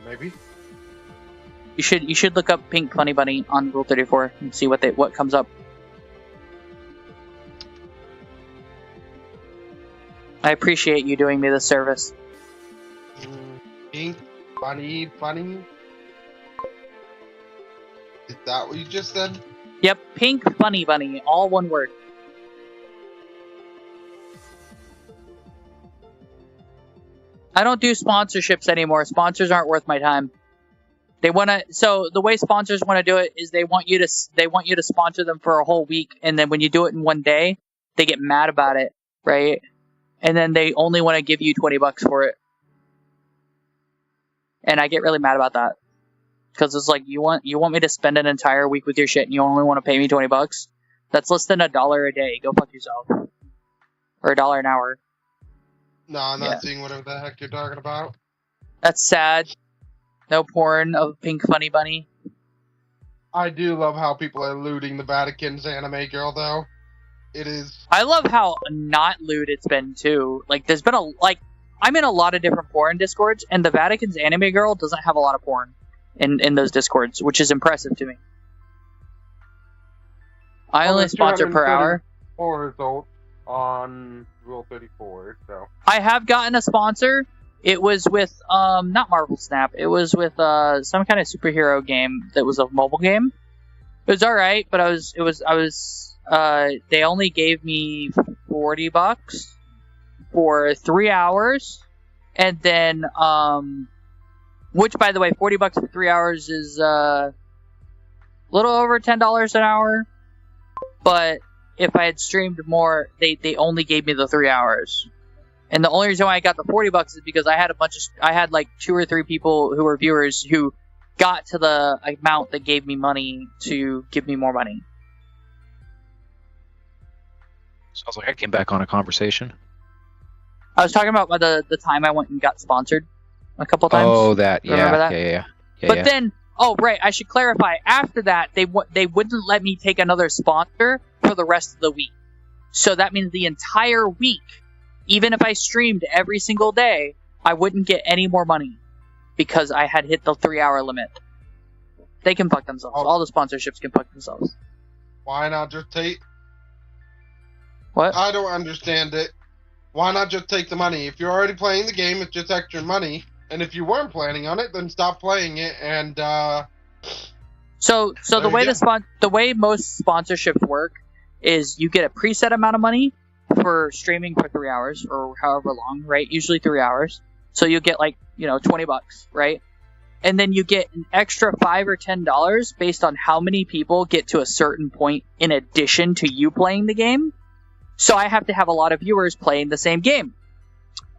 Maybe. You should look up pink funny bunny on Rule 34 and see what comes up. I appreciate you doing me this service. Pink funny. Is that what you just said? Yep, pink funny bunny, all one word. I don't do sponsorships anymore. Sponsors aren't worth my time. So the way sponsors want to do it is they want you to sponsor them for a whole week, and then when you do it in one day, they get mad about it, right? And then they only want to give you $20 for it. And I get really mad about that. Because it's like, you want me to spend an entire week with your shit and you only want to pay me $20? That's less than $1 a day. Go fuck yourself. Or $1 an hour. No, I'm not seeing whatever the heck you're talking about. That's sad. No porn of pink funny bunny. I do love how people are looting the Vatican's anime girl, though. It is. I love how not lewd it's been too. Like, there's been I'm in a lot of different porn discords, and the Vatican's anime girl doesn't have a lot of porn in those discords, which is impressive to me. I only sponsor per hour. 4 results on Rule 34, so. I have gotten a sponsor. It was with not Marvel Snap. It was with some kind of superhero game that was a mobile game. It was all right, but they only gave me $40 for 3 hours, and then which, by the way, $40 for 3 hours is a little over $10 an hour. But if I had streamed more, they only gave me the 3 hours. And the only reason why I got the $40 is because I had like 2 or 3 people who were viewers who got to the amount that gave me money to give me more money. Sounds like I came back on a conversation. I was talking about the time I went and got sponsored a couple times. Oh, that. Remember that? Yeah. But then, oh right, I should clarify. After that, they wouldn't let me take another sponsor for the rest of the week. So that means the entire week, even if I streamed every single day, I wouldn't get any more money because I had hit the 3-hour limit. They can fuck themselves. Oh. All the sponsorships can fuck themselves. Why not just take... What? I don't understand it. Why not just take the money? If you're already playing the game, it's just extra money. And if you weren't planning on it, then stop playing it and, So the way most sponsorships work is you get a preset amount of money for streaming for 3 hours or however long, right? Usually 3 hours. So you'll get like, $20, right? And then you get an extra $5 or $10 based on how many people get to a certain point in addition to you playing the game. So I have to have a lot of viewers playing the same game.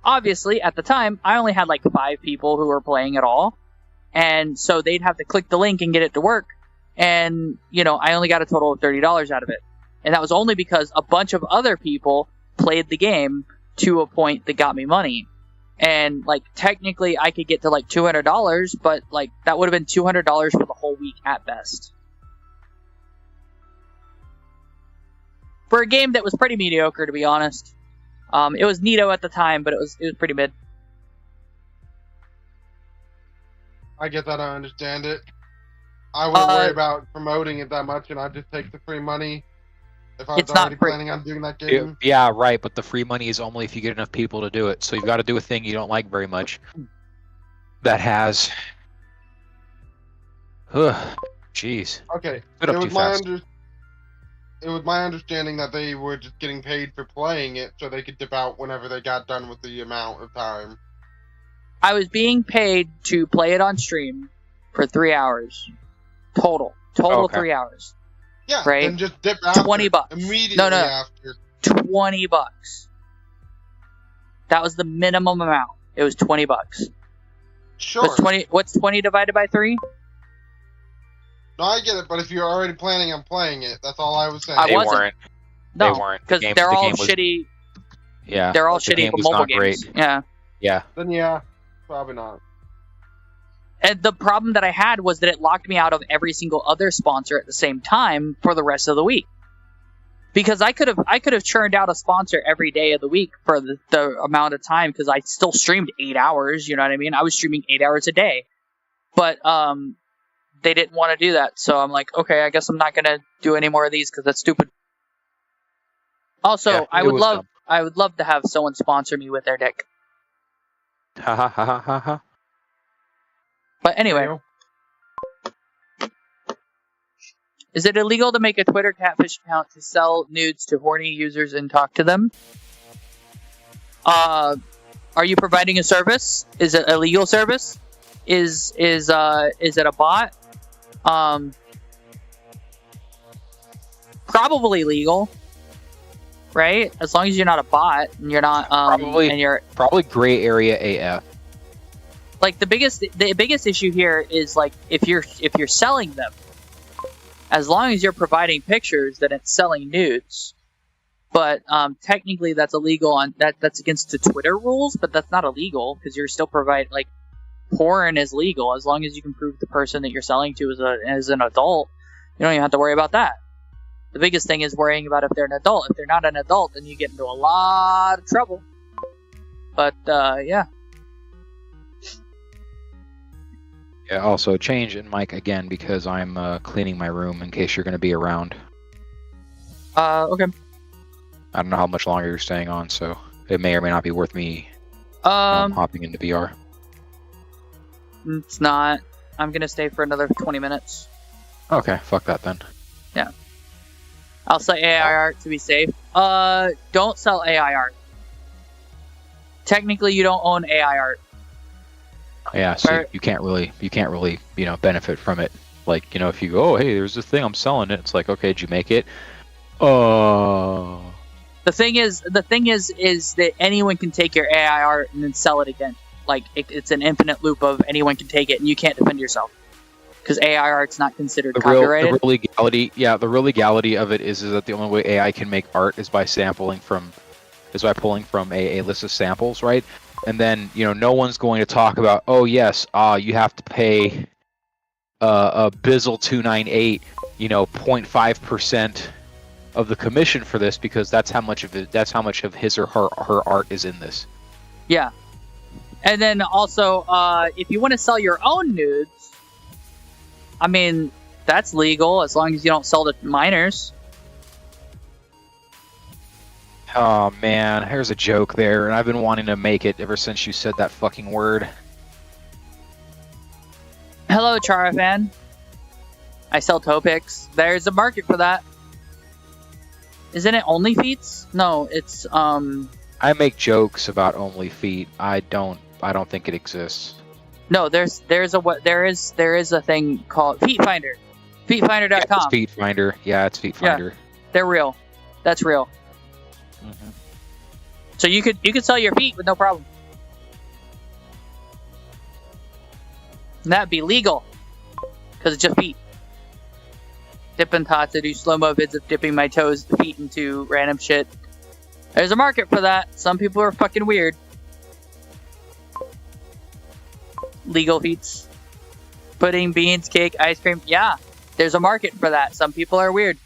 Obviously, at the time, I only had like 5 people who were playing at all. And so they'd have to click the link and get it to work. And, I only got a total of $30 out of it. And that was only because a bunch of other people played the game to a point that got me money. And, technically I could get to, $200, but, that would have been $200 for the whole week at best. For a game that was pretty mediocre, to be honest. It was neato at the time, but it was pretty mid. I guess I don't understand it. I wouldn't worry about promoting it that much, and I'd just take the free money if I was already planning on doing that game. Yeah, right, but the free money is only if you get enough people to do it. So you've got to do a thing you don't like very much. That has... Jeez. Okay, It was my understanding that they were just getting paid for playing it so they could dip out whenever they got done with the amount of time. I was being paid to play it on stream for 3 hours. Total. Okay. 3 hours. Yeah, right? and just dip out $20. immediately after. $20. That was the minimum amount. It was $20. Sure. What's 20 divided by 3? No, I get it, but if you're already planning on playing it, that's all I was saying. They weren't. No, they weren't. because they're all shitty. Yeah. They're all shitty mobile games. Great. Yeah. Yeah. Then yeah, probably not. And the problem that I had was that it locked me out of every single other sponsor at the same time for the rest of the week. Because I could have churned out a sponsor every day of the week for the amount of time, because I still streamed 8 hours, you know what I mean? I was streaming 8 hours a day. But they didn't want to do that, so I'm like, okay, I guess I'm not gonna do any more of these because that's stupid. Also, Yeah, I would love to have someone sponsor me with their dick. Ha ha ha ha ha. But anyway, is it illegal to make a Twitter catfish account to sell nudes to horny users and talk to them? Are you providing a service? Is it a legal service? Is it a bot? Probably legal, right? As long as you're not a bot and you're not probably gray area AF. The biggest issue here is if you're selling them, as long as you're providing pictures, then it's selling nudes. But technically that's illegal that's against the Twitter rules, but that's not illegal because you're still porn is legal as long as you can prove the person that you're selling to is an adult. You don't even have to worry about that. The biggest thing is worrying about if they're an adult. If they're not an adult, then you get into a lot of trouble. But, yeah. Yeah, also change in mic again because I'm cleaning my room in case you're going to be around. Okay. I don't know how much longer you're staying on, so it may or may not be worth me hopping into VR. It's not. I'm gonna stay for another 20 minutes. Okay, fuck that then. Yeah. I'll sell AI art to be safe. Don't sell AI art. Technically, you don't own AI art. Yeah, so you can't really, benefit from it. Like, if you go, oh, hey, there's this thing, I'm selling it. It's like, okay, did you make it? The thing is that anyone can take your AI art and then sell it again. Like, it's an infinite loop of anyone can take it and you can't defend yourself. Because AI art's not considered copyrighted. The real legality of it is that the only way AI can make art is by pulling from a list of samples, right? And then, no one's going to talk about, oh yes, you have to pay a Bizzle 298, 0.5% of the commission for this because that's how much of his or her art is in this. Yeah. And then also, if you want to sell your own nudes, I mean, that's legal as long as you don't sell to minors. Oh man, here's a joke there, and I've been wanting to make it ever since you said that fucking word. Hello, Chara fan. I sell toe picks. There's a market for that. Isn't it only feats? No, it's I make jokes about only feet. I don't think it exists. No, there is a thing called Feet Finder. Feetfinder.com. Yeah, it's Feet Finder. Yeah, it's Feet Finder. Yeah, they're real. That's real. Mm-hmm. So you could sell your feet with no problem. And that'd be legal. Because it's just feet. Dippin' Tots, I do slow-mo vids of dipping my feet into random shit. There's a market for that. Some people are fucking weird. Legal feats. Pudding, beans, cake, ice cream. Yeah, there's a market for that. Some people are weird.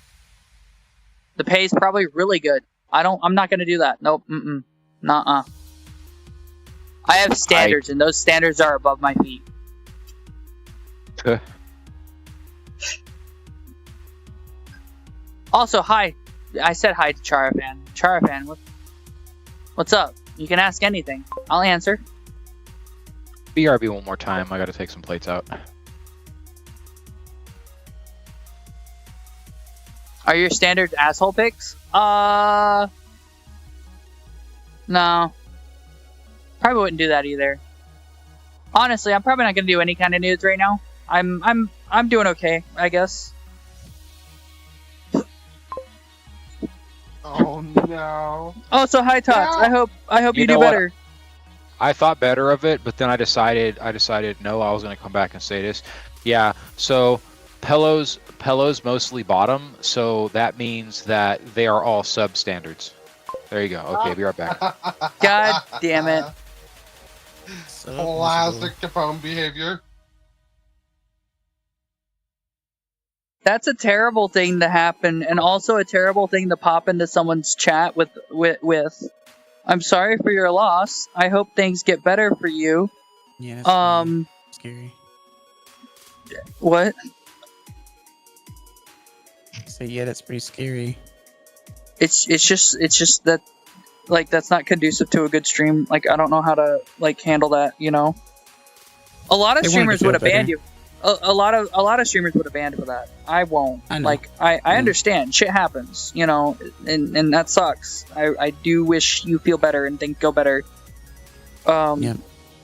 The pay's probably really good. I'm not gonna do that. Nope. Nuh-uh. I have standards, and those standards are above my feet. Also, hi. I said hi to Charafan. Charafan, what's up? You can ask anything. I'll answer. BRB one more time. I gotta take some plates out. Are your standard asshole picks? No. Probably wouldn't do that either. Honestly, I'm probably not gonna do any kind of nudes right now. I'm doing okay, I guess. Oh no. Oh, so hi Tots. Yeah. I hope you do better. I thought better of it, but then I decided no, I was gonna come back and say this. Yeah, so Pello's mostly bottom, so that means that they are all substandards. There you go. Okay, be right back. God damn it. Classic Capone behavior. That's a terrible thing to happen, and also a terrible thing to pop into someone's chat with. I'm sorry for your loss. I hope things get better for you. Yeah, that's scary. What? So yeah, that's pretty scary. It's just that, like, that's not conducive to a good stream. Like, I don't know how to handle that. A lot of streamers would have banned you. A lot of streamers would have banned for that. I won't. I know. I understand. Shit happens, and that sucks. I do wish you feel better and things go better. Yeah.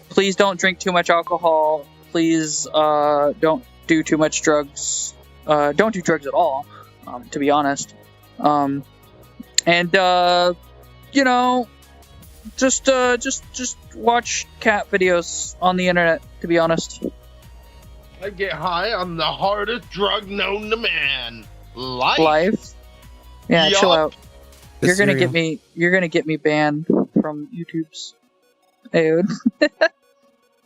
Please don't drink too much alcohol. Please don't do too much drugs. Don't do drugs at all, to be honest. Just watch cat videos on the internet, to be honest. I get high on the hardest drug known to man. Life. Yeah, Yup. chill out. The You're gonna cereal. get me banned from YouTube's. Dude.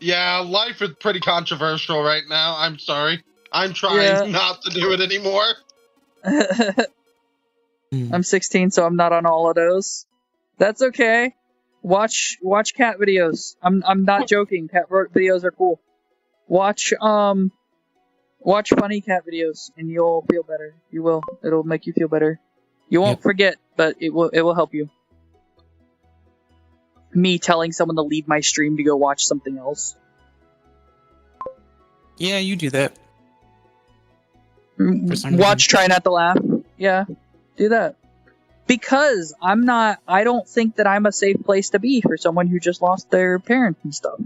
Yeah, life is pretty controversial right now. I'm sorry. I'm trying not to do it anymore. I'm 16, so I'm not on all of those. That's okay. Watch cat videos. I'm not joking. Cat videos are cool. Watch funny cat videos, and you'll feel better. You will. It'll make you feel better. You won't forget, but it will help you. Me telling someone to leave my stream to go watch something else. Yeah, you do that. Watch Try Not to Laugh. Yeah, do that. Because I don't think that I'm a safe place to be for someone who just lost their parents and stuff.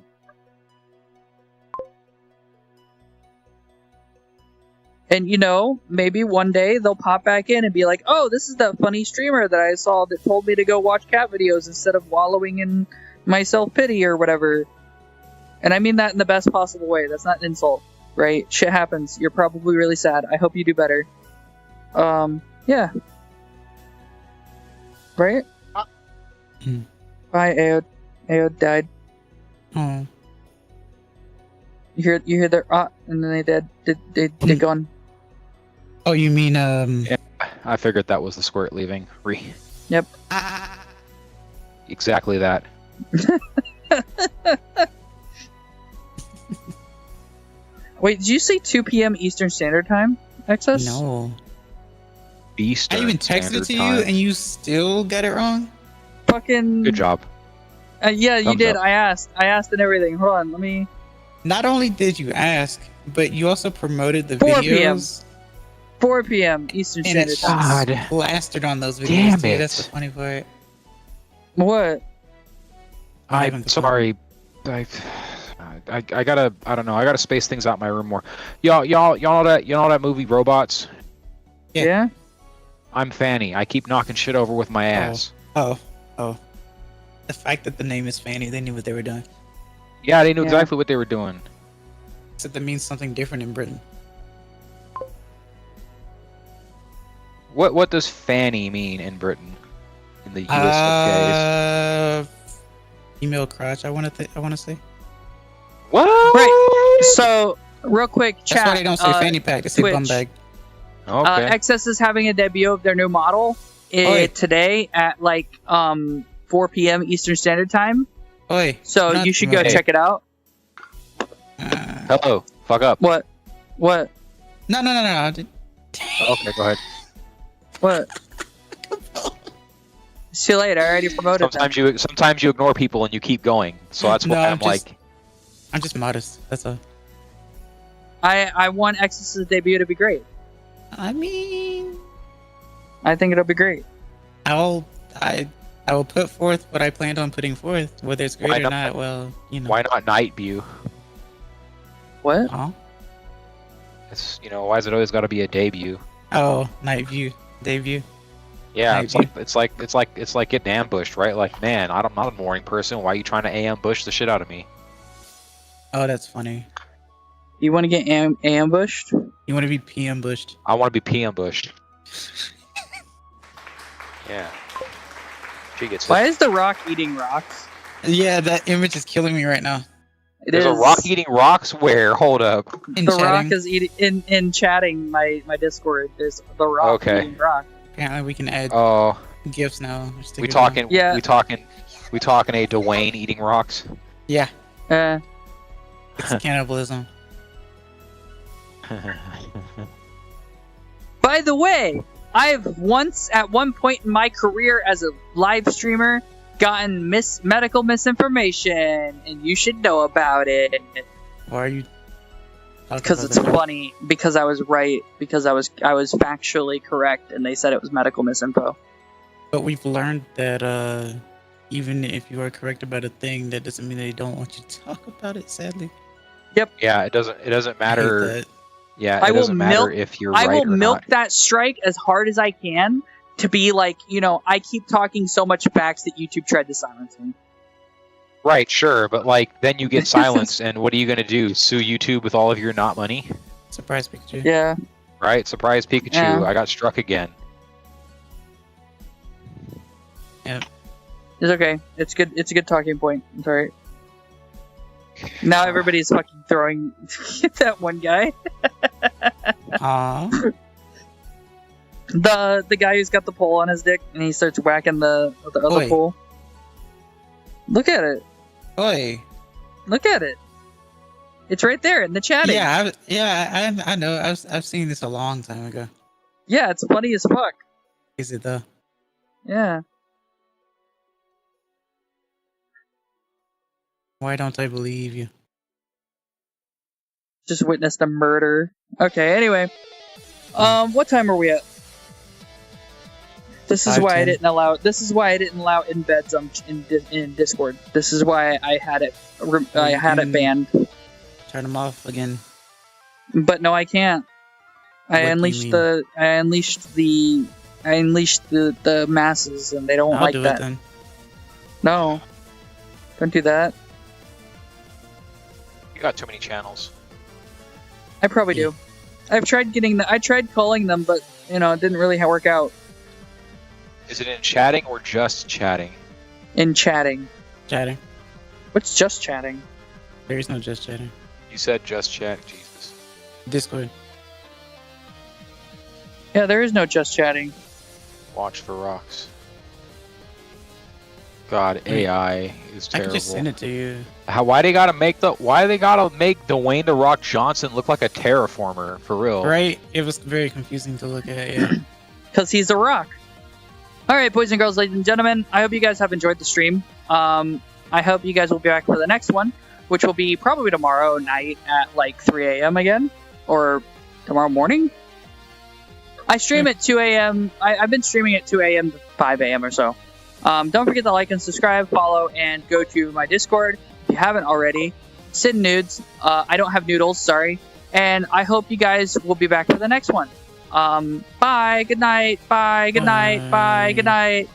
And maybe one day they'll pop back in and be like, oh, this is that funny streamer that I saw that told me to go watch cat videos instead of wallowing in my self-pity or whatever. And I mean that in the best possible way. That's not an insult, right? Shit happens. You're probably really sad. I hope you do better. Yeah. Right? Bye, Aod. Aod died. Oh. You hear their and then they dead. They gone. Oh, you mean Yeah, I figured that was the squirt leaving. Yep. Exactly that. Wait, did you say 2 p.m. Eastern Standard Time, Excess? No. Beast. I even texted it to you, and you still got it wrong. Fucking. Good job. Yeah, you Thumbs did. up. I asked and everything. Hold on, let me. Not only did you ask, but you also promoted the 4 p.m. videos. 4 p.m. Eastern And Standard it's Time. God. plastered on those videos. Damn too. it. That's the funny part. What? I'm sorry. I gotta. I don't know. I gotta space things out in my room more. Y'all know that movie Robots? Yeah. I'm Fanny. I keep knocking shit over with my ass. Oh. The fact that the name is Fanny, they knew what they were doing. Yeah, they knew Yeah. exactly what they were doing. Except that means something different in Britain. What does Fanny mean in Britain? In the US of Female crotch. I want to say. What? Right. So, real quick, chat. That's why they don't say fanny pack. They say Twitch. bum bag. Okay. Excess is having a debut of their new model today at 4 p.m. Eastern Standard Time. Oi. So not you should go promoting. check it out. Hello. Fuck up. What? What? No. Okay, go ahead. What? See you later. I already promoted that. Sometimes you ignore people and you keep going. So that's why No, I'm like. I'm just modest. That's all. I want Excess's debut to be great. I mean, I think it'll be great. I will put forth what I planned on putting forth. Whether it's great Why or not? not, well, Why not Night View? What? Huh? It's why is it always got to be a debut? Oh, night view, debut. Yeah, Night it's like getting ambushed, right? Like, man, I'm not a morning person. Why are you trying to ambush the shit out of me? Oh, that's funny. You want to get ambushed? You want to be PM bushed? I want to be ambushed. Yeah. She gets Why hit. is the rock eating rocks? Yeah, that image is killing me right now. There's a rock eating rocks. Where? Hold up. In The chatting, rock is eating in chatting my Discord. There's the rock Okay. eating rock. apparently we can add Oh, gifs now. or we stickers talking. Yeah. We talking a Dwayne eating rocks. now. Yeah, Uh, it's cannibalism. by the way, I've once, at one point in my career as a live streamer, gotten medical misinformation, and you should know about it. Why are you? talking Because about it's that? funny. Because I was right. Because I was factually correct, and they said it was medical misinfo. But we've learned that even if you are correct about a thing, that doesn't mean they don't want you to talk about it. Sadly, Yeah, it doesn't I hate matter. that. Yeah, I it will doesn't matter milk- if you're I right will or milk not. that strike as hard as I can to be like, I keep talking so much facts that YouTube tried to silence me. Right, sure, but then you get silenced, and what are you gonna do? Sue YouTube with all of your not money? Surprise picture. Yeah. Right? Surprise Pikachu! Yeah. I got struck again. It's okay. It's good. It's a good talking point. It's alright. Now everybody's fucking throwing that one guy. Aww. The guy who's got the pole on his dick and he starts whacking the other Oi. pole. Look at it. Oi. Look at it. It's right there in the chatting. I know. I've seen this a long time ago. Yeah, it's funny as fuck. Is it though? Yeah. Why don't I believe you? Just witnessed a murder. Okay, anyway. What time are we at? This is why I 5:10. didn't allow. This is why I didn't allow embeds in Discord. This is why I had it. I had it banned. Turn them off again. But no, I can't. I What do you unleashed mean? I unleashed the masses, and they don't I'll like do that. it then. No, don't do that. You got too many channels. I probably do. I've tried I tried calling them, but it didn't really work out Is it in chatting or just chatting? in chatting. Chatting. What's just chatting? There is no just chatting. You said just chatting, Jesus. Discord. Yeah, there is no just chatting. Watch for rocks. God, AI is I terrible. could just send it to you. Why they gotta make Dwayne the Rock Johnson look like a terraformer for real? Right? It was very confusing to look at. Yeah. Because he's a rock. Alright, boys and girls, ladies and gentlemen, I hope you guys have enjoyed the stream. I hope you guys will be back for the next one, which will be probably tomorrow night at like 3 a.m. again. Or tomorrow morning? I stream at 2 a.m. I've been streaming at 2 a.m. to 5 a.m. or so. Don't forget to like and subscribe, follow, and go to my Discord if you haven't already. Sid Nudes. I don't have noodles, sorry. And I hope you guys will be back for the next one. Bye. Good night. Bye. Good night. Bye. Good night.